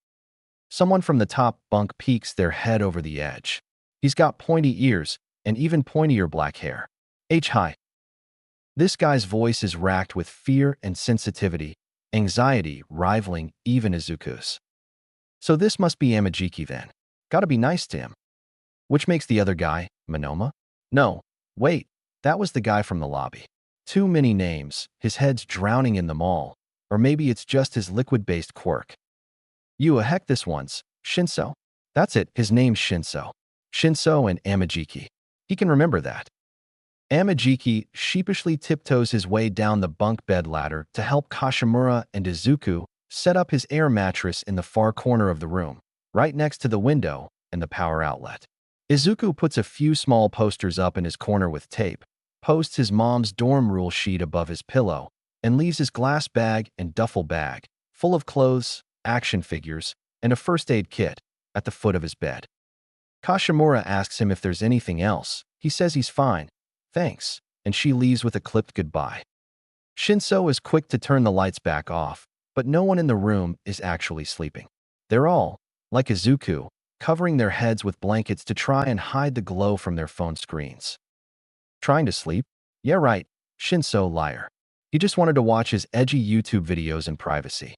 Someone from the top bunk peeks their head over the edge. He's got pointy ears and even pointier black hair. Hi. This guy's voice is racked with fear and sensitivity, anxiety rivaling even Izuku's. So this must be Amajiki then. Gotta be nice to him. Which makes the other guy, Monoma? No, wait, that was the guy from the lobby. Too many names, his head's drowning in them all. Or maybe it's just his liquid-based quirk. Heck this one's, Shinso. That's it, his name's Shinso. Shinso and Amajiki. He can remember that. Amajiki sheepishly tiptoes his way down the bunk bed ladder to help Kashimura and Izuku set up his air mattress in the far corner of the room, right next to the window and the power outlet. Izuku puts a few small posters up in his corner with tape, posts his mom's dorm rule sheet above his pillow, and leaves his glass bag and duffel bag, full of clothes, action figures, and a first aid kit, at the foot of his bed. Kashimura asks him if there's anything else. He says he's fine, thanks, and she leaves with a clipped goodbye. Shinso is quick to turn the lights back off, but no one in the room is actually sleeping. They're all, like Izuku, covering their heads with blankets to try and hide the glow from their phone screens. Trying to sleep? Yeah, right, Shinso liar. He just wanted to watch his edgy YouTube videos in privacy.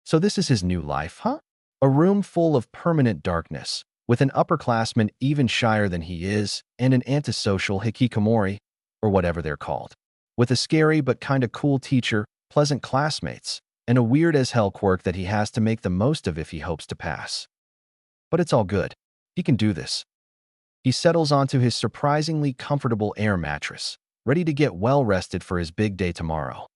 So this is his new life, huh? A room full of permanent darkness, with an upperclassman even shyer than he is, and an antisocial hikikomori, or whatever they're called. With a scary but kinda cool teacher, pleasant classmates, and a weird-as-hell quirk that he has to make the most of if he hopes to pass. But it's all good. He can do this. He settles onto his surprisingly comfortable air mattress, ready to get well-rested for his big day tomorrow.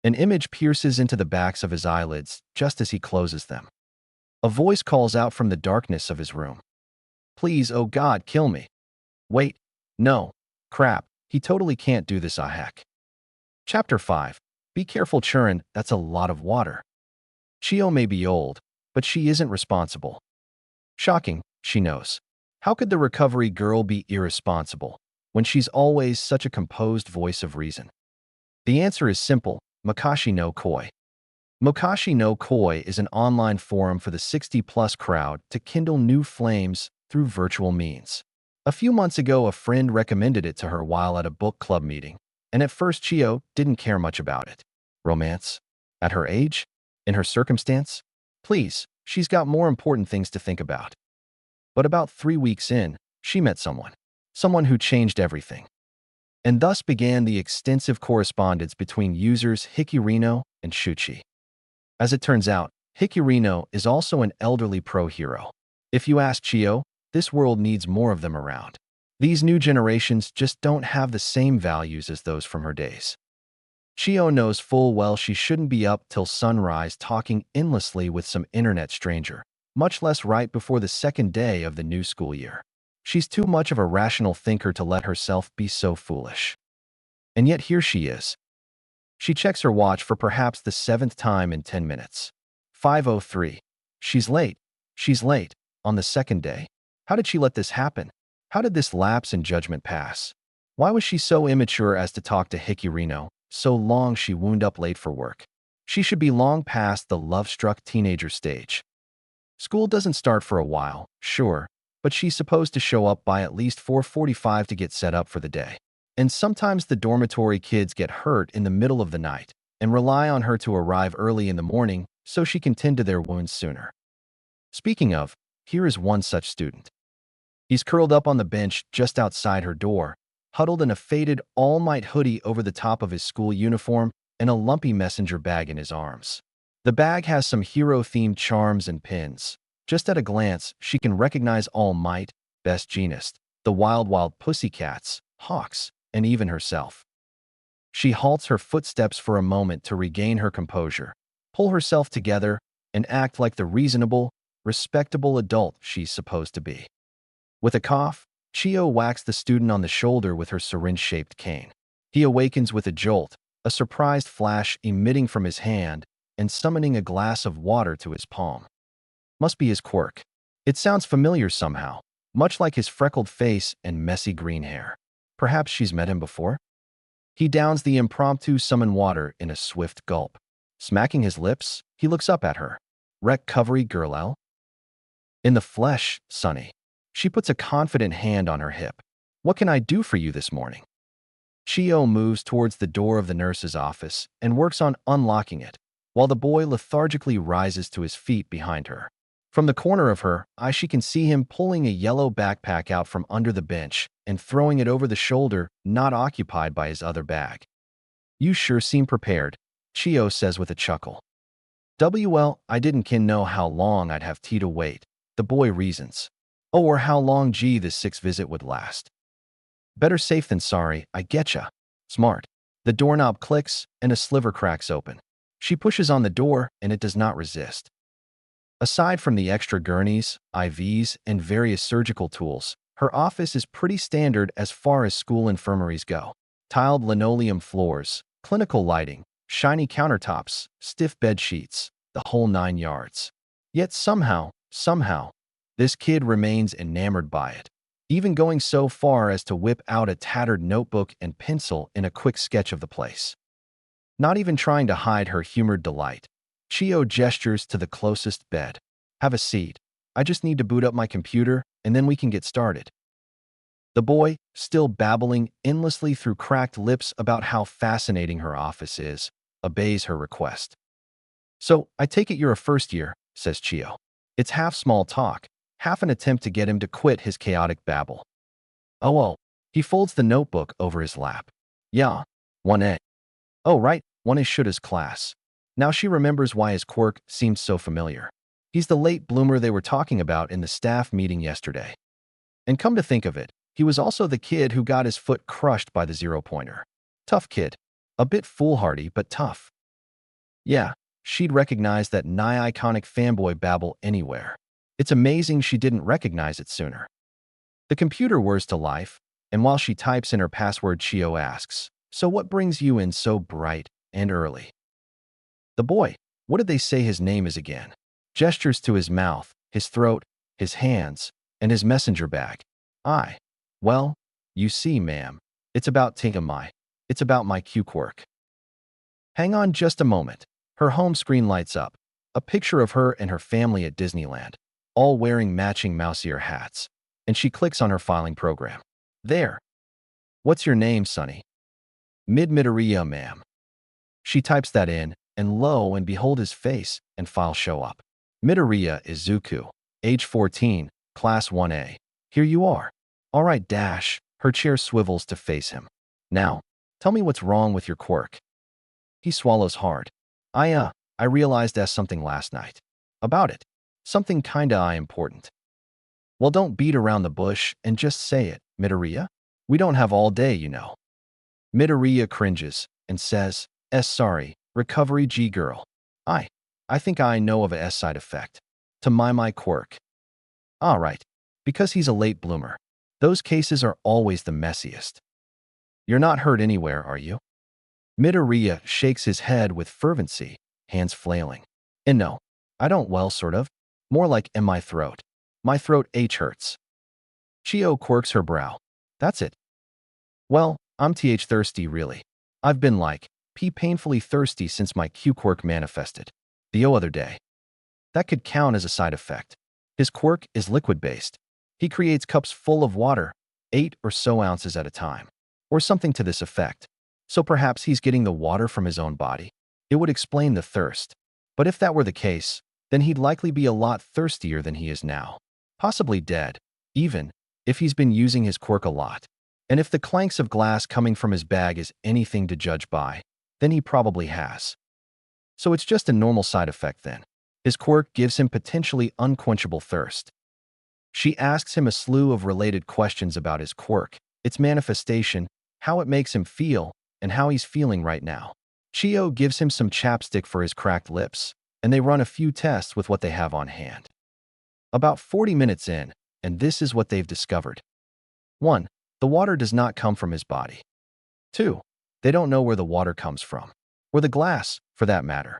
An image pierces into the backs of his eyelids just as he closes them. A voice calls out from the darkness of his room. Please, oh God, kill me. Wait, no, crap, he totally can't do this, heck. Chapter 5. Be careful, Churin, that's a lot of water. Chio may be old, but she isn't responsible. Shocking, she knows. How could the recovery girl be irresponsible when she's always such a composed voice of reason? The answer is simple, Mokashi no Koi. Mokashi no Koi is an online forum for the 60-plus crowd to kindle new flames through virtual means. A few months ago, a friend recommended it to her while at a book club meeting, and at first Chio didn't care much about it. Romance? At her age? In her circumstance? Please, she's got more important things to think about. But about 3 weeks in, she met someone. Someone who changed everything. And thus began the extensive correspondence between users Hikirino and Shuchi. As it turns out, Hikirino is also an elderly pro-hero. If you ask Chio, this world needs more of them around. These new generations just don't have the same values as those from her days. Chio knows full well she shouldn't be up till sunrise talking endlessly with some internet stranger, much less right before the second day of the new school year. She's too much of a rational thinker to let herself be so foolish. And yet here she is. She checks her watch for perhaps the 7th time in 10 minutes. 5:03. She's late. She's late. On the second day. How did she let this happen? How did this lapse in judgment pass? Why was she so immature as to talk to Hikirino so long she wound up late for work? She should be long past the love-struck teenager stage. School doesn't start for a while, sure, but she's supposed to show up by at least 4:45 to get set up for the day. And sometimes the dormitory kids get hurt in the middle of the night and rely on her to arrive early in the morning so she can tend to their wounds sooner. Speaking of, here is one such student. He's curled up on the bench just outside her door, huddled in a faded All Might hoodie over the top of his school uniform and a lumpy messenger bag in his arms. The bag has some hero-themed charms and pins. Just at a glance, she can recognize All Might, Best Jeanist, the Wild Pussycats, Hawks, and even herself. She halts her footsteps for a moment to regain her composure, pull herself together, and act like the reasonable, respectable adult she's supposed to be. With a cough, Chio whacks the student on the shoulder with her syringe-shaped cane. He awakens with a jolt, a surprised flash emitting from his hand and summoning a glass of water to his palm. Must be his quirk. It sounds familiar somehow, much like his freckled face and messy green hair. Perhaps she's met him before? He downs the impromptu summon water in a swift gulp. Smacking his lips, he looks up at her. Recovery girl L? In the flesh, Sonny. She puts a confident hand on her hip. What can I do for you this morning? Chio moves towards the door of the nurse's office and works on unlocking it, while the boy lethargically rises to his feet behind her. From the corner of her eye, she can see him pulling a yellow backpack out from under the bench and throwing it over the shoulder not occupied by his other bag. You sure seem prepared, Chio says with a chuckle. Well, I didn't know how long I'd have tea to wait, the boy reasons. Oh, or how long this sixth visit would last. Better safe than sorry, I getcha. Smart. The doorknob clicks and a sliver cracks open. She pushes on the door and it does not resist. Aside from the extra gurneys, IVs, and various surgical tools, her office is pretty standard as far as school infirmaries go. Tiled linoleum floors, clinical lighting, shiny countertops, stiff bed sheets, the whole 9 yards. Yet somehow, this kid remains enamored by it, even going so far as to whip out a tattered notebook and pencil in a quick sketch of the place. Not even trying to hide her humored delight, Chio gestures to the closest bed. Have a seat. I just need to boot up my computer, and then we can get started. The boy, still babbling endlessly through cracked lips about how fascinating her office is, obeys her request. So, I take it you're a first year, says Chio. It's half small talk, half an attempt to get him to quit his chaotic babble. Oh, he folds the notebook over his lap. Yeah, 1A. Oh, right, 1A Shoota's class. Now she remembers why his quirk seems so familiar. He's the late bloomer they were talking about in the staff meeting yesterday. And come to think of it, he was also the kid who got his foot crushed by the zero-pointer. Tough kid. A bit foolhardy, but tough. Yeah, she'd recognize that nigh-iconic fanboy babble anywhere. It's amazing she didn't recognize it sooner. The computer whirs to life, and while she types in her password, Chio asks, "So what brings you in so bright and early?" The boy, what did they say his name is again? Gestures to his mouth, his throat, his hands, and his messenger bag. Well, you see, ma'am, it's about It's about my Quirk. Hang on just a moment. Her home screen lights up. A picture of her and her family at Disneyland, all wearing matching mouse ear hats. And she clicks on her filing program. There. What's your name, Sonny? Midoriya, ma'am. She types that in, and lo and behold, his face and file show up. Midoriya Izuku, age 14, class 1A. Here you are. All right, dash. Her chair swivels to face him. Now, tell me what's wrong with your quirk. He swallows hard. I realized something last night. About it. Something kinda important. Well, don't beat around the bush and just say it, Midoriya. We don't have all day, you know. Midoriya cringes and says, sorry, recovery G girl. I think I know of a S side effect. To my quirk. All right. Because he's a late bloomer. Those cases are always the messiest. You're not hurt anywhere, are you? Midoriya shakes his head with fervency, hands flailing. And no, I don't, well, sort of. More like in my throat. My throat hurts. Chio quirks her brow. That's it. Well, I'm thirsty, really. I've been painfully thirsty since my quirk manifested. The other day. That could count as a side effect. His quirk is liquid-based. He creates cups full of water, 8 or so ounces at a time. Or something to this effect. So perhaps he's getting the water from his own body. It would explain the thirst. But if that were the case, then he'd likely be a lot thirstier than he is now. Possibly dead, even if he's been using his quirk a lot. And if the clanks of glass coming from his bag is anything to judge by, then he probably has. So it's just a normal side effect then. His quirk gives him potentially unquenchable thirst. She asks him a slew of related questions about his quirk, its manifestation, how it makes him feel, and how he's feeling right now. Chio gives him some chapstick for his cracked lips, and they run a few tests with what they have on hand. About 40 minutes in, and this is what they've discovered. 1. The water does not come from his body. 2. They don't know where the water comes from. Or the glass, for that matter.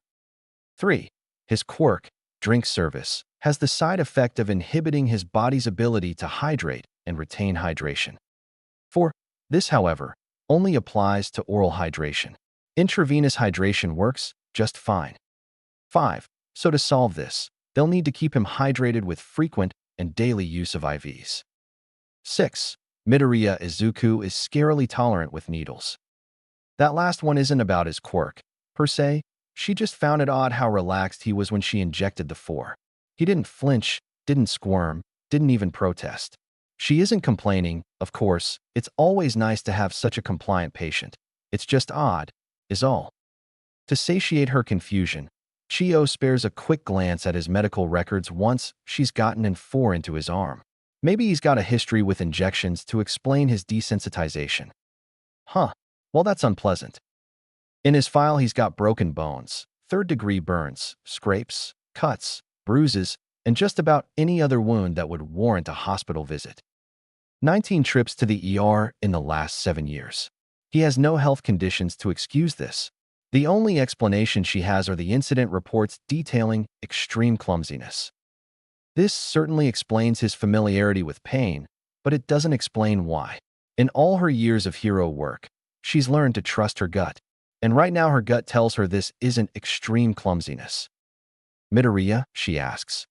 3. His quirk, drink service, has the side effect of inhibiting his body's ability to hydrate and retain hydration. 4. This, however, only applies to oral hydration. Intravenous hydration works just fine. 5. So to solve this, They'll need to keep him hydrated with frequent and daily use of IVs. 6. Midoriya Izuku is scarily tolerant with needles. That last one isn't about his quirk, per se. She just found it odd how relaxed he was when she injected the 4. He didn't flinch, didn't squirm, didn't even protest. She isn't complaining, of course. It's always nice to have such a compliant patient. It's just odd, is all. To satiate her confusion, Chio spares a quick glance at his medical records once she's gotten an 4 into his arm. Maybe he's got a history with injections to explain his desensitization. Huh, well that's unpleasant. In his file he's got broken bones, third-degree burns, scrapes, cuts, bruises, and just about any other wound that would warrant a hospital visit. 19 trips to the ER in the last 7 years. He has no health conditions to excuse this. The only explanation she has are the incident reports detailing extreme clumsiness. This certainly explains his familiarity with pain, but it doesn't explain why. In all her years of hero work, she's learned to trust her gut, and right now her gut tells her this isn't extreme clumsiness. Midoriya, she asks.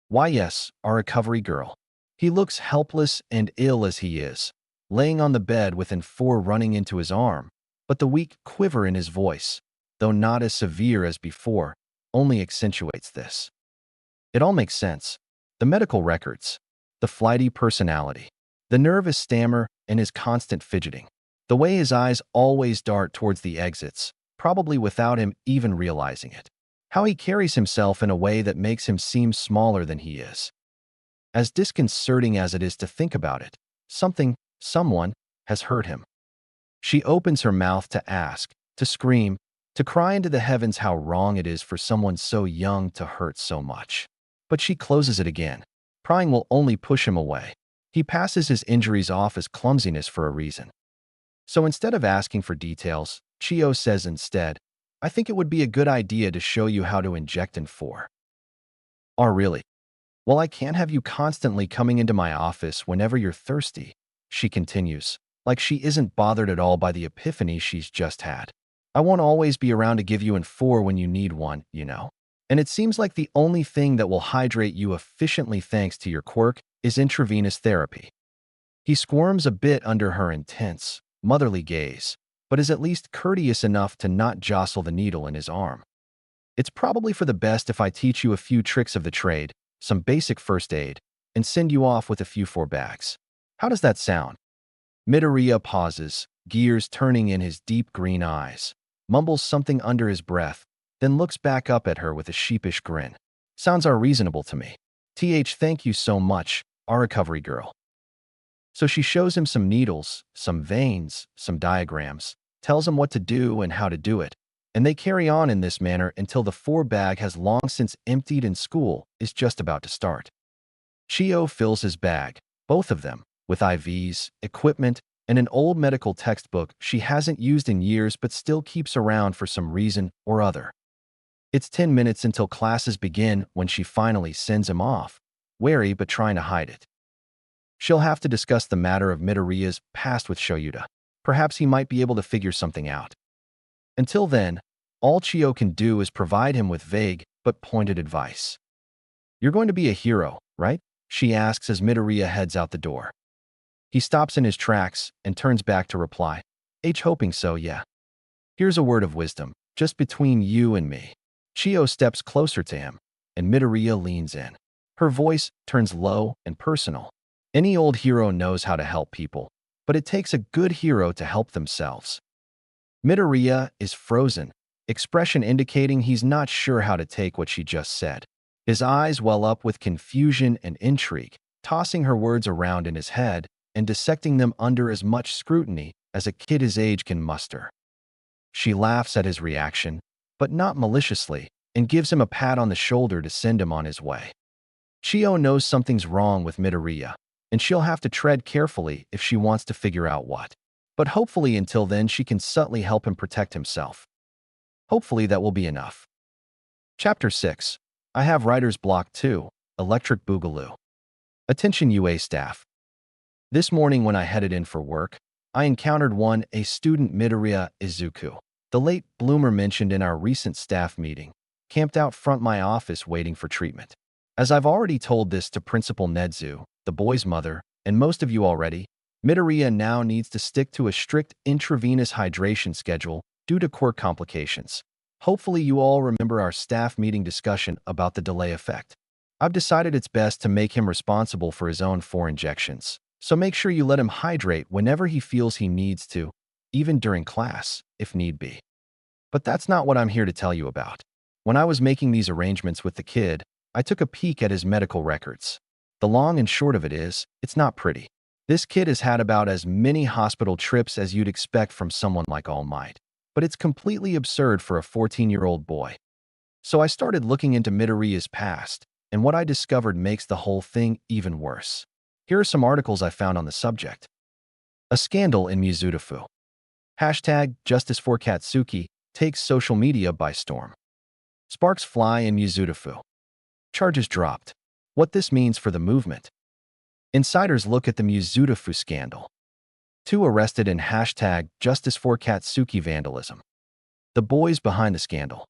Why yes, our recovery girl. He looks helpless and ill as he is, laying on the bed with an 4 running into his arm, but the weak quiver in his voice, though not as severe as before, only accentuates this. It all makes sense. The medical records, the flighty personality, the nervous stammer, and his constant fidgeting. The way his eyes always dart towards the exits, probably without him even realizing it. How he carries himself in a way that makes him seem smaller than he is. As disconcerting as it is to think about it, someone, has hurt him. She opens her mouth to ask, to scream, to cry into the heavens how wrong it is for someone so young to hurt so much. But she closes it again. Prying will only push him away. He passes his injuries off as clumsiness for a reason. So instead of asking for details, Chio says instead, I think it would be a good idea to show you how to inject in 4. Oh, really? Well, I can't have you constantly coming into my office whenever you're thirsty, she continues, like she isn't bothered at all by the epiphany she's just had. I won't always be around to give you an 4 when you need one, you know. And it seems like the only thing that will hydrate you efficiently thanks to your quirk is intravenous therapy. He squirms a bit under her intense, motherly gaze, but is at least courteous enough to not jostle the needle in his arm. It's probably for the best if I teach you a few tricks of the trade, some basic first aid, and send you off with a few 4 bags. How does that sound? Midoriya pauses, gears turning in his deep green eyes, mumbles something under his breath, then looks back up at her with a sheepish grin. Sounds are reasonable to me. Thank you so much, our recovery girl. So she shows him some needles, some veins, some diagrams, tells him what to do and how to do it, and they carry on in this manner until the 4 bag has long since emptied and school is just about to start. Chio fills his bag, both of them, with IVs, equipment, and an old medical textbook she hasn't used in years but still keeps around for some reason or other. It's 10 minutes until classes begin when she finally sends him off, wary but trying to hide it. She'll have to discuss the matter of Midoriya's past with Shoyuta. Perhaps he might be able to figure something out. Until then, all Chio can do is provide him with vague but pointed advice. You're going to be a hero, right? She asks as Midoriya heads out the door. He stops in his tracks and turns back to reply, hoping so, yeah. Here's a word of wisdom, just between you and me. Chio steps closer to him, and Midoriya leans in. Her voice turns low and personal. Any old hero knows how to help people, but it takes a good hero to help themselves. Midoriya is frozen, expression indicating he's not sure how to take what she just said. His eyes well up with confusion and intrigue, tossing her words around in his head and dissecting them under as much scrutiny as a kid his age can muster. She laughs at his reaction, but not maliciously, and gives him a pat on the shoulder to send him on his way. Chio knows something's wrong with Midoriya, and she'll have to tread carefully if she wants to figure out what. But hopefully until then she can subtly help him protect himself. Hopefully that will be enough. Chapter 6. I have writer's block too. Electric Boogaloo. Attention UA staff. This morning when I headed in for work, I encountered a student Midoriya Izuku, the late bloomer mentioned in our recent staff meeting, camped out front my office waiting for treatment. As I've already told this to Principal Nedzu, the boy's mother, and most of you already, Midoriya now needs to stick to a strict intravenous hydration schedule due to Quirk complications. Hopefully you all remember our staff meeting discussion about the delay effect. I've decided it's best to make him responsible for his own 4 injections, so make sure you let him hydrate whenever he feels he needs to, even during class, if need be. But that's not what I'm here to tell you about. When I was making these arrangements with the kid, I took a peek at his medical records. The long and short of it is, it's not pretty. This kid has had about as many hospital trips as you'd expect from someone like All Might. But it's completely absurd for a 14-year-old boy. So I started looking into Midoriya's past, and what I discovered makes the whole thing even worse. Here are some articles I found on the subject. A scandal in Mizutofu. Hashtag Justice for Katsuki takes social media by storm. Sparks fly in Mizutofu. Charges dropped. What this means for the movement. Insiders look at the Mizutofu scandal. 2 arrested in hashtag Justice for Katsuki vandalism. The boys behind the scandal.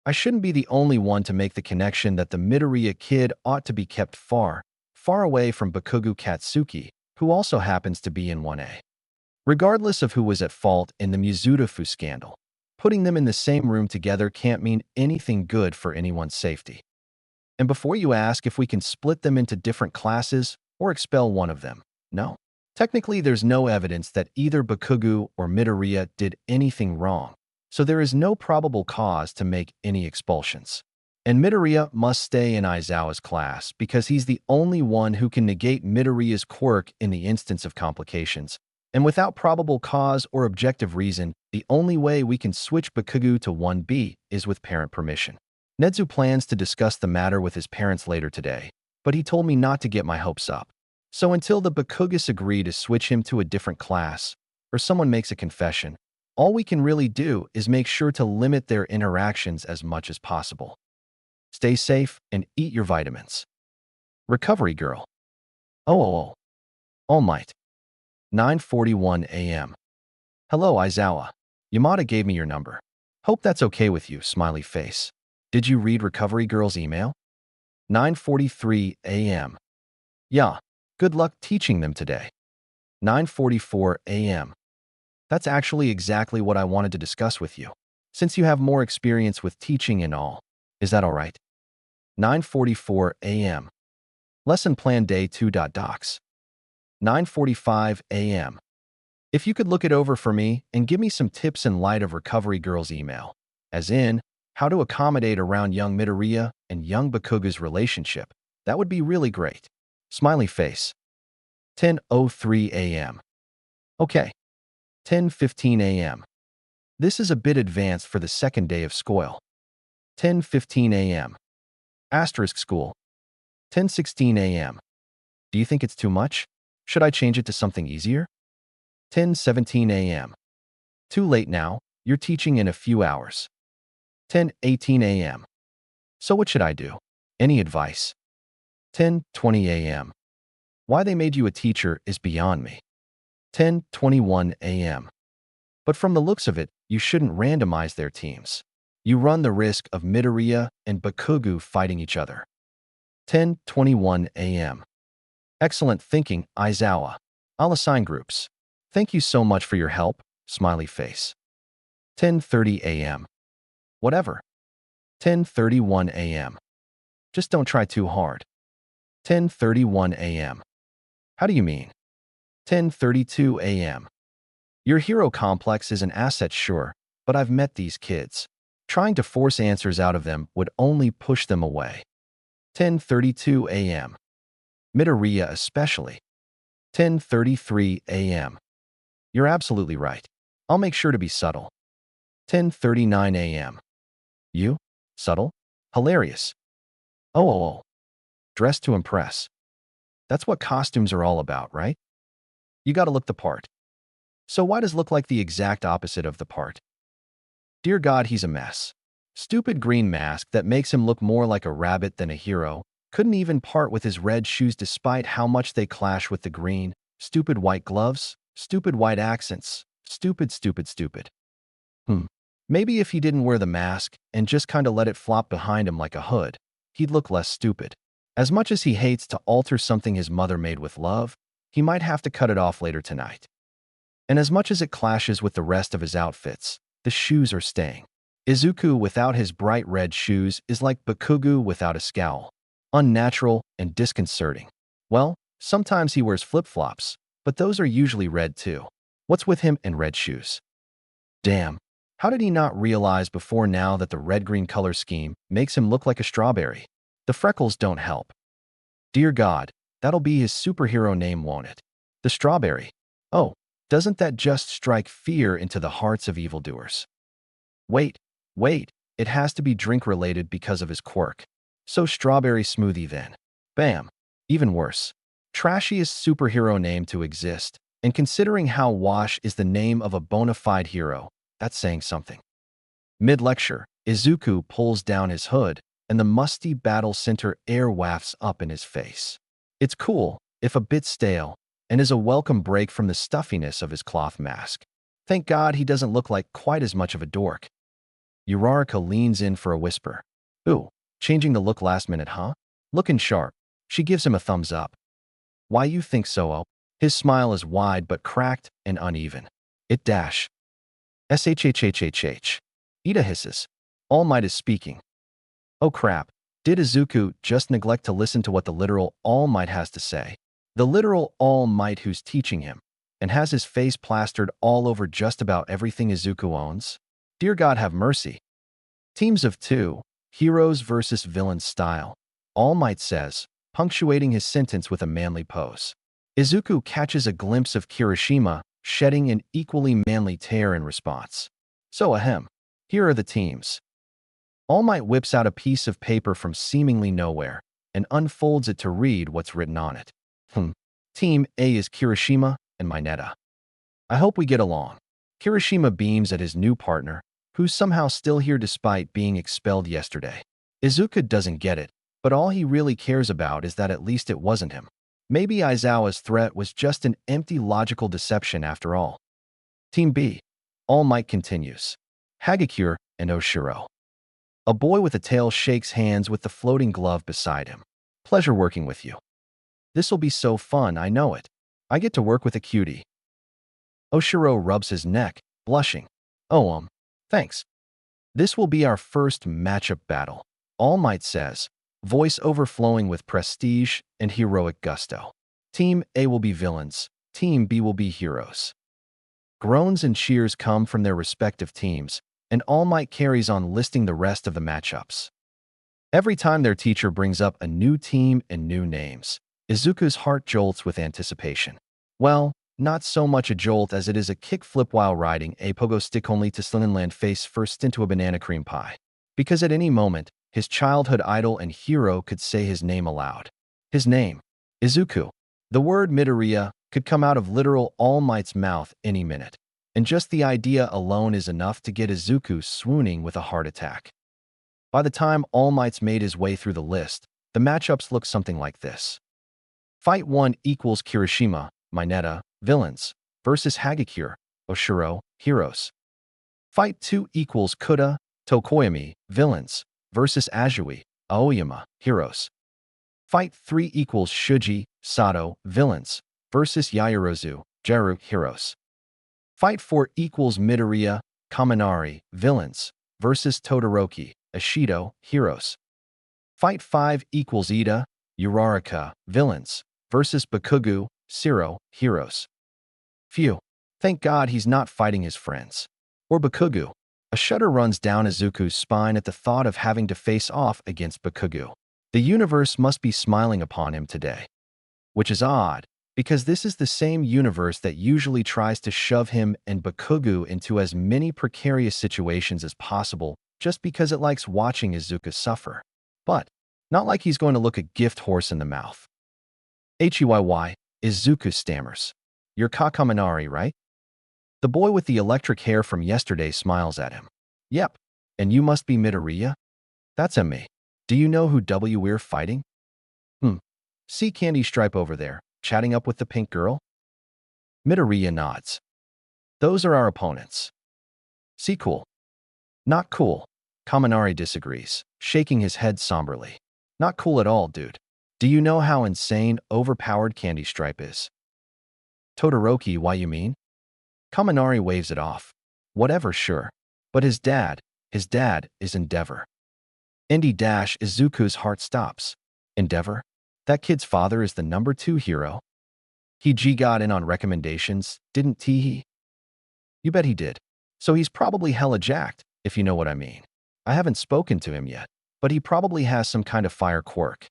I shouldn't be the only one to make the connection that the Midoriya kid ought to be kept far, far away from Bakugo Katsuki, who also happens to be in 1A. Regardless of who was at fault in the Mizutofu scandal, putting them in the same room together can't mean anything good for anyone's safety. And before you ask if we can split them into different classes or expel one of them, no. Technically, there's no evidence that either Bakugo or Midoriya did anything wrong, so there is no probable cause to make any expulsions. And Midoriya must stay in Aizawa's class because he's the only one who can negate Midoriya's quirk in the instance of complications. And without probable cause or objective reason, the only way we can switch Bakugo to 1B is with parent permission. Nedzu plans to discuss the matter with his parents later today, but he told me not to get my hopes up. So until the Bakugas agree to switch him to a different class, or someone makes a confession, all we can really do is make sure to limit their interactions as much as possible. Stay safe and eat your vitamins. Recovery Girl. Oh. All Might. 9:41 a.m. Hello, Aizawa. Yamada gave me your number. Hope that's okay with you, smiley face. Did you read Recovery Girl's email? 9:43 a.m. Yeah. Good luck teaching them today. 9:44 a.m. That's actually exactly what I wanted to discuss with you, since you have more experience with teaching and all. Is that all right? 9:44 a.m. Lesson plan day 2. Docs. 9:45 a.m. If you could look it over for me and give me some tips in light of Recovery Girl's email, as in, how to accommodate around young Midoriya and young Bakuga's relationship, that would be really great. Smiley face. 10:03 a.m. Okay. 10:15 a.m. This is a bit advanced for the second day of school. 10:15 a.m. Asterisk school. 10:16 a.m. Do you think it's too much? Should I change it to something easier? 10:17 a.m. Too late now, you're teaching in a few hours. 10:18 a.m. So what should I do? Any advice? 10:20 a.m. Why they made you a teacher is beyond me. 10:21 a.m. But from the looks of it, you shouldn't randomize their teams. You run the risk of Midoriya and Bakugo fighting each other. 10:21 a.m. Excellent thinking, Aizawa. I'll assign groups. Thank you so much for your help, smiley face. 10:30 a.m. Whatever. 10:31 a.m. Just don't try too hard. 10:31 a.m. How do you mean? 10:32 a.m. Your hero complex is an asset, sure, but I've met these kids. Trying to force answers out of them would only push them away. 10:32 a.m. Midoriya especially. 10:33 a.m. You're absolutely right. I'll make sure to be subtle. 10:39 a.m. You? Subtle? Hilarious. Oh. Dressed to impress. That's what costumes are all about, right? You gotta look the part. So why does look like the exact opposite of the part? Dear God, he's a mess. Stupid green mask that makes him look more like a rabbit than a hero. Couldn't even part with his red shoes despite how much they clash with the green. Stupid white gloves. Stupid white accents. Stupid. Maybe if he didn't wear the mask and just kinda let it flop behind him like a hood, he'd look less stupid. As much as he hates to alter something his mother made with love, he might have to cut it off later tonight. And as much as it clashes with the rest of his outfits, the shoes are staying. Izuku without his bright red shoes is like Bakugu without a scowl. Unnatural and disconcerting. Well, sometimes he wears flip-flops, but those are usually red too. What's with him and red shoes? Damn, how did he not realize before now that the red-green color scheme makes him look like a strawberry? The freckles don't help. Dear God, that'll be his superhero name, won't it? The strawberry. Oh, doesn't that just strike fear into the hearts of evildoers? Wait, it has to be drink-related because of his quirk. So strawberry smoothie then. Bam. Even worse. Trashiest superhero name to exist, and considering how Wash is the name of a bona fide hero, that's saying something. Mid-lecture, Izuku pulls down his hood, and the musty battle center air wafts up in his face. It's cool, if a bit stale, and is a welcome break from the stuffiness of his cloth mask. Thank God he doesn't look like quite as much of a dork. Uraraka leans in for a whisper. Ooh, changing the look last minute, huh? Looking sharp. She gives him a thumbs up. Why you think so, oh? His smile is wide but cracked and uneven. It dash. SHHHHH. Ida hisses. All Might is speaking. Oh crap, did Izuku just neglect to listen to what the literal All Might has to say? The literal All Might who's teaching him, and has his face plastered all over just about everything Izuku owns? Dear God have mercy. Teams of two, heroes versus villains style, All Might says, punctuating his sentence with a manly pose. Izuku catches a glimpse of Kirishima, shedding an equally manly tear in response. So ahem, here are the teams. All Might whips out a piece of paper from seemingly nowhere and unfolds it to read what's written on it. Team A is Kirishima and Mineta. I hope we get along. Kirishima beams at his new partner, who's somehow still here despite being expelled yesterday. Izuku doesn't get it, but all he really cares about is that at least it wasn't him. Maybe Aizawa's threat was just an empty logical deception after all. Team B. All Might continues. Hagakure and Oshiro. A boy with a tail shakes hands with the floating glove beside him. Pleasure working with you. This'll be so fun, I know it. I get to work with a cutie. Oshiro rubs his neck, blushing. Oh, thanks. This will be our first matchup battle, All Might says, voice overflowing with prestige and heroic gusto. Team A will be villains, Team B will be heroes. Groans and cheers come from their respective teams, and All Might carries on listing the rest of the matchups. Every time their teacher brings up a new team and new names, Izuku's heart jolts with anticipation. Well, not so much a jolt as it is a kickflip while riding a pogo stick only to land face first into a banana cream pie. Because at any moment, his childhood idol and hero could say his name aloud. His name, Izuku. The word Midoriya could come out of literal All Might's mouth any minute, and just the idea alone is enough to get Izuku swooning with a heart attack. By the time All Might's made his way through the list, the matchups look something like this. Fight 1 equals Kirishima, Mineta, villains, versus Hagakure, Oshiro, heroes. Fight 2 equals Kuda, Tokoyami, villains, versus Azui, Aoyama, heroes. Fight 3 equals Shuji, Sato, villains, versus Yaoyorozu, Jeru, heroes. Fight 4 equals Midoriya, Kaminari, villains, versus Todoroki, Ashido, heroes. Fight 5 equals Ida, Uraraka, villains, versus Bakugu, Siro, heroes. Phew, thank God he's not fighting his friends. Or Bakugu. A shudder runs down Izuku's spine at the thought of having to face off against Bakugu. The universe must be smiling upon him today. Which is odd, because this is the same universe that usually tries to shove him and Bakugu into as many precarious situations as possible just because it likes watching Izuku suffer. But, not like he's going to look a gift horse in the mouth. Heyy, Izuku stammers. You're Kakaminari, right? The boy with the electric hair from yesterday smiles at him. Yep, and you must be Midoriya? That's me. Do you know who we're fighting? See Candy Stripe over there, chatting up with the pink girl? Midoriya nods. Those are our opponents. See cool. Not cool. Kaminari disagrees, shaking his head somberly. Not cool at all, dude. Do you know how insane, overpowered Candy Stripe is? Todoroki, why you mean? Kaminari waves it off. Whatever, sure. But his dad is Endeavor. Indy dash Izuku's heart stops. Endeavor? That kid's father is the number 2 hero? He got in on recommendations, didn't he? You bet he did. So he's probably hella jacked, if you know what I mean. I haven't spoken to him yet, but he probably has some kind of fire quirk.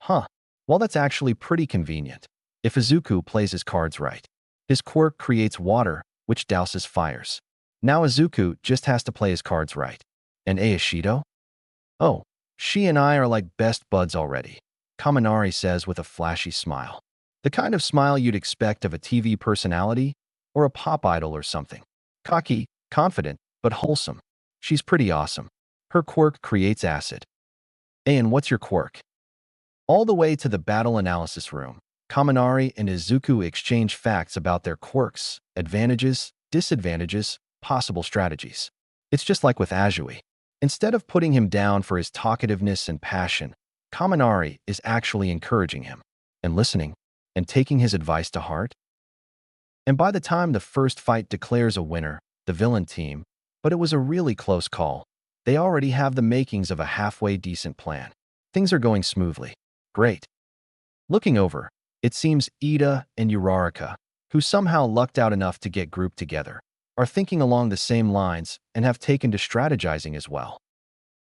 Huh. Well, that's actually pretty convenient. If Izuku plays his cards right, his quirk creates water, which douses fires. Now Izuku just has to play his cards right. And Aishido? Oh, she and I are like best buds already, Kaminari says with a flashy smile. The kind of smile you'd expect of a TV personality or a pop idol or something. Cocky, confident, but wholesome. She's pretty awesome. Her quirk creates acid. And what's your quirk? All the way to the battle analysis room, Kaminari and Izuku exchange facts about their quirks, advantages, disadvantages, possible strategies. It's just like with Azui. Instead of putting him down for his talkativeness and passion, Kaminari is actually encouraging him and listening and taking his advice to heart. And by the time the first fight declares a winner, the villain team, but it was a really close call, they already have the makings of a halfway decent plan. Things are going smoothly. Great. Looking over, it seems Ida and Uraraka, who somehow lucked out enough to get grouped together, are thinking along the same lines and have taken to strategizing as well.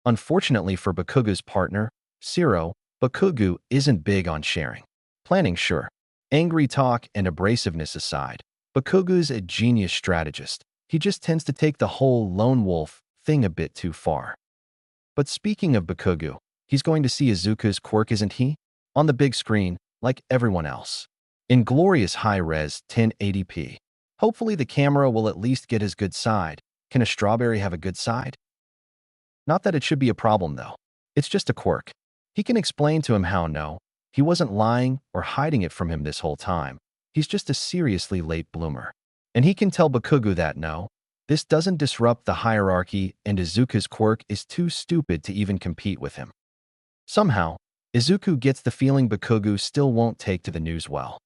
Unfortunately for Bakugu's partner, Shiro, Bakugu isn't big on sharing. Planning, sure. Angry talk and abrasiveness aside, Bakugu's a genius strategist. He just tends to take the whole lone wolf thing a bit too far. But speaking of Bakugu, he's going to see Izuku's quirk, isn't he? On the big screen, like everyone else. In glorious high-res 1080p. Hopefully the camera will at least get his good side. Can a strawberry have a good side? Not that it should be a problem, though. It's just a quirk. He can explain to him how no, he wasn't lying or hiding it from him this whole time. He's just a seriously late bloomer. And he can tell Bakugu that no, this doesn't disrupt the hierarchy and Izuku's quirk is too stupid to even compete with him. Somehow, Izuku gets the feeling Bakugu still won't take to the news well.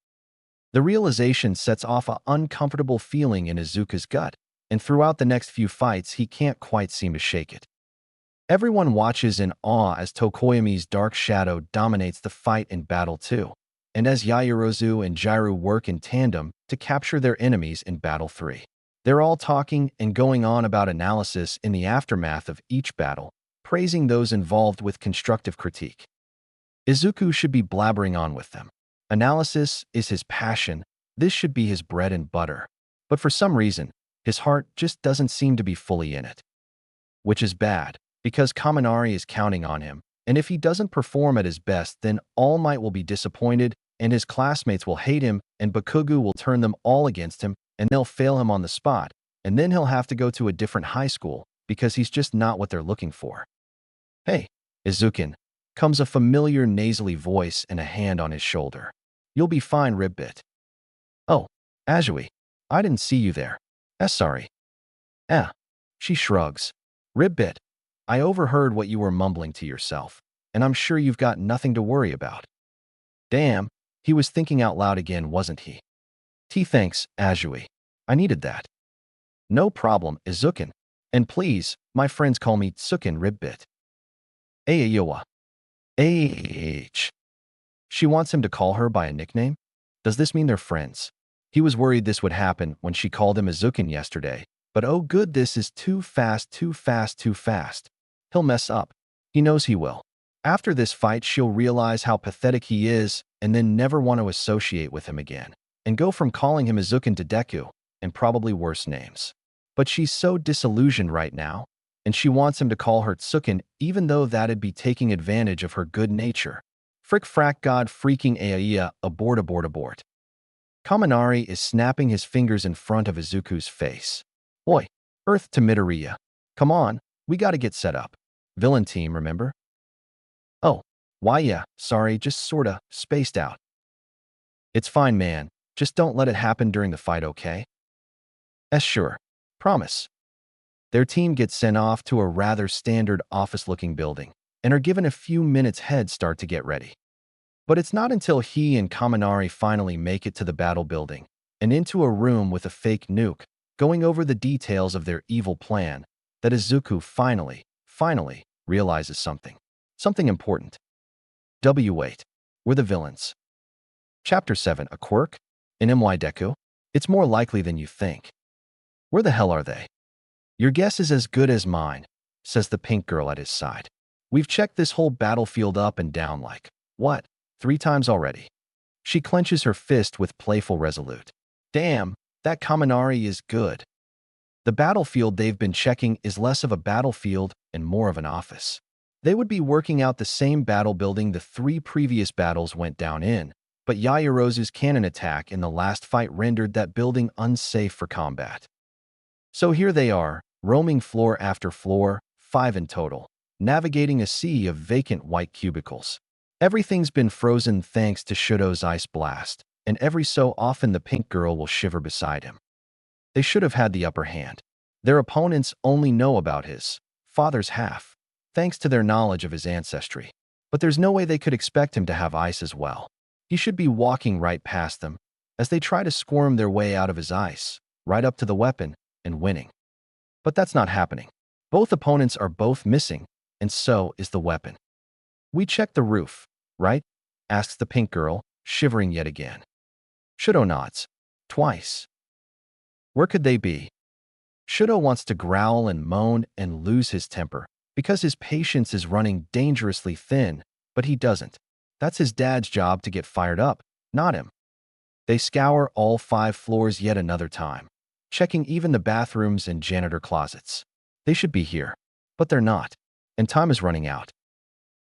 The realization sets off an uncomfortable feeling in Izuku's gut, and throughout the next few fights he can't quite seem to shake it. Everyone watches in awe as Tokoyami's dark shadow dominates the fight in Battle 2, and as Yaoyorozu and Jiru work in tandem to capture their enemies in Battle 3. They're all talking and going on about analysis in the aftermath of each battle, praising those involved with constructive critique. Izuku should be blabbering on with them. Analysis is his passion, this should be his bread and butter. But for some reason, his heart just doesn't seem to be fully in it. Which is bad, because Kaminari is counting on him, and if he doesn't perform at his best, then All Might will be disappointed, and his classmates will hate him, and Bakugu will turn them all against him, and they'll fail him on the spot, and then he'll have to go to a different high school, because he's just not what they're looking for. Hey, Izukin, comes a familiar nasally voice and a hand on his shoulder. You'll be fine, Ribbit. Oh, Azui, I didn't see you there. Sorry. She shrugs. Ribbit, I overheard what you were mumbling to yourself, and I'm sure you've got nothing to worry about. Damn, he was thinking out loud again, wasn't he? Thanks, Azui. I needed that. No problem, Izukin. And please, my friends call me Tsukin Ribbit. Ayayowa. H. She wants him to call her by a nickname? Does this mean they're friends? He was worried this would happen when she called him Izukin yesterday, but oh good, this is too fast, too fast, too fast. He'll mess up. He knows he will. After this fight, she'll realize how pathetic he is and then never want to associate with him again, and go from calling him Izukin to Deku, and probably worse names. But she's so disillusioned right now, and she wants him to call her Tsukin even though that'd be taking advantage of her good nature. Frick frack god freaking Aia, abort. Kaminari is snapping his fingers in front of Izuku's face. Oi, Earth to Midoriya. Come on, we gotta get set up. Villain team, remember? Oh, why yeah, sorry, just sorta spaced out. It's fine, man. Just don't let it happen during the fight, okay? Sure. Promise. Their team gets sent off to a rather standard office-looking building and are given a few minutes head start to get ready. But it's not until he and Kaminari finally make it to the battle building and into a room with a fake nuke, going over the details of their evil plan, that Izuku finally realizes something. Something important. Wait. We're the villains. Chapter 7. A Quirk? In Deku? It's more likely than you think. Where the hell are they? Your guess is as good as mine, says the pink girl at his side. We've checked this whole battlefield up and down like, what, 3 times already? She clenches her fist with playful resolute. Damn, that Kaminari is good. The battlefield they've been checking is less of a battlefield and more of an office. They would be working out the same battle building the 3 previous battles went down in, but Yairozu's cannon attack in the last fight rendered that building unsafe for combat. So here they are, roaming floor after floor, 5 in total, navigating a sea of vacant white cubicles. Everything's been frozen thanks to Shudo's ice blast, and every so often the pink girl will shiver beside him. They should have had the upper hand. Their opponents only know about his father's half, thanks to their knowledge of his ancestry. But there's no way they could expect him to have ice as well. He should be walking right past them, as they try to squirm their way out of his ice, right up to the weapon, and winning. But that's not happening. Both opponents are both missing, and so is the weapon. We checked the roof, right? Asks the pink girl, shivering yet again. Shudo nods. Twice. Where could they be? Shudo wants to growl and moan and lose his temper, because his patience is running dangerously thin, but he doesn't. That's his dad's job to get fired up, not him. They scour all 5 floors yet another time, checking even the bathrooms and janitor closets. They should be here, but they're not, and time is running out.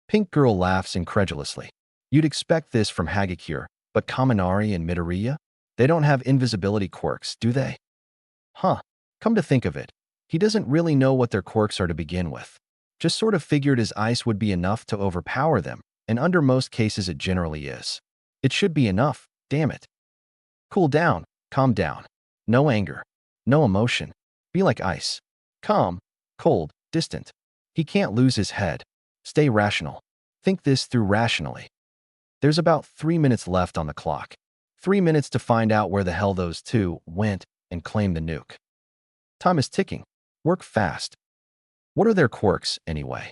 Pink girl laughs incredulously. You'd expect this from Hagakure, but Kaminari and Midoriya? They don't have invisibility quirks, do they? Huh, come to think of it, he doesn't really know what their quirks are to begin with. Just sort of figured his ice would be enough to overpower them, and under most cases it generally is. It should be enough, damn it. Cool down, calm down. No anger, no emotion. Be like ice. Calm, cold, distant. He can't lose his head. Stay rational. Think this through rationally. There's about 3 minutes left on the clock. 3 minutes to find out where the hell those 2 went and claim the nuke. Time is ticking. Work fast. What are their quirks, anyway?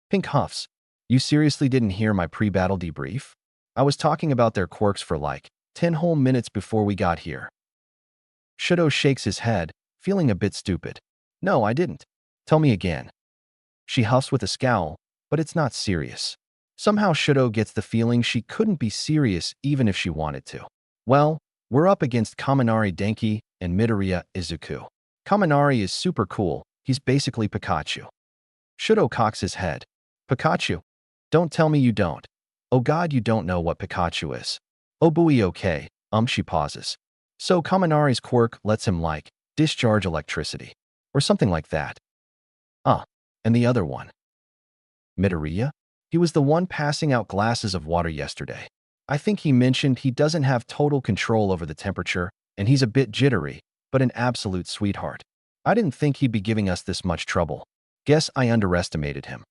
Pink huffs. You seriously didn't hear my pre-battle debrief? I was talking about their quirks for like 10 whole minutes before we got here. Shudo shakes his head, feeling a bit stupid. No, I didn't. Tell me again. She huffs with a scowl, but it's not serious. Somehow Shudo gets the feeling she couldn't be serious even if she wanted to. Well, we're up against Kaminari Denki and Midoriya Izuku. Kaminari is super cool. He's basically Pikachu. Shudo cocks his head. Pikachu? Don't tell me you don't. Oh god, you don't know what Pikachu is. Oh boy, okay. She pauses. So Kaminari's quirk lets him like, discharge electricity. Or something like that. And the other one? Midoriya? He was the one passing out glasses of water yesterday. I think he mentioned he doesn't have total control over the temperature, and he's a bit jittery, but an absolute sweetheart. I didn't think he'd be giving us this much trouble. Guess I underestimated him.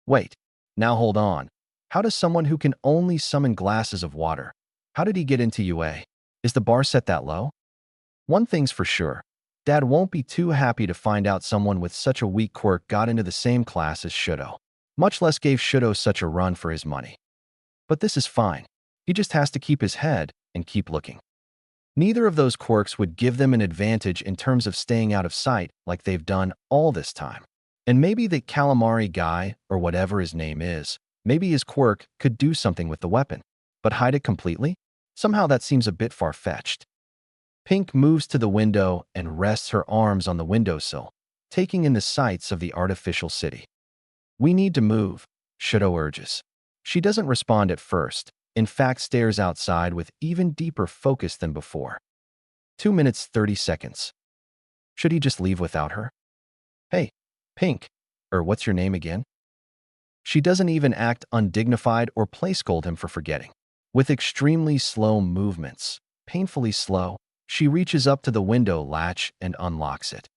Wait, now hold on. How does someone who can only summon glasses of water, how did he get into UA? Is the bar set that low? One thing's for sure. Dad won't be too happy to find out someone with such a weak quirk got into the same class as Shudo. Much less gave Shudo such a run for his money. But this is fine. He just has to keep his head and keep looking. Neither of those quirks would give them an advantage in terms of staying out of sight like they've done all this time. And maybe the calamari guy, or whatever his name is, maybe his quirk could do something with the weapon. But hide it completely? Somehow that seems a bit far-fetched. Pink moves to the window and rests her arms on the windowsill, taking in the sights of the artificial city. We need to move, Shudo urges. She doesn't respond at first, in fact stares outside with even deeper focus than before. 2 minutes 30 seconds. Should he just leave without her? Hey, Pink, what's your name again? She doesn't even act undignified or play-scold him for forgetting. With extremely slow movements, painfully slow, she reaches up to the window latch and unlocks it.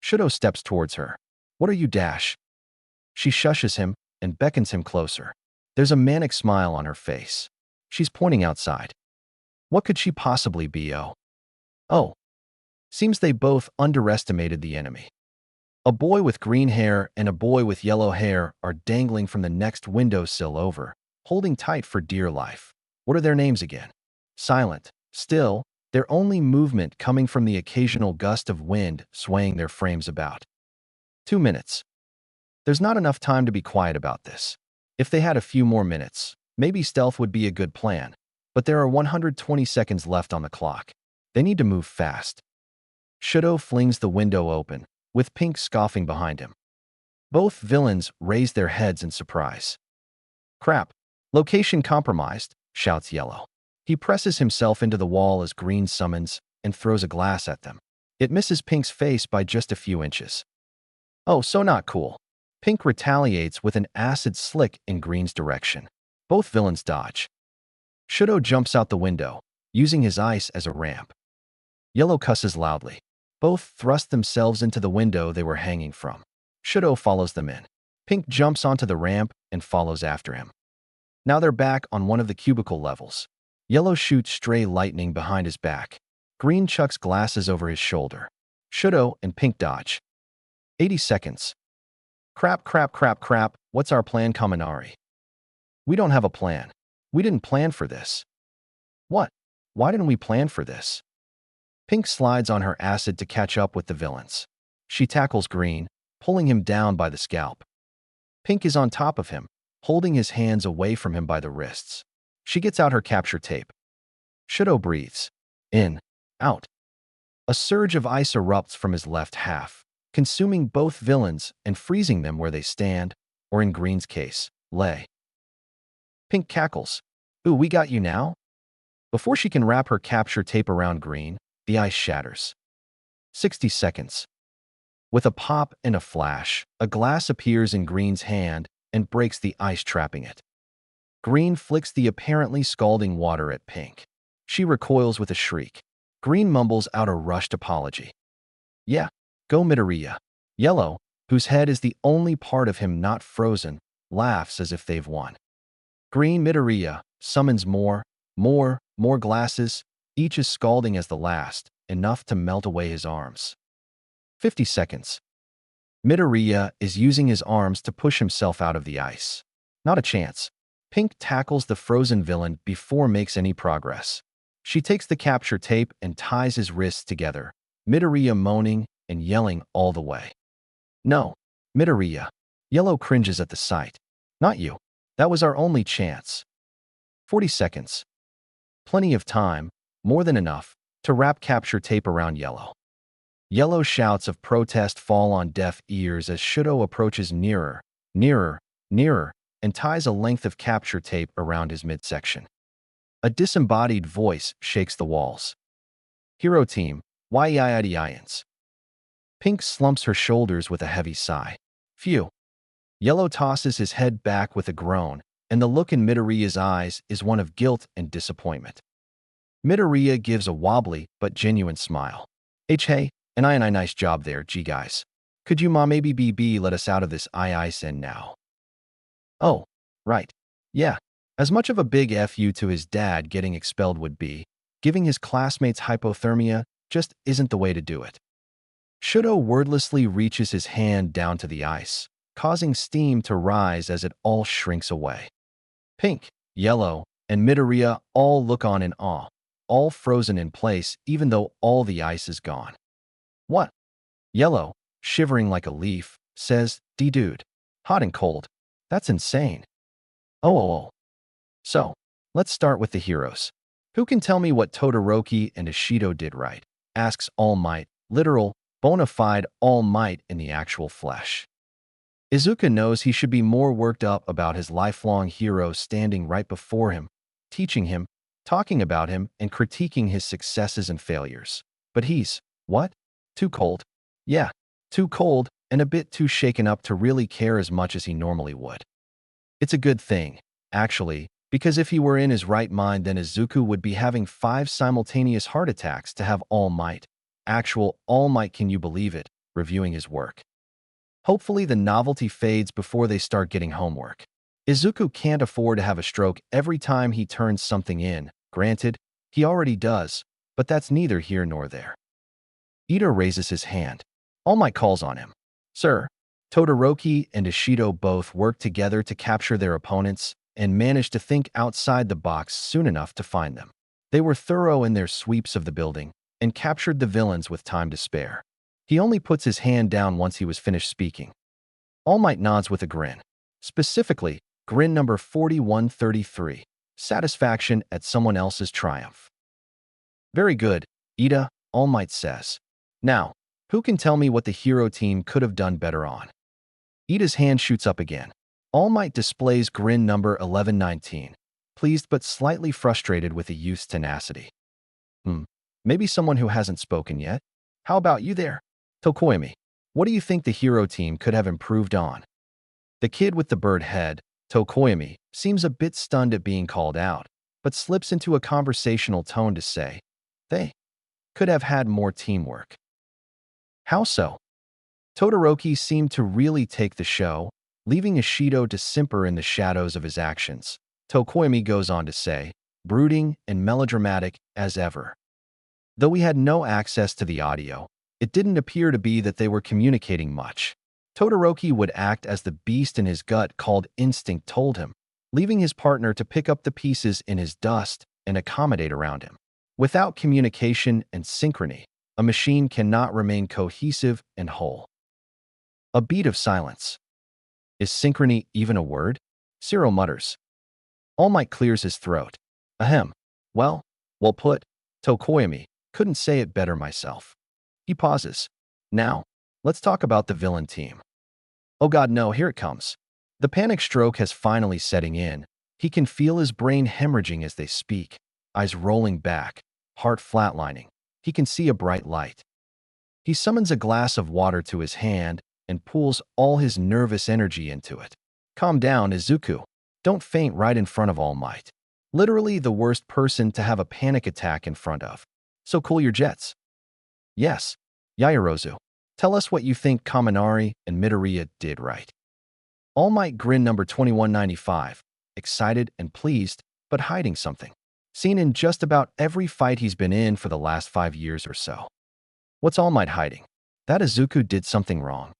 Shudo steps towards her. What are you, Dash? She shushes him and beckons him closer. There's a manic smile on her face. She's pointing outside. What could she possibly be? Oh. Seems they both underestimated the enemy. A boy with green hair and a boy with yellow hair are dangling from the next windowsill over, holding tight for dear life. What are their names again? Silent. Still, their only movement coming from the occasional gust of wind swaying their frames about. 2 minutes. There's not enough time to be quiet about this. If they had a few more minutes, maybe stealth would be a good plan. But there are 120 seconds left on the clock. They need to move fast. Shudo flings the window open, with Pink scoffing behind him. Both villains raise their heads in surprise. Crap. Location compromised, shouts Yellow. He presses himself into the wall as Green summons and throws a glass at them. It misses Pink's face by just a few inches. Oh, so not cool. Pink retaliates with an acid slick in Green's direction. Both villains dodge. Shudo jumps out the window, using his ice as a ramp. Yellow cusses loudly. Both thrust themselves into the window they were hanging from. Shudo follows them in. Pink jumps onto the ramp and follows after him. Now they're back on one of the cubicle levels. Yellow shoots stray lightning behind his back. Green chucks glasses over his shoulder. Shudo and Pink dodge. 80 seconds. Crap, what's our plan, Kaminari? We don't have a plan. We didn't plan for this. What? Why didn't we plan for this? Pink slides on her acid to catch up with the villains. She tackles Green, pulling him down by the scalp. Pink is on top of him, holding his hands away from him by the wrists. She gets out her capture tape. Shudo breathes. In. Out. A surge of ice erupts from his left half, consuming both villains and freezing them where they stand, or in Green's case, lay. Pink cackles. Ooh, we got you now? Before she can wrap her capture tape around Green, the ice shatters. 60 seconds. With a pop and a flash, a glass appears in Green's hand and breaks the ice, trapping it. Green flicks the apparently scalding water at Pink. She recoils with a shriek. Green mumbles out a rushed apology. Yeah, go Midoriya. Yellow, whose head is the only part of him not frozen, laughs as if they've won. Green Midoriya summons more glasses, each as scalding as the last, enough to melt away his arms. 50 seconds. Midoriya is using his arms to push himself out of the ice. Not a chance. Pink tackles the frozen villain before makes any progress. She takes the capture tape and ties his wrists together, Midoriya moaning and yelling all the way. No, Midoriya. Yellow cringes at the sight. Not you. That was our only chance. 40 seconds. Plenty of time, more than enough, to wrap capture tape around Yellow. Yellow shouts of protest fall on deaf ears as Shudo approaches nearer, and ties a length of capture tape around his midsection. A disembodied voice shakes the walls. Hero team, yiids. Pink slumps her shoulders with a heavy sigh. Phew. Yellow tosses his head back with a groan, and the look in Midoriya's eyes is one of guilt and disappointment. Midoriya gives a wobbly but genuine smile. Hey, and I nice job there, G guys. Could you maybe BB let us out of this IISN now? Oh, right. Yeah. As much of a big FU to his dad getting expelled would be, giving his classmates hypothermia just isn't the way to do it. Shudo wordlessly reaches his hand down to the ice, causing steam to rise as it all shrinks away. Pink, Yellow, and Midoriya all look on in awe, all frozen in place even though all the ice is gone. What? Yellow, shivering like a leaf, says, dude. Hot and cold. That's insane. Oh. So, let's start with the heroes. Who can tell me what Todoroki and Ishido did right? Asks All Might, literal, bona fide All Might in the actual flesh. Izuku knows he should be more worked up about his lifelong hero standing right before him, teaching him, talking about him, and critiquing his successes and failures. But he's, what? Too cold? Yeah, too cold and a bit too shaken up to really care as much as he normally would. It's a good thing, actually, because if he were in his right mind, then Izuku would be having 5 simultaneous heart attacks to have All Might. Actual All Might, can you believe it? reviewing his work. Hopefully the novelty fades before they start getting homework. Izuku can't afford to have a stroke every time he turns something in. Granted, he already does, but that's neither here nor there. Ida raises his hand. All Might calls on him. Sir, Todoroki and Ishido both work together to capture their opponents and manage to think outside the box soon enough to find them. They were thorough in their sweeps of the building and captured the villains with time to spare. He only puts his hand down once he was finished speaking. All Might nods with a grin. Specifically, grin number 4133, satisfaction at someone else's triumph. Very good, Ida, All Might says. Now, who can tell me what the hero team could have done better on? Ida's hand shoots up again. All Might displays grin number 1119, pleased but slightly frustrated with the youth's tenacity. Maybe someone who hasn't spoken yet? How about you there? Tokoyami, what do you think the hero team could have improved on? The kid with the bird head, Tokoyami, seems a bit stunned at being called out, but slips into a conversational tone to say, they could have had more teamwork. How so? Todoroki seemed to really take the show, leaving Ishido to simper in the shadows of his actions. Tokoyami goes on to say, brooding and melodramatic as ever. Though we had no access to the audio, it didn't appear to be that they were communicating much. Todoroki would act as the beast in his gut called instinct told him, leaving his partner to pick up the pieces in his dust and accommodate around him. Without communication and synchrony, a machine cannot remain cohesive and whole. A beat of silence. Is synchrony even a word? Cyril mutters. All Might clears his throat. Ahem. Well put. Tokoyami, couldn't say it better myself. He pauses. Now, let's talk about the villain team. Oh god no, here it comes. The panic stroke has finally setting in. He can feel his brain hemorrhaging as they speak, eyes rolling back, heart flatlining. He can see a bright light. He summons a glass of water to his hand and pulls all his nervous energy into it. Calm down, Izuku. Don't faint right in front of All Might. Literally the worst person to have a panic attack in front of. So cool your jets. Yes, Yaoyorozu. Tell us what you think Kaminari and Midoriya did right. All Might grin number 2195, excited and pleased, but hiding something. Seen in just about every fight he's been in for the last 5 years or so. What's All Might hiding? That Izuku did something wrong.